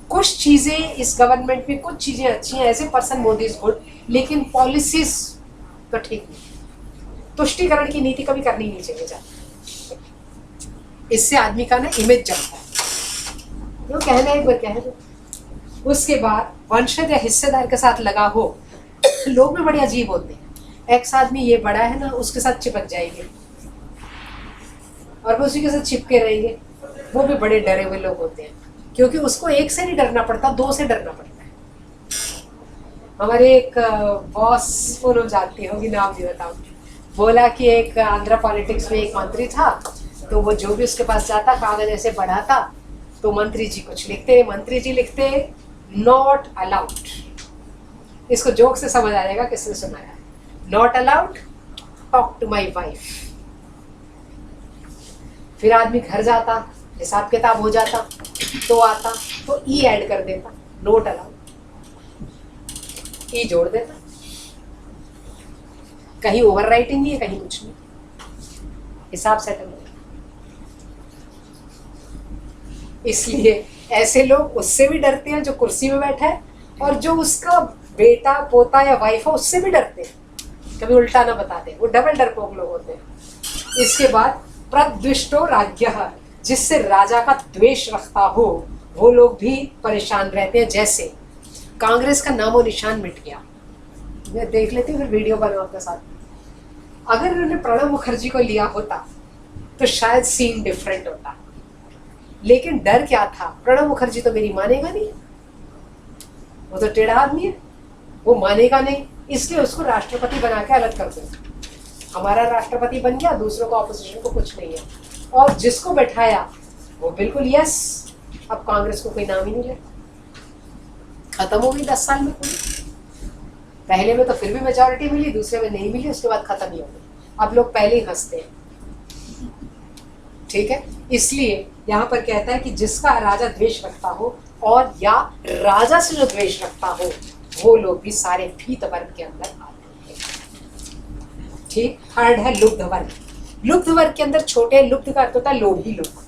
कुछ चीजें इस गवर्नमेंट में, कुछ चीजें अच्छी हैं, ऐसे पर्सन मोदी इज गुड, लेकिन पॉलिसीज तो ठीक नहीं। तुष्टिकरण की नीति कभी करनी नहीं चाहिए जाती, इससे आदमी का ना इमेज जमता है। जो कहना है एक बार कह दो। उसके बाद वंशज या हिस्सेदार के साथ लगा हो, लोग भी बड़े अजीब होते हैं। एक्स आदमी ये बड़ा है ना, उसके साथ चिपक जाएंगे और वो उसी के साथ चिपके रहेंगे, वो भी बड़े डरे हुए लोग होते हैं, क्योंकि उसको एक से नहीं डरना पड़ता, दो से डरना पड़ता है। हमारे एक बॉस, वो लोग जानती होगी, नाम नहीं बताऊं, बोला कि एक आंध्र पॉलिटिक्स में एक मंत्री था, तो वो जो भी उसके पास जाता, कागज ऐसे बढ़ाता, तो मंत्री जी कुछ लिखते, मंत्री जी लिखते नॉट अलाउड। इसको जोक से समझ आ जाएगा किसने सुनाया। Not allowed, talk to my wife. फिर आदमी घर जाता, हिसाब किताब हो जाता, तो आता तो ई ऐड कर देता, नोट अलाउड, ई जोड़ देता। कहीं ओवर राइटिंग नहीं है, कहीं कुछ नहीं, हिसाब सेटल हो। इसलिए ऐसे लोग उससे भी डरते हैं जो कुर्सी में बैठा है, और जो उसका बेटा पोता या वाइफ है उससे भी डरते हैं, कभी उल्टा ना बता दे, वो डबल डरपोक लोग होते हैं। इसके बाद प्रद्विष्टो राज्ञः, जिससे राजा का द्वेष रखता हो, वो लोग भी परेशान रहते हैं। जैसे कांग्रेस का नामो निशान मिट गया, मैं देख लेती हूँ फिर वीडियो बनाओ आपके साथ। अगर उन्होंने प्रणब मुखर्जी को लिया होता तो शायद सीन डिफरेंट होता, लेकिन डर क्या था, प्रणब मुखर्जी तो मेरी मानेगा नहीं, वो तो टेढ़ा आदमी है, वो मानेगा नहीं, इसलिए उसको राष्ट्रपति बना के अलग कर दो। हमारा राष्ट्रपति बन गया, दूसरों को ऑपोजिशन को कुछ नहीं है, और जिसको बैठाया वो बिल्कुल यस, अब कांग्रेस को कोई नाम ही नहीं ले, खत्म हो गई 10 साल में पूरी। पहले में तो फिर भी मेजॉरिटी मिली, दूसरे में नहीं मिली, उसके बाद खत्म ही हो गई। अब लोग पहले ही हंसते हैं, ठीक है। इसलिए यहाँ पर कहता है कि जिसका राजा द्वेष रखता हो, और या राजा से जो द्वेष रखता हो, वो लोग भी सारे भीत वर्ग के अंदर आते हैं, ठीक। थर्ड है लुब्ध वर्ग। लुब्ध वर्ग के अंदर छोटे लुब्ध का अर्थ होता है लोभी लोग।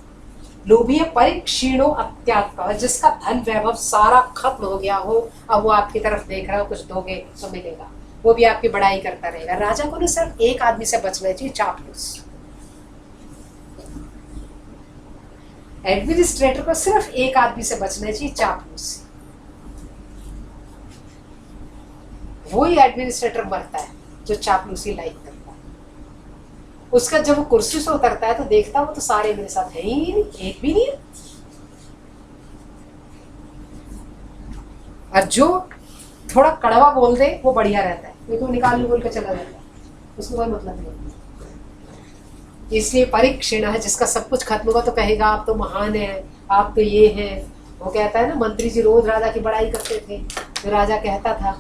लोभी है परिक्षीणो अत्यात्म, जिसका धन वैभव सारा खत्म हो गया हो, अब वो आपकी तरफ देख रहा हो, कुछ दोगे तो मिलेगा, वो भी आपकी बड़ाई करता रहेगा। राजा को ना सिर्फ एक आदमी से बचना चाहिए, चापलूस। एडमिनिस्ट्रेटर को सिर्फ एक आदमी से बचना चाहिए, चापलूस। वही एडमिनिस्ट्रेटर मरता है जो चापलूसी लाइक करता है। उसका जब वो कुर्सी से उतरता है तो देखता वो तो सारे मेरे साथ है ही नहीं, एक भी नहीं है। और जो थोड़ा कड़वा बोल दे वो बढ़िया रहता है, लेकिन निकाल बोल के चला जाता है, उसको कोई मतलब नहीं। इसलिए परीक्षण है, जिसका सब कुछ खत्म होगा तो कहेगा आप तो महान है, आप तो ये हैं। वो कहता है ना, मंत्री जी रोज राजा की बड़ाई करते थे, तो राजा कहता था,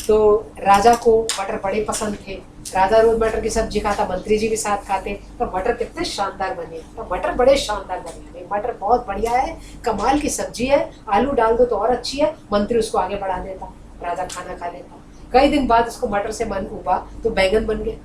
तो राजा को मटर बड़े पसंद थे, राजा रोज मटर की सब्जी खाता, मंत्री जी भी साथ खाते, तो मटर कितने शानदार बने, तो मटर बड़े शानदार बने, मटर बहुत बढ़िया है, कमाल की सब्जी है, आलू डाल दो तो और अच्छी है। मंत्री उसको आगे बढ़ा देता, राजा खाना खा लेता। कई दिन बाद उसको मटर से मन उबा तो बैंगन बन गए,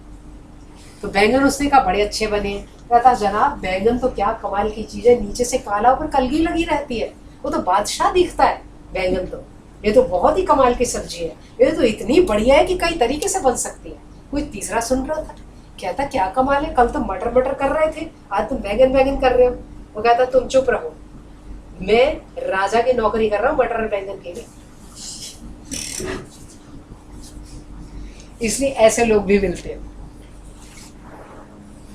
तो बैंगन उसने कहा बड़े अच्छे बने। कहता जनाब बैंगन तो क्या कमाल की चीज है, नीचे से काला ऊपर कलगी लगी रहती है, वो तो बादशाह दिखता है बैंगन, तो ये तो बहुत ही कमाल की सब्जी है, ये तो इतनी बढ़िया है कि कई तरीके से बन सकती है। कोई तीसरा सुन रहा था, कहता क्या कमाल है, कल तो मटर मटर कर रहे थे, आज तुम बैंगन बैंगन कर रहे हो। वो कहता तुम चुप रहो, मैं राजा की नौकरी कर रहा हूँ मटर और बैंगन के लिए। इसलिए ऐसे लोग भी मिलते हैं।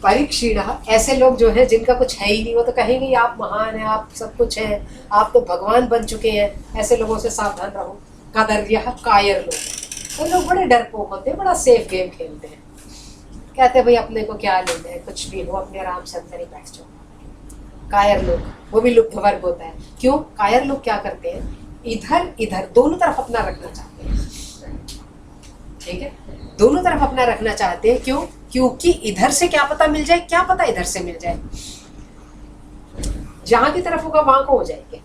परीक्षीण, ऐसे लोग जो है जिनका कुछ है ही नहीं, वो तो कहेंगे आप महान हैं, आप सब कुछ हैं, आप तो भगवान बन चुके हैं। ऐसे लोगों से सावधान रहो। कदर्य, कायर लोग, वो लोग बड़े डरपोक होते हैं, बड़ा सेफ गेम खेलते हैं, कहते हैं भाई अपने को क्या लेना है, कुछ भी हो, अपने आराम से अंदर ही बैठ जाओ। कायर लोग, वो भी लुब्ध वर्ग होता है। क्यों? कायर लोग क्या करते हैं, इधर इधर दोनों तरफ अपना रखना चाहते हैं, ठीक है, दोनों तरफ अपना रखना चाहते हैं। क्यों? क्योंकि इधर से क्या पता मिल जाए, क्या पता इधर से मिल जाए, जहां की तरफ होगा वहां को हो जाएंगे।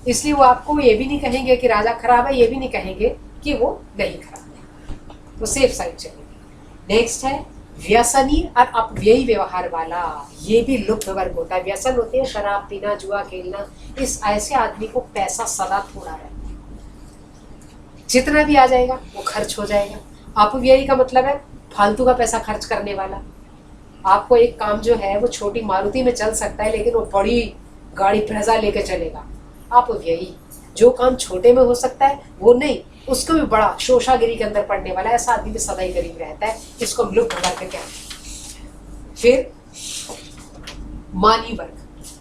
इसलिए वो आपको ये भी नहीं कहेंगे कि राजा खराब है, ये भी नहीं कहेंगे कि वो नहीं खराब है, तो सेफ साइड चलेंगे। नेक्स्ट है व्यसनी और अपव्ययी व्यवहार वाला, ये भी लुब्ध वर्ग होता है। व्यसन होते हैं शराब पीना, जुआ खेलना, इस ऐसे आदमी को पैसा सदा थोड़ा रहता है, जितना भी आ जाएगा वो खर्च हो जाएगा। अपव्ययी का मतलब है फालतू का पैसा खर्च करने वाला। आपको एक काम जो है वो छोटी मारुति में चल सकता है, लेकिन वो बड़ी गाड़ी ब्रेजा लेके चलेगा, अपव्ययी। जो काम छोटे में हो सकता है वो नहीं, उसको भी बड़ा शोषागिरी के अंदर पड़ने वाला है, ऐसा आदमी भी सदा ही गरीब रहता है, इसको लुब्ध वर्ग कहते हैं। फिर मानी वर्ग,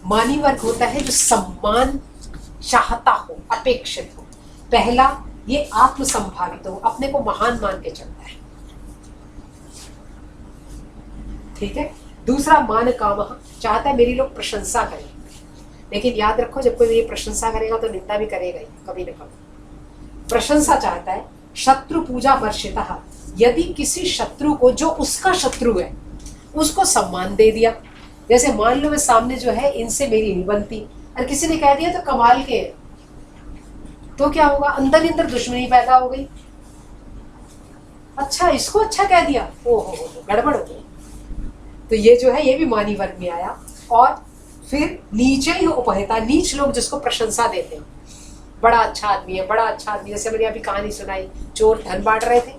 मानी वर्ग होता है जो सम्मान चाहता हो, अपेक्षित हो। पहला ये आत्मसंभावित हो, अपने को महान मान के चलता है, ठीक है। दूसरा मान काम, चाहता है मेरी लोग प्रशंसा करें, लेकिन याद रखो जब कोई ये प्रशंसा करेगा तो निंदा भी करेगा ही कभी न कभी। प्रशंसा चाहता है। शत्रु पूजा वर्षिता, यदि किसी शत्रु को, जो उसका शत्रु है, उसको सम्मान दे दिया, जैसे मान लो मैं सामने जो है इनसे मेरी नहीं बनती और किसी ने कह दिया तो कमाल के, तो क्या होगा, अंदर ही अंदर दुश्मनी पैदा हो गई। अच्छा, इसको अच्छा कह दिया, ओहो गड़बड़ हो गई। तो ये जो है ये भी मानी वर्ग में आया। और फिर नीचे ही उपहिता, नीच लोग जिसको प्रशंसा देते हैं, बड़ा अच्छा आदमी है, बड़ा अच्छा आदमी। जैसे मैंने अभी कहानी सुनाई, चोर धन बांट रहे थे,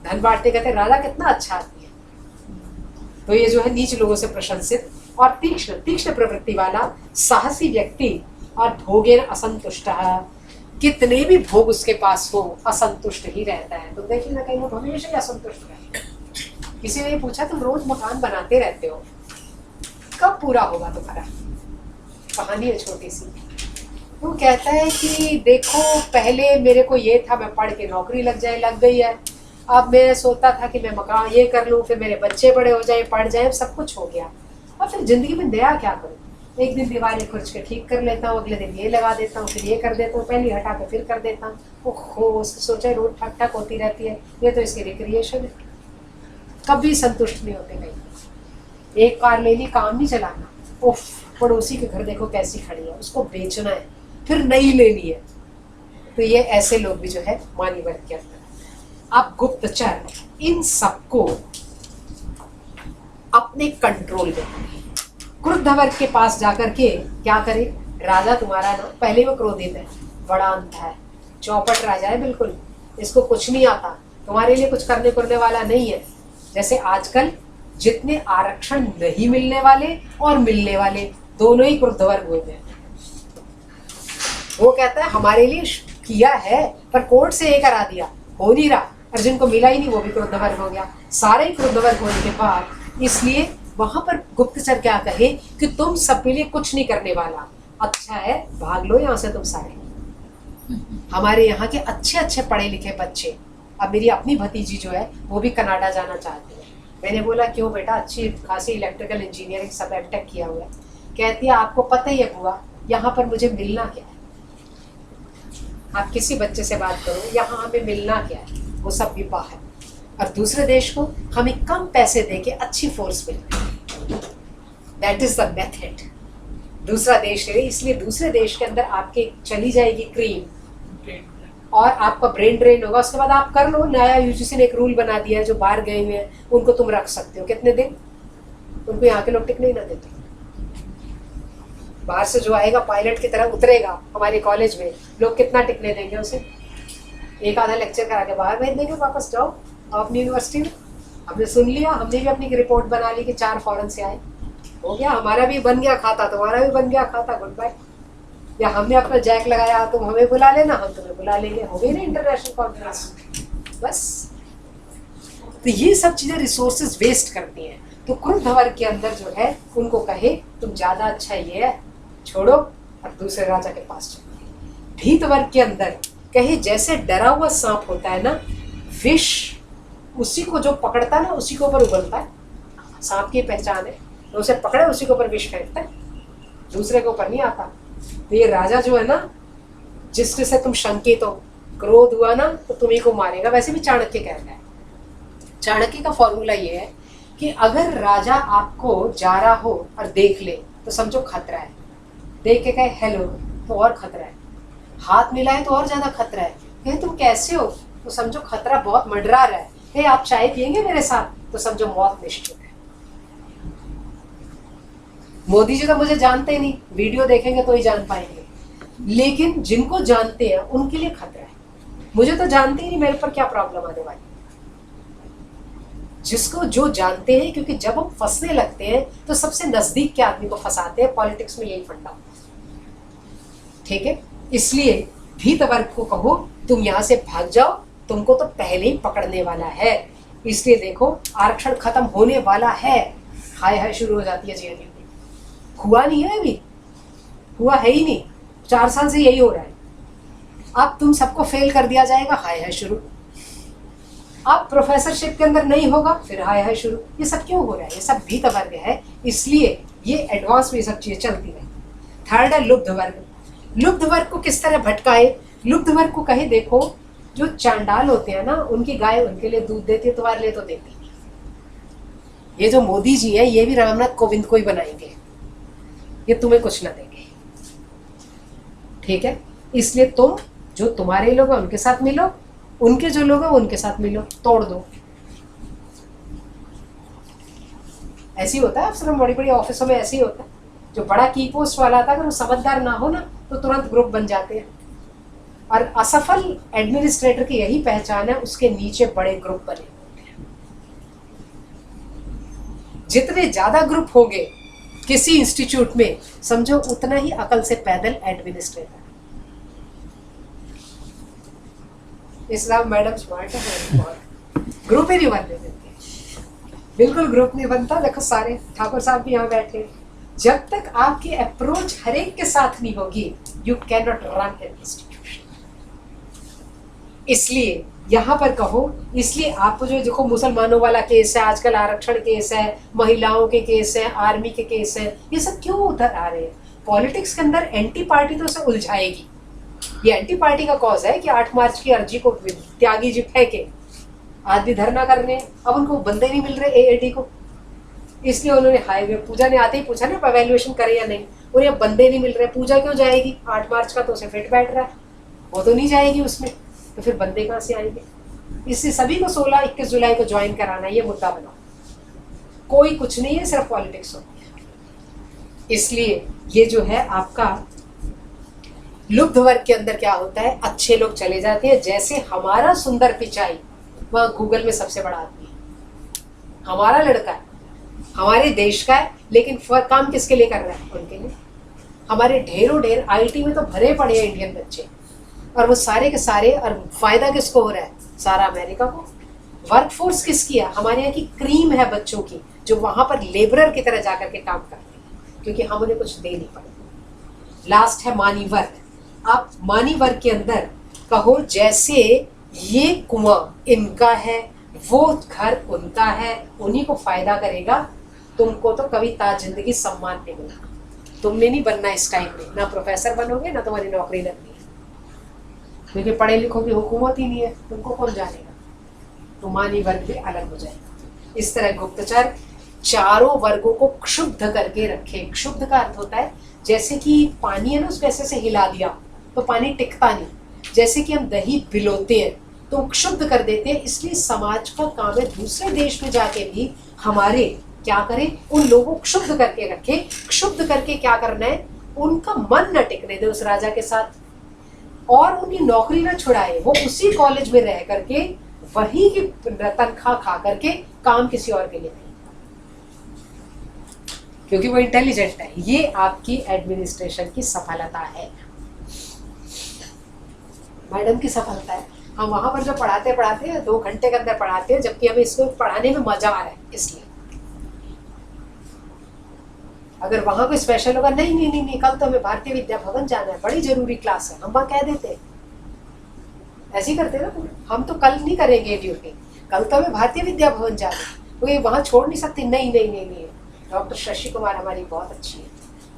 धन बांटते कहते राजा कितना अच्छा आदमी है। तो ये जो है नीच लोगों से प्रशंसित। और तीक्ष्ण, तीक्ष्ण प्रवृत्ति वाला साहसी व्यक्ति और भोगेन असंतुष्ट, कितने भी भोग उसके पास हो असंतुष्ट ही रहता है। तो देखिए ना, कहीं वो हमेशा ही असंतुष्ट रहता है। किसी ने पूछा तुम रोज मकान बनाते रहते हो, कब पूरा होगा तुम्हारा? कहानी है छोटी सी। वो कहता है कि देखो पहले मेरे को ये था मैं पढ़ के नौकरी लग गई है, अब मैं सोचता था कि मैं मकान ये कर लूँ, फिर मेरे बच्चे बड़े हो जाए, पढ़ जाए, सब कुछ हो गया, और फिर जिंदगी में नया क्या करूँ? एक दिन दीवारें खुर्च के ठीक कर लेता हूँ, अगले दिन ये लगा देता हूँ, फिर ये कर देता हूँ, पहले हटा के फिर कर देता हूँ। ओहो, सोचा रोज ठक ठक होती रहती है, ये तो इसकी रिक्रिएशन है। कभी संतुष्ट नहीं होते कहीं। एक कार ले ली, काम नहीं चलाना, उफ, पड़ोसी के घर देखो कैसी खड़ी है, उसको बेचना है, फिर नई लेनी है। तो ये ऐसे लोग भी जो है मानी वर्ग के अंदर। अब गुप्तचर इन सबको अपने कंट्रोल में, क्रुद्ध वर्ग के पास जाकर के क्या करे, राजा तुम्हारा ना पहले वो क्रोधित है, बड़ा अंधा है, चौपट राजा है बिल्कुल, इसको कुछ नहीं आता, तुम्हारे लिए कुछ करने वाला नहीं है। जैसे आजकल जितने आरक्षण नहीं मिलने वाले और मिलने वाले दोनों ही क्रुद्ध वर्ग हो गए। वो कहता है हमारे लिए किया है पर कोर्ट से ये करा दिया, हो नहीं रहा, और जिनको मिला ही नहीं वो भी क्रुद्ध वर्ग हो गया। सारे ही क्रुद्ध वर्ग होने के बाद इसलिए वहां पर गुप्तचर क्या कहे कि तुम सबके लिए कुछ नहीं करने वाला, अच्छा है भाग लो यहाँ से तुम सारे। हमारे यहाँ के अच्छे अच्छे पढ़े लिखे बच्चे, अब मेरी अपनी भतीजी जो है वो भी कनाडा जाना चाहती है। मैंने बोला क्यों बेटा, अच्छी खासी इलेक्ट्रिकल इंजीनियरिंग सब एमटेक किया हुआ है। कहती है आपको पता ही है बुआ, यहाँ पर मुझे मिलना क्या है? आप किसी बच्चे से बात करो, यहाँ हमें मिलना क्या है? वो सब भी बाहर, और दूसरे देश को हमें कम पैसे देके अच्छी फोर्स मिलती है। That is the method. दूसरा देश है, इसलिए दूसरे देश के अंदर आपके चली जाएगी क्रीम और आपका ब्रेन ड्रेन होगा। उसके बाद आप कर लो, नया यूजीसी ने एक रूल बना दिया है, जो बाहर गए हुए हैं उनको तुम रख सकते हो कितने दिन, उनको यहाँ के लोग टिकने ही ना देते। बाहर से जो आएगा पायलट की तरह उतरेगा हमारे कॉलेज में, लोग कितना टिकने देंगे उसे? एक आधा लेक्चर करा के बाहर भेज देंगे, वापस जाओ अपनी यूनिवर्सिटी में। हमने सुन लिया, हमने भी अपनी रिपोर्ट बना ली कि 4 फॉरेन से आए, हो गया, हमारा भी बन गया खाता, तुम्हारा भी बन गया खाता, गुड बाय। या हमने अपना जैक लगाया, तुम हमें बुला लेना, हम तुम्हें बुला लेंगे, हो गई ना इंटरनेशनल कॉन्फ्रेंस, बस। तो ये सब चीजें रिसोर्सेज वेस्ट करती हैं। तो क्रुद्ध वर्ग के अंदर जो है उनको कहे तुम ज्यादा अच्छा ये है, छोड़ो और दूसरे राजा के पास चलो। भीत वर्ग के अंदर कहे जैसे डरा हुआ सांप होता है ना, विष उसी को जो पकड़ता है ना उसी के ऊपर उगलता है, सांप की पहचान है, तो उसे पकड़े उसी के ऊपर विष फेंकता है, दूसरे के ऊपर नहीं आता। तो ये राजा जो है ना, जिससे तुम शंकित हो, क्रोध हुआ ना तो तुम्ही को मारेगा। वैसे भी चाणक्य कहता है, चाणक्य का फॉर्मूला ये है कि अगर राजा आपको जा रहा हो और देख ले तो समझो खतरा है, देख के कहे हेलो तो और खतरा है, हाथ मिलाए तो और ज्यादा खतरा है, कहे तुम कैसे हो तो समझो खतरा बहुत मंडरा रहा है, कहे आप चाय पियेंगे मेरे साथ तो समझो मौत निश्चित है। मोदी जी तो मुझे जानते नहीं, वीडियो देखेंगे तो ही जान पाएंगे, लेकिन जिनको जानते हैं उनके लिए खतरा है। मुझे तो जानते ही नहीं मेरे पर क्या प्रॉब्लम आने वाली, जिसको जो जानते हैं, क्योंकि जब हम फंसने लगते हैं तो सबसे नजदीक के आदमी को फंसाते हैं। पॉलिटिक्स में यही फंडा, ठीक है। इसलिए भीत वर्ग को कहो तुम यहाँ से भाग जाओ, तुमको तो पहले ही पकड़ने वाला है। इसलिए देखो आरक्षण खत्म होने वाला है, हाय हाय शुरू हो जाती है जेएनयू में। हुआ नहीं है अभी, हुआ है ही नहीं, 4 साल से यही हो रहा है। अब तुम सबको फेल कर दिया जाएगा, हाय हाय शुरू। अब प्रोफेसरशिप के अंदर नहीं होगा, फिर हाय हाय शुरू। ये सब क्यों हो रहा है? ये सब भीत वर्ग है, इसलिए ये एडवांस में ये सब चीजें चलती रहे। थर्ड है लुब्ध वर्ग। लुब्ध वर्ग को किस तरह भटकाए? लुब्ध वर्ग को कहे देखो जो चांडाल होते हैं ना, उनकी गाय उनके लिए दूध देती है, तुम्हारे लिए तो देती नहीं। ये जो मोदी जी है, ये भी रामनाथ कोविंद को ही बनाएंगे, ये तुम्हें कुछ ना देंगे, ठीक है। इसलिए तुम जो तुम्हारे लोग हैं उनके साथ मिलो, उनके जो लोग हैं उनके साथ मिलो, तोड़ दो। ऐसे ही होता है अफसरों, बड़ी बड़ी ऑफिसों में ऐसे ही होता है। जो बड़ा की पोस्ट वाला था, अगर वो समझदार ना हो ना, तो तुरंत ग्रुप बन जाते हैं। और असफल एडमिनिस्ट्रेटर की यही पहचान है, उसके नीचे बड़े ग्रुप बने होते हैं। जितने ज्यादा ग्रुप होंगे किसी इंस्टीट्यूट में, समझो उतना ही अकल से पैदल एडमिनिस्ट्रेटर। इसलिए मैडम स्मार्ट है, ग्रुप ही नहीं बनने देते, बिल्कुल ग्रुप नहीं बनता। देखो सारे ठाकुर साहब भी यहाँ बैठे, जब तक आपकी अप्रोच हर एक के साथ नहीं होगी, you can not run an institution. इसलिए यहाँ पर कहो, इसलिए आपको जो देखो मुसलमानों वाला केस है, आजकल आरक्षण केस है, महिलाओं के केस है, आर्मी के केस है, ये सब क्यों उधर आ रहे हैं? पॉलिटिक्स के अंदर एंटी पार्टी तो उसे उलझाएगी। ये एंटी पार्टी का कॉज है कि 8 मार्च की अर्जी को त्यागी जी फेंके, आज भी धरना कर रहे हैं। अब उनको बंदे नहीं मिल रहे एएडी को, इसलिए उन्होंने हाईवे, पूजा ने आते ही पूछा ना एवेल्युएशन करे या नहीं, उन्हें बंदे नहीं मिल रहे। पूजा क्यों जाएगी? 8 मार्च का तो उसे फिट बैठ रहा है, वो तो नहीं जाएगी उसमें, तो फिर बंदे कहाँ से आएंगे? इससे सभी को 16-21 जुलाई को ज्वाइन कराना, ये मुद्दा बनाओ। कोई कुछ नहीं है, सिर्फ पॉलिटिक्स होती है। इसलिए ये जो है आपका लुब्ध वर्ग के अंदर क्या होता है, अच्छे लोग चले जाते हैं। जैसे हमारा सुंदर पिचाई वहाँ गूगल में सबसे बड़ा आदमी है, हमारा लड़का है, हमारे देश का है, लेकिन काम किसके लिए कर रहा है? उनके लिए। हमारे ढेरों ढेर आईटी में तो भरे पड़े हैं इंडियन बच्चे, और वो सारे के सारे, और फायदा किसको हो रहा है? सारा अमेरिका को। वर्कफोर्स किसकी है? हमारे यहाँ की क्रीम है बच्चों की, जो वहां पर लेबरर की तरह जाकर के काम करते हैं, क्योंकि हम उन्हें कुछ दे नहीं पाते। लास्ट है मानी वर्ग। आप मानी वर्ग के अंदर कहो, जैसे ये कुआं इनका है, वो घर उनका है, उन्हीं को फायदा करेगा। तुमको तो कभी ताज जिंदगी सम्मान नहीं मिला, तुमने नहीं बनना इस टाइम में, ना प्रोफेसर बनोगे ना तुम्हारी नौकरी लगनी है, क्योंकि पढ़े लिखों की हुकूमत ही नहीं है, तुमको कौन जानेगा? तो मानी वर्ग भी अलग हो जाएगा। इस तरह गुप्तचर चारों वर्गों को क्षुब्ध करके रखे। क्षुब्ध का अर्थ होता है जैसे कि पानी है ना, उसको ऐसे से हिला दिया तो पानी टिकता नहीं, जैसे कि हम दही भिलोते हैं तो क्षुब्ध कर देते हैं। इसलिए समाज का काम है दूसरे देश में जाके भी हमारे क्या करें, उन लोगों को क्षुब्ध करके रखे। क्षुब्ध करके क्या करना है, उनका मन न टिकने दे उस राजा के साथ, और उनकी नौकरी न छुड़ाए। वो उसी कॉलेज में रह करके वही की तनख्वाह खा करके काम किसी और के लिए नहीं, क्योंकि वो इंटेलिजेंट है। ये आपकी एडमिनिस्ट्रेशन की सफलता है, मैडम की सफलता है। हम वहां पर जो पढ़ाते हैं 2 घंटे के अंदर पढ़ाते हैं, जबकि हमें इसको पढ़ाने में मजा आ रहा है। इसलिए अगर वहां कोई स्पेशल होगा, नहीं कल तो हमें भारतीय विद्या भवन जाना है, बड़ी जरूरी क्लास है, हम वहां कह देते हैं, ऐसे ही करते हैं ना, हम तो कल नहीं करेंगे ड्यूटी, कल तो हमें भारतीय विद्या भवन जाना है, क्योंकि वहां छोड़ नहीं सकती। नहीं, डॉक्टर शशि कुमार हमारी बहुत अच्छी है,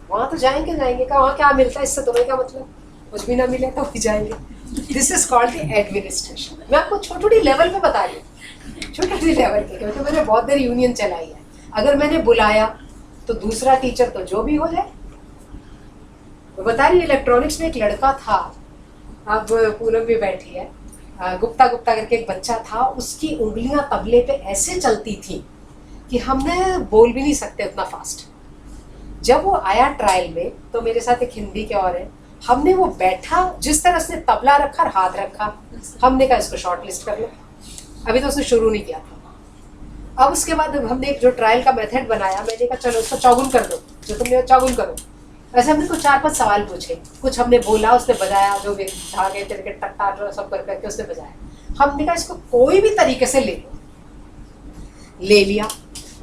वहां तो जाएंगे। कहा वहाँ क्या मिलता है, इससे तुम्हें क्या मतलब? कुछ भी ना मिले तो भी जाएंगे। This is called the administration. मैं आपको छोटी लेवल पे बता रही हूँ, छोटी लेवल के, क्योंकि मैंने बहुत देर यूनियन चलाई है। अगर मैंने बुलाया तो दूसरा टीचर तो जो भी हो जाए। तो बता रही, इलेक्ट्रॉनिक्स में एक लड़का था, अब पूनम भी बैठी है, गुप्ता करके एक बच्चा था, उसकी उंगलियां तबले पे ऐसे चलती थी कि हमने बोल भी नहीं सकते उतना फास्ट। जब वो आया ट्रायल में, तो मेरे साथ एक हिंदी के और है, हमने वो बैठा, जिस तरह से तबला रखा और हाथ रखा, हमने कहा इसको शॉर्ट लिस्ट कर लो। अभी तो उसने शुरू नहीं किया था। अब उसके बाद हमने एक जो ट्रायल का मेथड बनाया, मैंने कहा चलो उसको चौगुन कर दो, जो तुमने चौगुन करो। ऐसे हमने कुछ 4-5 सवाल पूछे, कुछ हमने बोला, उसने बजाया, जो भी धागे तिरके टट्टा जो सब कर करके उसने बजाया। हमने कहा इसको कोई भी तरीके से ले लिया,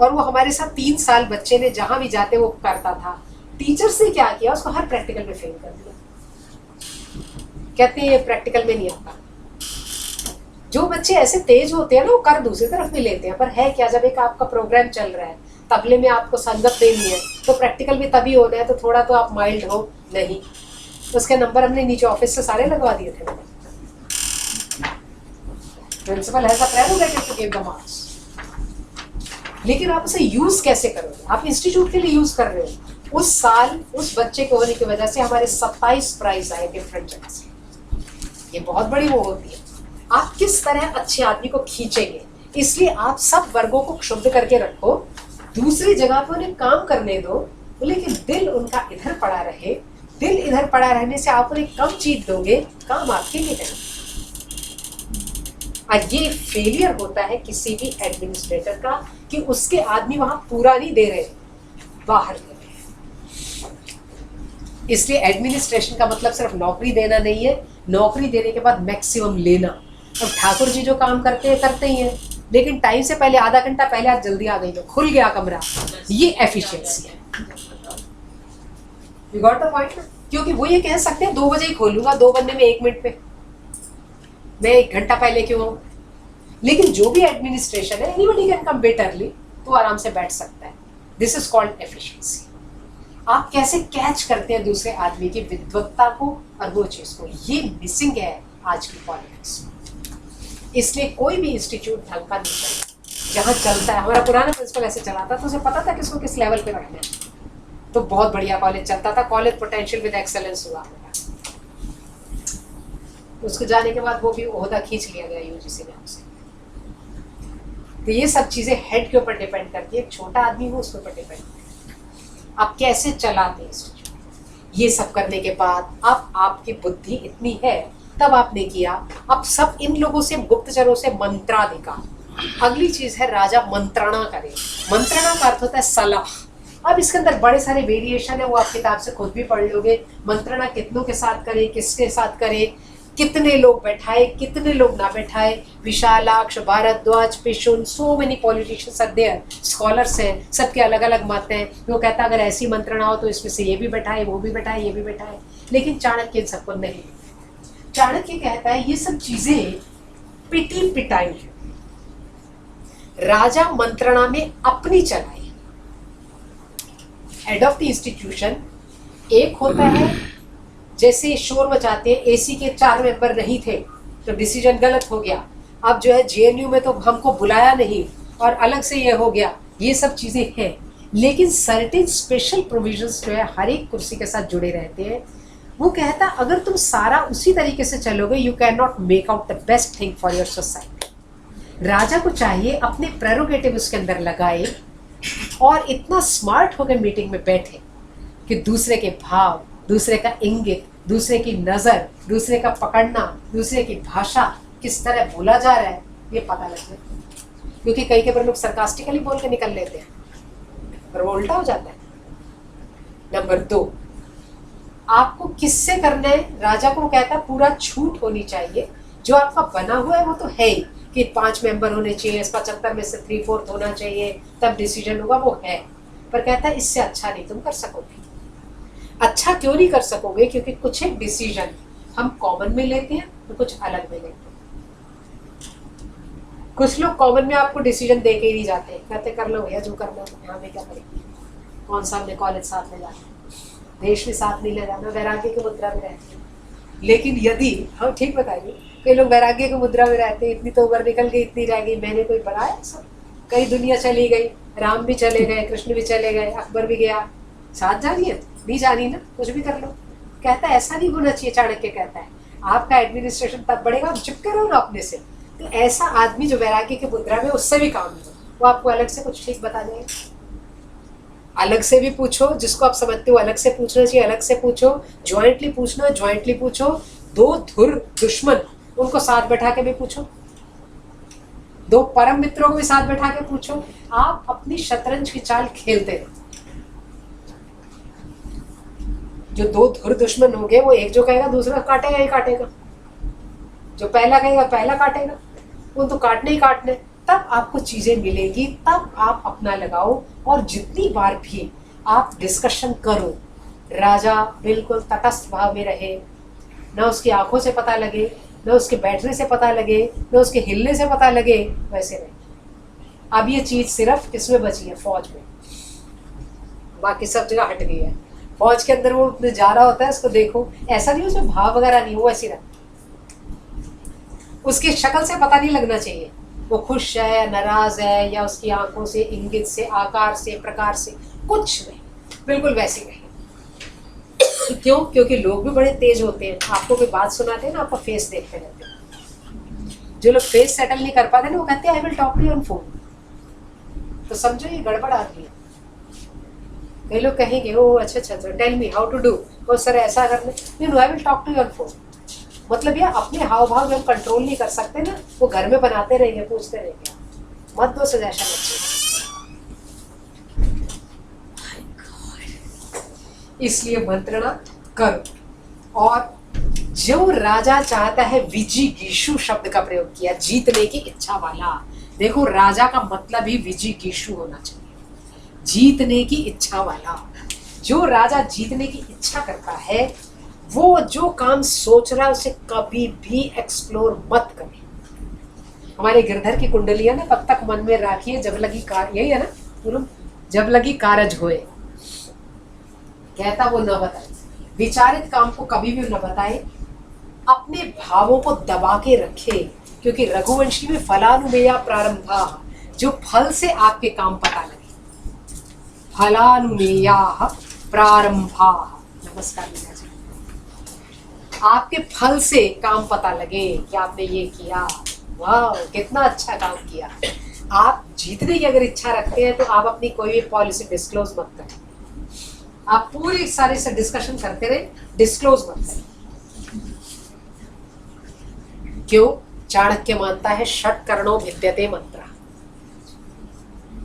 और वो हमारे साथ 3 साल बच्चे ने जहां भी जाते वो करता था। टीचर से क्या किया, उसको हर प्रैक्टिकल में फेल कर दिया। कहते हैं ये प्रैक्टिकल में नहीं आता। जो बच्चे ऐसे तेज होते हैं ना, वो कर दूसरी तरफ भी लेते हैं, पर है क्या, जब एक आपका प्रोग्राम चल रहा है, तबले में आपको संगत देनी है, तो प्रैक्टिकल भी तभी होना है, तो थोड़ा तो आप माइल्ड हो नहीं। तो उसके नंबर हमने नीचे ऑफिस से सारे लगवा दिए थे। Principal has a prerogative to give the marks, लेकिन आप उसे यूज कैसे करोगे? आप इंस्टीट्यूट के लिए यूज कर रहे हो। उस साल उस बच्चे के होने की वजह से हमारे 27 प्राइज आए डिफरेंट जगह से, ये बहुत बड़ी वो होती है। आप किस तरह अच्छे आदमी को खींचेंगे, इसलिए आप सब वर्गों को क्षुब्ध करके रखो, दूसरी जगह पे उन्हें काम करने दो, लेकिन दिल उनका इधर पड़ा रहे। दिल इधर पड़ा रहने से आप उन्हें कम चीज दोगे, काम आपके लिए है। और ये फेलियर होता है किसी भी एडमिनिस्ट्रेटर का कि उसके आदमी वहां पूरा नहीं दे रहे, बाहर दे रहे हैं। इसलिए एडमिनिस्ट्रेशन का मतलब सिर्फ नौकरी देना नहीं है, नौकरी देने के बाद मैक्सिमम लेना। अब ठाकुर जी जो काम करते ही हैं, लेकिन टाइम से पहले आधा घंटा पहले आज जल्दी आ गई तो खुल गया कमरा, ये एफिशिएंसी है। You got the point? क्योंकि वो ये कह सकते हैं 2 बजे ही खोलूंगा, 2 बनने में 1 मिनट पे, मैं 1 घंटा पहले क्यों आऊं? लेकिन जो भी एडमिनिस्ट्रेशन है, anybody can come bet early, तो आराम से बैठ सकता है। This is called efficiency. आप कैसे कैच करते हैं दूसरे आदमी की विद्वत्ता को और वो चीज को, ये मिसिंग है आज की पॉलिटिक्स में। इसलिए कोई भी इंस्टीट्यूट ढंग का नहीं चलता। जहाँ चलता है, हमारा पुराना प्रिंसिपल ऐसे चलाता तो उसे पता था किसको किस लेवल पे रखना है, तो बहुत बढ़िया कॉलेज चलता था। कॉलेज पोटेंशियल विद एक्सेलेंस हुआ हमारा। उसको जाने के बाद वो भी ओहदा खींच लिया गया यूजीसी ने हमसे। तो ये सब चीजें हेड के ऊपर डिपेंड करती है, एक छोटा आदमी हो उसके ऊपर डिपेंड करती है आप कैसे चलाते हैं इंस्टीट्यूट। ये सब करने के बाद अब आपकी बुद्धि इतनी है, तब आपने किया। अब सब इन लोगों से, गुप्तचरों से मंत्राधिकार। अगली चीज है राजा मंत्रणा करे। मंत्रणा का अर्थ होता है सलाह। अब इसके अंदर बड़े सारे वेरिएशन है, वो आप किताब से खुद भी पढ़ लोगे। मंत्रणा कितनों के साथ करे, किसके साथ करे, कितने लोग बैठाए, कितने लोग ना बैठाए। Vishalaksh, Bharadwaj, Pishun, so many politicians are there, scholars हैं, सबके अलग अलग मत हैं। वो कहता है अगर ऐसी मंत्रणा हो तो इसमें से ये भी बैठाए, वो भी बैठाए, ये भी बैठाए। लेकिन चाणक्य इन सबको नहीं। चाणक्य कहता है ये सब चीजें पिटी पिटाई है, राजा मंत्रणा में अपनी चलाए। हेड ऑफ द इंस्टीट्यूशन एक होता है, जैसे शोर मचाते हैं, एसी के 4 मेंबर नहीं थे तो डिसीजन गलत हो गया। अब जो है जेएनयू में तो हमको बुलाया नहीं और अलग से ये हो गया, ये सब चीजें हैं। लेकिन सर्टेन स्पेशल प्रोविजंस जो है हर एक कुर्सी के साथ जुड़े रहते हैं। वो कहता अगर तुम सारा उसी तरीके से चलोगे, you can not make out the best thing for your society. राजा को चाहिए अपने प्रेरोगेटिव उसके अंदर लगाए और इतना स्मार्ट होकर मीटिंग में बैठे कि दूसरे के भाव, दूसरे का इंगित, दूसरे की नज़र, दूसरे का पकड़ना, दूसरे की भाषा किस तरह बोला जा रहा है ये पता लग जाए। क्योंकि कई के बार लोग सरकास्टिकली बोल के निकल लेते हैं पर वो उल्टा हो जाता है। नंबर 2, आपको किससे करना है? राजा को कहता है पूरा छूट होनी चाहिए। जो आपका बना हुआ है वो तो है ही कि 5 मेंबर होने चाहिए, 75 में से 3/4 होना चाहिए, तब डिसीजन होगा, वो है। पर कहता है इससे अच्छा नहीं तुम कर सकोगे। अच्छा क्यों नहीं कर सकोगे? क्योंकि कुछ एक डिसीजन हम कॉमन में लेते हैं तो कुछ अलग में लेते हैं। कुछ लोग कॉमन में आपको डिसीजन दे के ही नहीं जाते, कहते कर लो भैया जो करना है, यहाँ में क्या करेंगे, कौन सा हमने कॉलेज साथ में जाना, देश भी साथ नहीं ले जाना, वैराग्य की मुद्रा में रहती है। लेकिन यदि हम ठीक बताइए, कई लोग वैराग्य की मुद्रा में रहते हैं, इतनी तो उम्र निकल गई, इतनी रह गई, मैंने कोई बनाया सब, कई दुनिया चली गई, राम भी चले गए, कृष्ण भी चले गए, अकबर भी गया, साथ जानी है नहीं जानी ना, कुछ भी कर लो। कहता है ऐसा नहीं होना चाहिए। चाणक्य कहता है आपका एडमिनिस्ट्रेशन तब बढ़ेगा, आप चिपके रहो ना अपने से। तो ऐसा आदमी जो वैराग्य की मुद्रा में, उससे भी काम लो, वो आपको अलग से कुछ ठीक बता देगा। अलग से भी पूछो, जिसको आप समझते हो अलग से पूछना चाहिए, अलग से पूछो, ज्वाइंटली पूछना, ज्वाइंटली पूछो। 2 धुर दुश्मन उनको साथ बैठा के भी पूछो, 2 परम मित्रों को भी साथ बैठा के पूछो। आप अपनी शतरंज की चाल खेलते रहो। जो 2 धुर दुश्मन होंगे, वो एक जो कहेगा दूसरा काटेगा ही काटेगा, जो पहला कहेगा पहला काटेगा, वो तो काटने ही काटने। तब आपको चीजें मिलेगी, तब आप अपना लगाओ। और जितनी बार भी आप डिस्कशन करो, राजा बिल्कुल तटस्थ भाव में रहे, न उसकी आंखों से पता लगे, न उसके बैठने से पता लगे, न उसके हिलने से पता लगे, वैसे रहे। अब ये चीज सिर्फ किसमें बची है? फौज में। बाकी सब जगह हट गई है। फौज के अंदर वो जा रहा होता है, उसको देखो, ऐसा नहीं उसमें भाव वगैरह नहीं, वो ऐसी रहता। उसकी शक्ल से पता नहीं लगना चाहिए वो खुश है, नाराज है, या उसकी आंखों से, इंगित से, आकार से, प्रकार से, कुछ नहीं, बिल्कुल वैसी रहे। क्यों? क्योंकि लोग भी बड़े तेज होते हैं, आपको कोई बात सुनाते हैं ना, आपका फेस देखते रहते हैं। जो लोग फेस सेटल नहीं कर पाते ना, वो कहते हैं I will talk to you on phone. तो समझो ये गड़बड़ आदमी है। कई लोग कहेंगे ओ अच्छा, tell me how to do, ओ सर ऐसा करने, no I will talk to you on phone. मतलब ये अपने हाव भाव जब कंट्रोल नहीं कर सकते ना, वो घर में बनाते रहेंगे, पूछते रहेंगे, मत दो सजेशन अच्छी। इसलिए मंत्रणा करो। और जो राजा चाहता है, विजिगीषु शब्द का प्रयोग किया, जीतने की इच्छा वाला। देखो राजा का मतलब ही विजिगीषु होना चाहिए, जीतने की इच्छा वाला। जो राजा जीतने की इच्छा करता है, वो जो काम सोच रहा है उसे कभी भी एक्सप्लोर मत करे। हमारे गिरधर की कुंडलियां ना, तब तक मन में राखिए जब लगी कार, यही है ना पूनम, जब लगी कारज होए, कहता वो न बताए, विचारित काम को कभी भी न बताए, अपने भावों को दबा के रखे। क्योंकि रघुवंशी में फलानुमेया प्रारंभा, जो फल से आपके काम पता लगे, फलानुमेया प्रारंभा। नमस्कार मीना जी। आपके फल से काम पता लगे कि आपने ये किया, वाह कितना अच्छा काम किया। आप जीतने की अगर इच्छा रखते हैं तो आप अपनी कोई भी पॉलिसी डिस्क्लोज मत करें, आप पूरी सारी से डिस्कशन करते रहे, डिस्क्लोज मत करें। क्यों? चाणक्य मानता है षट कर्णों भिद्यते मंत्र,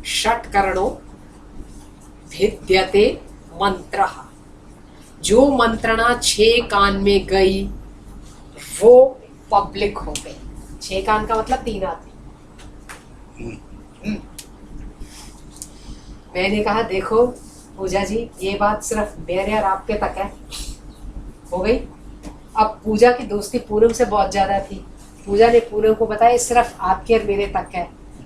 षट कर्णों भिद्यते मंत्र। जो मंत्रणा 6 कान में गई वो पब्लिक हो गई। 6 कान का मतलब 3 आदमी। मैंने कहा देखो पूजा जी, ये बात सिर्फ मेरे और आपके तक है, हो गई। अब पूजा की दोस्ती पूनम से बहुत ज्यादा थी, पूजा ने पूनम को बताया सिर्फ आपके और मेरे तक है।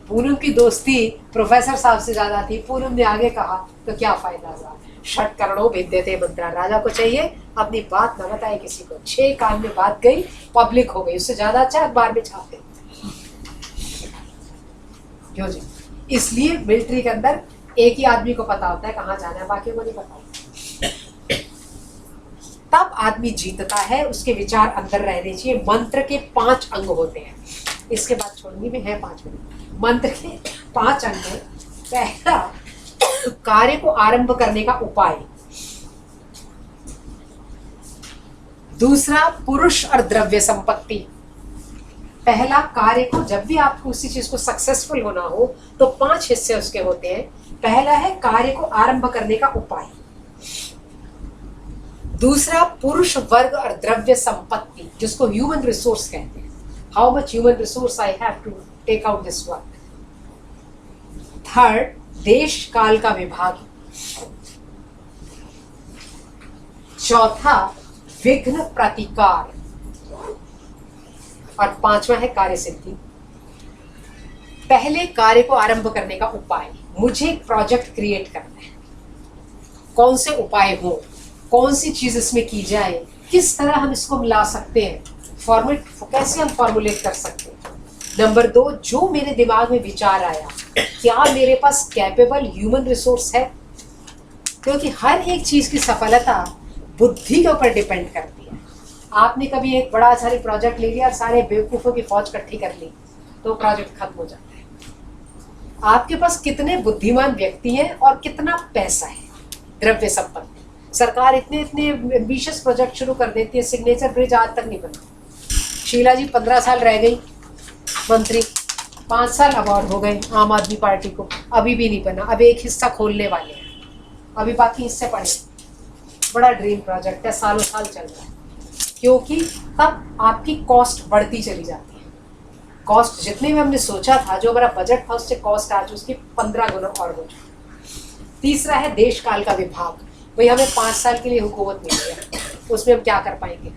पूनम की दोस्ती प्रोफेसर साहब से ज्यादा थी, पूनम ने आगे कहा तो क्या फायदा हुआ। षट कर्णों भिद्यते मंत्र, राजा को चाहिए अपनी बात न बताए किसी को। 6 कान में बात गई, पब्लिक हो गई, उससे ज्यादा अच्छा अखबार में छाप दे। क्यों जी? इसलिए मिलिट्री के अंदर एक ही आदमी को पता होता है कहाँ जाना है, बाकी को नहीं पता होता। तब आदमी जीतता है, उसके विचार अंदर रहने चाहिए। मंत्र के 5 अंग होते हैं, इसके बाद छोड़नी में है 5 मिनट। मंत्र के 5 अंग हैं। पहला, कार्य को आरंभ करने का उपाय। दूसरा, पुरुष और द्रव्य संपत्ति। पहला, कार्य को जब भी आपको उसी चीज को सक्सेसफुल होना हो तो 5 हिस्से उसके होते हैं। पहला है कार्य को आरंभ करने का उपाय। दूसरा, पुरुष वर्ग और द्रव्य संपत्ति, जिसको ह्यूमन रिसोर्स कहते हैं। How much human resource I have to take out this work. Third, देश काल का विभाग। चौथा, विघ्न प्रतिकार। और 5वां है कार्य सिद्धि। पहले कार्य को आरंभ करने का उपाय। मुझे एक प्रोजेक्ट क्रिएट करना है, कौन से उपाय हो, कौन सी चीज इसमें की जाए, किस तरह हम इसको मिला सकते हैं, फॉर्मेट कैसे हम फॉर्मुलेट कर सकते हैं। नंबर 2, जो मेरे दिमाग में विचार आया, क्या मेरे पास कैपेबल ह्यूमन रिसोर्स है। क्योंकि हर एक चीज की सफलता बुद्धि के ऊपर डिपेंड करती है। आपने कभी एक बड़ा सारी प्रोजेक्ट ले लिया और सारे बेवकूफों की फौज इकट्ठी कर ली तो प्रोजेक्ट खत्म हो जाता है। आपके पास कितने बुद्धिमान व्यक्ति हैं और कितना पैसा है। द्रव्य संपत्ति। सरकार इतने एम्बिशियस प्रोजेक्ट शुरू कर देती है, सिग्नेचर ब्रिज आज तक नहीं बना। शीला जी 15 साल रह गई मंत्री, 5 साल अवार्ड हो गए आम आदमी पार्टी को, अभी भी नहीं बना। अब एक हिस्सा खोलने वाले हैं, अभी बाकी हिस्से पड़े। बड़ा ड्रीम प्रोजेक्ट है, सालों साल चल रहा है। क्योंकि तब आपकी कॉस्ट बढ़ती चली जाती है। कॉस्ट जितने में हमने सोचा था, जो हमारा बजट था उससे कॉस्ट आज उसकी 15 गुना और हो चुकी। तीसरा है देश काल का विभाग। भाई हमें 5 साल के लिए हुकूमत मिल गया, उसमें हम क्या कर पाएंगे।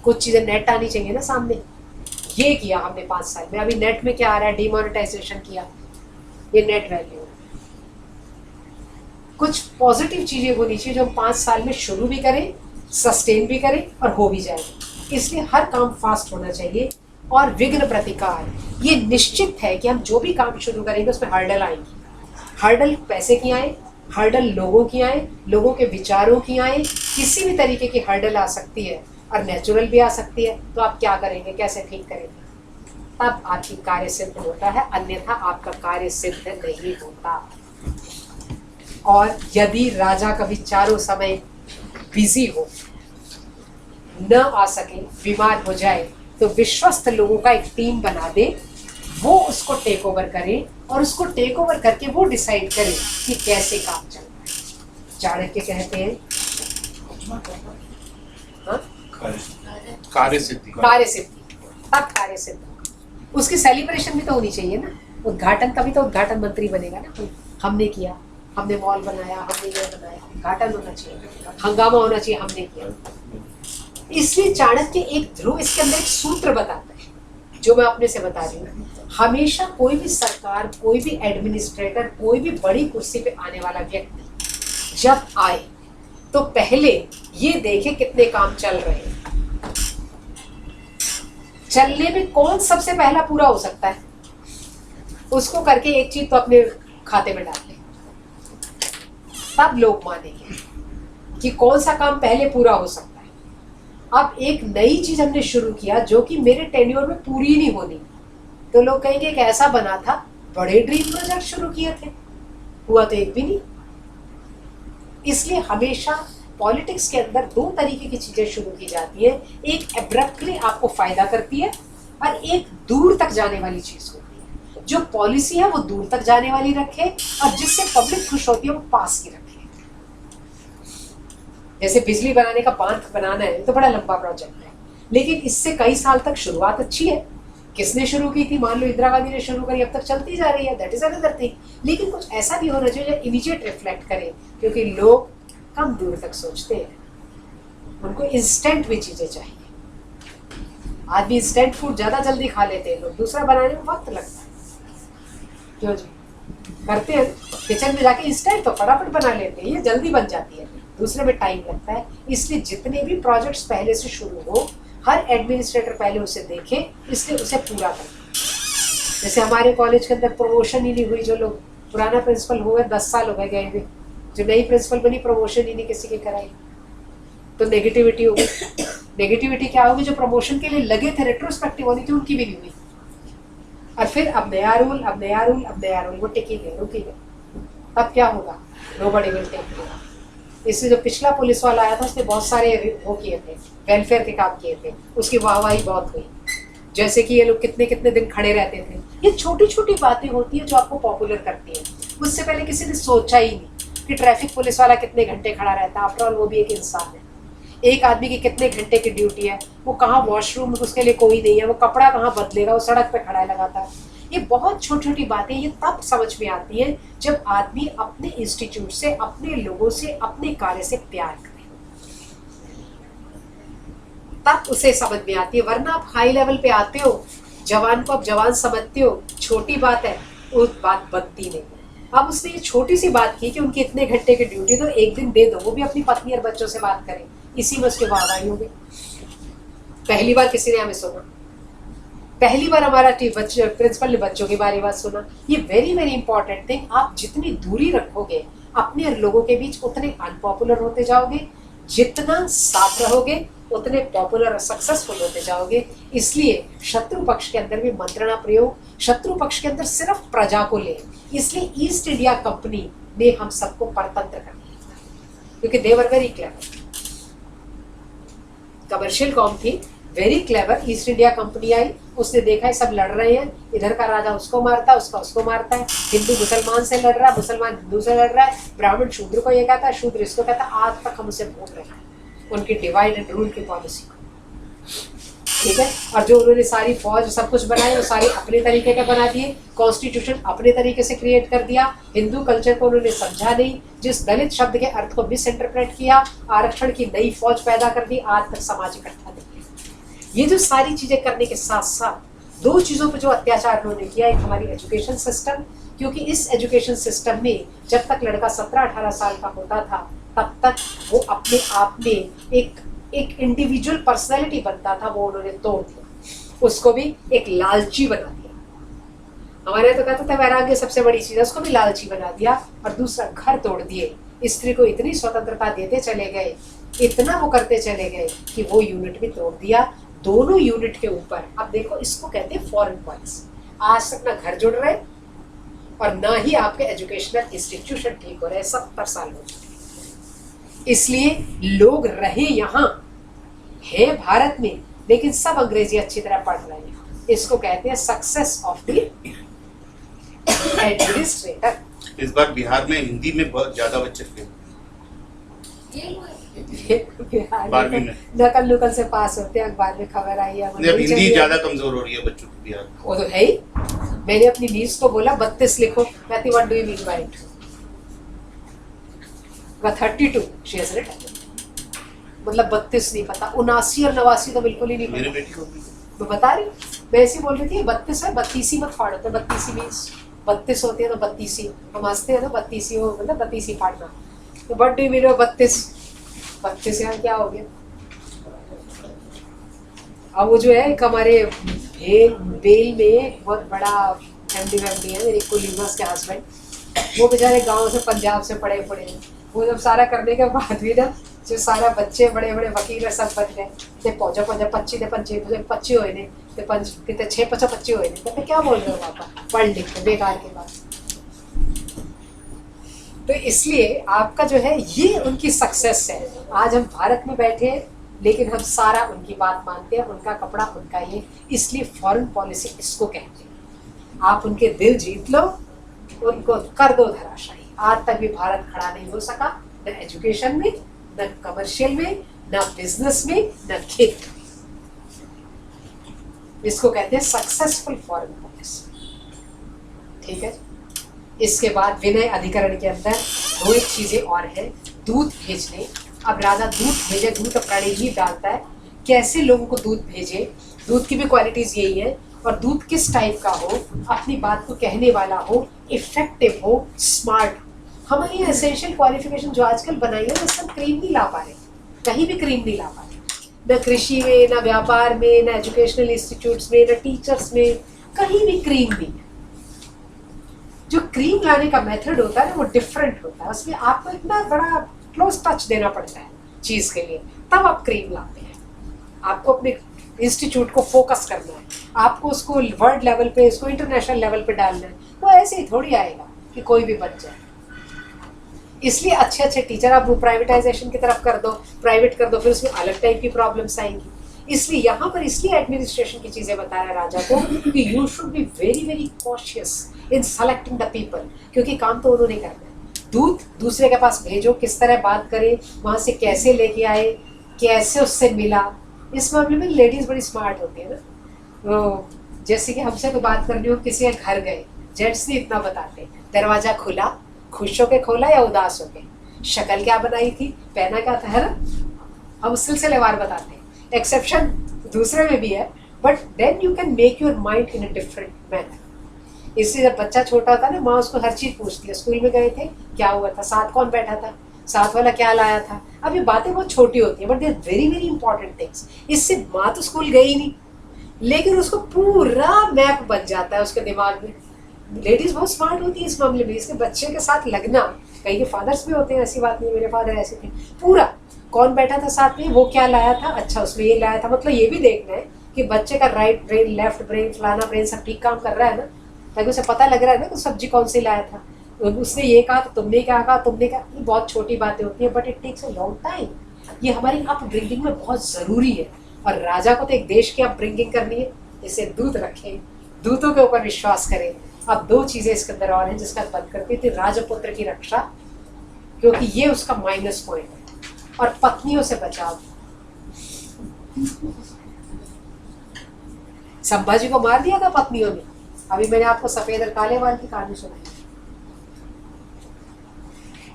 कुछ चीज़ें नेट आनी चाहिए ना सामने। ये किया हमने 5 साल में। अभी नेट में क्या आ रहा है, डिमोनेटाइजेशन किया, ये नेट वैल्यू। कुछ पॉजिटिव चीजें होनी चाहिए जो हम 5 साल में शुरू भी करें, सस्टेन भी करें और हो भी जाए। इसलिए हर काम फास्ट होना चाहिए और विघ्न प्रतिकार, ये निश्चित है कि हम जो भी काम शुरू करेंगे उसमें हर्डल आएंगी। हर्डल पैसे की आए, हर्डल लोगों की आए, लोगों के विचारों की आए, किसी भी तरीके की हर्डल आ सकती है और नेचुरल भी आ सकती है। तो आप क्या करेंगे, कैसे ठीक करेंगे? तब आपकी कार्य सिद्ध होता है, अन्यथा आपका कार्य सिद्ध नहीं होता। और यदि राजा कभी चारों समय बिजी हो, न आ सके, बीमार हो जाए, तो विश्वस्त लोगों का एक टीम बना दे, वो उसको टेक ओवर करे और उसको टेक ओवर करके वो डिसाइड करे कि कैसे काम चल रहा है। चाणक्य कहते हैं कार्य सिद्धि। कार्य सिद्धि, तब कार्य सिद्ध होगा। उसकी सेलिब्रेशन भी तो होनी चाहिए ना, उद्घाटन, तभी तो उद्घाटन मंत्री बनेगा ना। हमने किया, हमने मॉल बनाया, हमने ये बनाया, उद्घाटन होना चाहिए, हंगामा होना चाहिए, हमने किया। इसलिए चाणक्य एक ध्रुव, इसके अंदर एक सूत्र बताता है जो मैं अपने से बता रही हूँ। हमेशा कोई भी सरकार, कोई भी एडमिनिस्ट्रेटर, कोई भी बड़ी कुर्सी पे आने वाला व्यक्ति जब आए तो पहले ये देखे कितने काम चल रहे हैं, चलने में कौन सबसे पहला पूरा हो सकता है, उसको करके एक चीज तो अपने खाते में डाल ले, तब लोग मानेंगे कि कौन सा काम पहले पूरा हो सकता है। अब एक नई चीज हमने शुरू किया जो कि मेरे टेन्योर में पूरी नहीं होनी, तो लोग कहेंगे कि ऐसा बना था, बड़े ड्रीम प्रोजेक्ट शुरू किए थे, हुआ तो एक भी नहीं। इसलिए हमेशा पॉलिटिक्स के अंदर दो तरीके की चीजें शुरू की जाती है, एक एब्रप्टली आपको फायदा करती है और एक दूर तक जाने वाली चीज होती है। जो पॉलिसी है वो दूर तक जाने वाली रखे और जिससे पब्लिक खुश होती है वो पास की रखे। जैसे बिजली बनाने का बांध बनाना है तो बड़ा लंबा प्रोजेक्ट है, लेकिन इससे कई साल तक शुरुआत अच्छी है। किसने शुरू की थी? मान लो इंदिरा गांधी ने शुरू करी, अब तक चलती जा रही है, दैट इज अनदर थिंग। लेकिन कुछ ऐसा भी होना चाहिए जो इमीडिएट रिफ्लेक्ट करे, क्योंकि लोग कम दूर तक सोचते हैं, उनको इंस्टेंट भी चीजें चाहिए। आदमी इंस्टेंट फूड ज्यादा जल्दी खा लेते हैं, लोग दूसरा बनाने में वक्त लगता है। क्यों जी? करते हैं किचन में जाके इंस्टेंट तो फटाफट बना लेते हैं, ये जल्दी बन जाती है, दूसरे में टाइम लगता है। इसलिए जितने भी प्रोजेक्ट्स पहले से शुरू हो, हर एडमिनिस्ट्रेटर पहले उसे देखे, इसलिए उसे पूरा करे। जैसे हमारे कॉलेज के अंदर प्रमोशन ही नहीं हुई, जो लोग पुराना प्रिंसिपल हुए 10 साल हो गए हुए, जो नई प्रिंसिपल बनी प्रमोशन ही नहीं किसी की कराई, तो नेगेटिविटी होगी। नेगेटिविटी क्या होगी? जो प्रमोशन के लिए लगे थे, रेट्रोस्पेक्टिव होनी थी, उनकी भी नहीं हुई। और फिर अब नया रूल, अब नया रूल, अब नया रूल, वो टिकी गए, रुकी गए। तब क्या होगा? Nobody will take care. इससे जो पिछला पुलिस वाला आया था उसने बहुत सारे वो किए थे, वेलफेयर के काम किए थे, उसकी वाहवाही बहुत हुई। जैसे कि ये लोग कितने कितने दिन खड़े रहते थे। ये छोटी छोटी बातें होती है जो आपको पॉपुलर करती है। उससे पहले किसी ने सोचा ही नहीं कि ट्रैफिक पुलिस वाला कितने घंटे खड़ा रहता है। आफ्टर ऑल वो भी एक इंसान है। एक आदमी की कितने घंटे की ड्यूटी है, वो कहाँ वॉशरूम, उसके लिए कोई नहीं है, वो कपड़ा कहाँ बदलेगा, वो सड़क पे खड़ा है लगातार। ये बहुत छोटी छोटी बातें ये तब समझ में आती हैं जब आदमी अपने इंस्टीट्यूट से, अपने लोगों से, अपने कार्य से प्यार करे, तब उसे समझ में आती है। वरना आप हाई लेवल पे आते हो, जवान को आप जवान समझते हो, छोटी बात है, वो बात बनती नहीं। अब उसने ये छोटी सी बात की कि उनकी इतने घंटे की ड्यूटी, तो एक दिन दे दो, वो भी अपनी पत्नी और बच्चों से बात करें, इसी में उसकी वाहवाही हो गई। पहली बार किसी ने हमें सुना, पहली बार हमारा प्रिंसिपल ने बच्चों के बारे में सुना। ये वेरी वेरी इंपॉर्टेंट थिंग। आप जितनी दूरी रखोगे अपने और लोगों के बीच, उतने अनपॉपुलर होते जाओगे। जितना साथ रहोगे उतने पॉपुलर और सक्सेसफुल होते जाओगे। इसलिए शत्रु पक्ष के अंदर भी मंत्रणा प्रयोग, शत्रु पक्ष के अंदर सिर्फ प्रजा को ले। इसलिए ईस्ट इंडिया कंपनी ने हम सबको परतंत्र कर दिया, क्योंकि they were very clever. Commercial कॉम थी, very clever. East India Company आई, उसने देखा है सब लड़ रहे हैं, इधर का राजा उसको मारता है, उसका उसको मारता है, हिंदू मुसलमान से लड़ रहा है, मुसलमान हिंदू से लड़ रहा है, ब्राह्मण शूद्र को ये कहता है, शूद्र इसको कहता है। आज तक हम उसे भोग रहे हैं, उनकी डिवाइड एंड रूल की पॉलिसी को, ठीक है। और जो उन्होंने सारी फौज सब कुछ बनाई, वो सारी अपने तरीके का बना दिए, कॉन्स्टिट्यूशन अपने तरीके से क्रिएट कर दिया। हिंदू कल्चर को उन्होंने समझा नहीं, जिस दलित शब्द के अर्थ को मिस इंटरप्रेट किया, आरक्षण की नई फौज पैदा कर दी, आज तक समाज इकट्ठा नहीं। ये जो सारी चीजें करने के साथ साथ दो चीजों पर जो अत्याचार उन्होंने किया, एक हमारी एजुकेशन सिस्टम, क्योंकि इस एजुकेशन सिस्टम में जब तक लड़का 17-18 साल का होता था तब तक वो अपने आप में एक इंडिविजुअल पर्सनैलिटी बनता था, वो उन्होंने तोड़ दिया। उसको भी एक लालची बना दिया। हमारे यहाँ तो कहते थे वैराग्य सबसे बड़ी चीज है, उसको भी लालची बना दिया। और दूसरा, घर तोड़ दिए, स्त्री को इतनी स्वतंत्रता देते चले गए, इतना वो करते चले गए कि वो यूनिट भी तोड़ दिया। दोनों यूनिट के ऊपर अब देखो, इसको कहते हैं फॉरेन पॉलिसी। आज तक ना घर जुड़ रहे और ना ही आपके एजुकेशनल इंस्टीट्यूशन ठीक हो रहे। 70 साल हो चुके, इसलिए लोग रहे यहाँ है भारत में, लेकिन सब अंग्रेजी अच्छी तरह पढ़ रहे हैं। इसको कहते हैं सक्सेस ऑफ द एडमिनिस्ट्रेटर। इस बार बिहार में हिंदी में बहुत ज्यादा बच्चे फेल। बारहवीं में नकल नुकल से पास होते हैं, अखबार में खबर आई है। अब हिंदी ज्यादा कमजोर हो रही है बच्चों की बिहार में। वो तो है ही। मैंने अपनी नीस को बोला 32 लिखो, कहती what do you mean by it? 32 she has written, मतलब 32 नहीं पता, 79 और 89 तो बिल्कुल ही नहीं मेरे पता। बेटी को भी। मैं बता रही हूँ, मैं ऐसी बोल रही थी 32 है, 32 मत फाड़ो। तो 32 मीन्स 32 होती है तो 32, हम हंसते हैं ना 32 हो, मतलब 32 फाड़ना। तो व्हाट डू यू मीन 32 यहाँ क्या हो गया? अब वो जो है एक हमारे बेल में बहुत बड़ा एमडी है मेरे कोलिग्स के हस्बैंड, वो बेचारे गांव से पंजाब से पढ़े हैं। वो जब सारा करने के बाद भी ना, जो सारा बच्चे बड़े बड़े वकील सब बन गए, ते पहुंचा 25 होए ने, ते 6-25 होए ने। तो क्या बोल रहे हो पापा, पढ़ लिख के बेकार के बाद। तो इसलिए आपका जो है ये उनकी सक्सेस है। आज हम भारत में बैठे हैं, लेकिन हम सारा उनकी बात मानते हैं, उनका कपड़ा उनका ये, इसलिए फॉरेन पॉलिसी इसको कहते हैं। आप उनके दिल जीत लो, उनको कर दो धराशायी। आज तक भी भारत खड़ा नहीं हो सका, न एजुकेशन में, न कमर्शियल में, न बिजनेस में, न खेती में। इसको कहते हैं सक्सेसफुल फॉरेन पॉलिसी। ठीक है। इसके बाद विनय अधिकरण के अंदर 2 एक चीजें और हैं। दूध भेजने, अब राजा दूध भेजे, दूध प्राणी ही डालता है, कैसे लोगों को दूध भेजे। दूध की भी क्वालिटीज यही है, और दूध किस टाइप का हो, अपनी बात को कहने वाला हो, इफेक्टिव हो, स्मार्ट। हमारी ये एसेंशियल क्वालिफिकेशन जो आजकल बनाई है, सब क्रीम नहीं ला पा रहे, कहीं भी क्रीम नहीं ला पा रहे, न कृषि में, न व्यापार में, न एजुकेशनल इंस्टीट्यूट्स में, न टीचर्स में, कहीं भी क्रीम नहीं है। जो क्रीम लाने का मेथड होता है ना, वो डिफरेंट होता है। उसमें आपको इतना बड़ा क्लोज टच देना पड़ता है चीज के लिए, तब आप क्रीम लाते हैं। आपको अपने इंस्टीट्यूट को फोकस करना है, आपको उसको वर्ल्ड लेवल पे, इसको इंटरनेशनल लेवल पे डालना है। वो ऐसे ही थोड़ी आएगा कि कोई भी बन जाए। इसलिए अच्छे अच्छे टीचर आप वो प्राइवेटाइजेशन की तरफ कर दो, प्राइवेट कर दो, फिर उसमें अलग टाइप की प्रॉब्लम्स आएंगी। इसलिए यहाँ पर इसलिए एडमिनिस्ट्रेशन की चीजें बताया राजा को कि you should be very very cautious in selecting the people, क्योंकि काम तो उन्होंने करना है। दूध दूसरे के पास भेजो, किस तरह बात करे, वहां से कैसे लेके आए, कैसे उससे मिला। इस मामले में लेडीज बड़ी स्मार्ट होती है ना। तो जैसे कि हमसे तो बात करनी हो, किसी के घर गए, जेंट्स नहीं इतना बताते, दरवाजा खुला, खुश होके खोला या उदास होके, शक्ल क्या बनाई थी, पहना क्या था, है ना। हम सिलसिलेवार बताते हैं। एक्सेप्शन दूसरे में भी है, but then you can make your mind in a different manner. इसलिए जब बच्चा छोटा था ना, माँ उसको हर चीज पूछती है। स्कूल में गए थे, क्या हुआ था, साथ कौन बैठा था, साथ वाला क्या लाया था। अब ये बातें बहुत छोटी होती है, but they are very very important things. इससे माँ तो स्कूल गई नहीं, लेकिन उसको पूरा मैप बन जाता है उसके दिमाग में। लेडीज बहुत स्मार्ट होती है इस मामले में। इसके बच्चे के साथ लगना, कहीं के फादर्स भी होते हैं, ऐसी बात नहीं, मेरे फादर ऐसे थे। पूरा कौन बैठा था साथ में, वो क्या लाया था, अच्छा उसमें ये लाया था। मतलब ये भी देखना है कि बच्चे का राइट ब्रेन, लेफ्ट ब्रेन, फलाना ब्रेन सब ठीक काम कर रहा है ना, ताकि उसे पता लग रहा है ना कि सब्जी कौन सी लाया था, उसने ये कहा तो तुमने क्या कहा, तुमने कहा। ये बहुत छोटी बातें होती हैं, but it takes a long time. ये हमारी अपब्रिंगिंग में बहुत ज़रूरी है। और राजा को तो एक देश की अपब्रिंगिंग करनी है। इसे दूत रखें, दूतों के ऊपर विश्वास करें। अब 2 चीज़ें इसके अंदर और हैं जिसका बंद करती थी, राजपुत्र की रक्षा, क्योंकि ये उसका माइनस पॉइंट है, और पत्नियों से बचाव। संभाजी को मार दिया था पत्नियों ने। अभी मैंने आपको सफेद और काले बाल की कहानी सुनाई,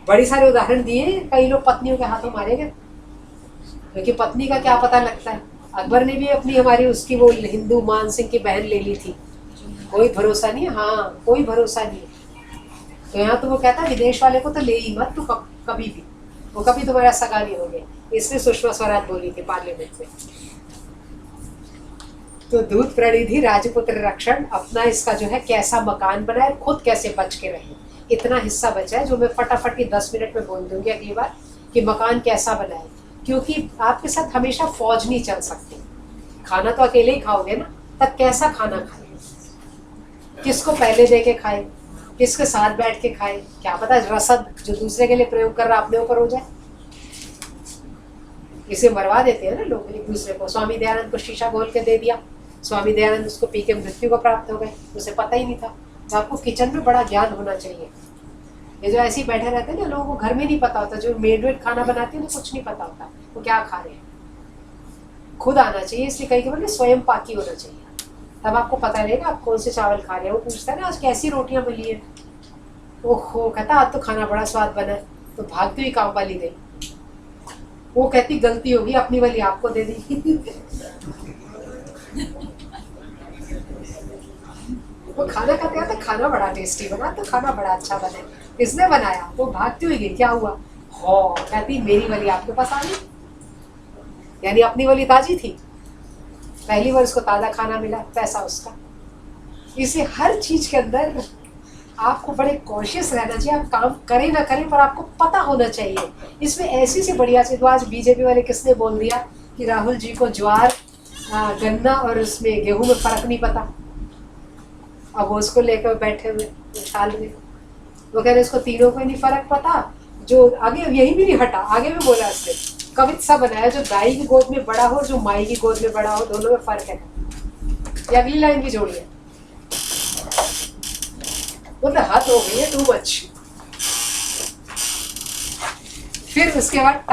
बड़ी सारे उदाहरण दिए। कई लोग पत्नियों के हाथों मारे गए, क्योंकि पत्नी का क्या पता लगता है। अकबर ने भी अपनी हमारी उसकी वो हिंदू मान सिंह की बहन ले ली थी, कोई भरोसा नहीं है। हाँ, कोई भरोसा नहीं है। तो यहाँ तो वो कहता है विदेश वाले को तो ले ही मत, तू कभी भी, वो कभी तुम्हारा सगा नहीं होंगे। इसलिए सुषमा स्वराज बोली थी पार्लियामेंट में। तो दूध प्रणिधि राजपुत्र रक्षण, अपना इसका जो है कैसा मकान बनाए, खुद कैसे बच के रहे। इतना हिस्सा बचा है जो मैं फटाफट ही 10 मिनट में बोल दूंगी अगली बार कि मकान कैसा बनाए, क्योंकि आपके साथ हमेशा फौज नहीं चल सकती। खाना तो अकेले ही खाओगे ना, तब कैसा खाना खाए, किसको पहले दे के खाए, किसके साथ बैठ के खाए, क्या पता रसद जो दूसरे के लिए प्रयोग कर रहा अपने ऊपर हो जाए। इसे मरवा देते हैं ना लोग एक दूसरे को। स्वामी दयानंद को शीशा घोल के दे दिया, स्वामी दयानंद उसको पी के मृत्यु को प्राप्त हो गए, उसे पता ही नहीं था। तो आपको किचन में बड़ा ज्ञान होना चाहिए। ये जो ऐसे ही बैठे रहते हैं ना, लोगों को घर में नहीं पता होता, जो मेड वेड खाना बनाती है उन्हें कुछ नहीं पता होता वो क्या खा रहे हैं। खुद आना चाहिए, इसलिए कहीं के स्वयं पाकी होना चाहिए, तब आपको पता रहेगा आप कौन से चावल खा रहे हैं। वो पूछता है ना आज कैसी रोटियां मिली है, ओहो कहता आज तो खाना बड़ा स्वाद बना है, तो भागती हुई काम वाली गई, वो कहती गलती होगी अपनी वाली आपको दे दी। वो खाना खाते हैं तो खाना बड़ा टेस्टी बना, तो खाना बड़ा अच्छा बना, किसने बनाया, तो भागती हुई गई, क्या हुआ, हो कहती मेरी वाली आपके पास आ गई, यानी अपनी वाली ताजी थी, पहली बार उसको ताज़ा खाना मिला, पैसा उसका। इसे हर चीज के अंदर आपको बड़े कॉशियस रहना चाहिए। आप काम करें ना करें पर आपको पता होना चाहिए। इसमें ऐसी सी बढ़िया चीज, तो आज बीजेपी वाले किसने बोल दिया कि राहुल जी को ज्वार गन्ना और उसमें गेहूं में फर्क नहीं पता। अब वो उसको लेकर बैठे हुए साल में, वो कह रहे इसको तीनों को नहीं फर्क पता। जो आगे यही भी नहीं हटा, आगे भी बोला उसने, कवित सा बनाया, जो दाई की गोद में बड़ा हो, जो माई की गोद में बड़ा हो, दोनों में फर्क है। ये अगली लाइन भी जोड़िए, मतलब हद हो गई है, टू मच। फिर उसके बाद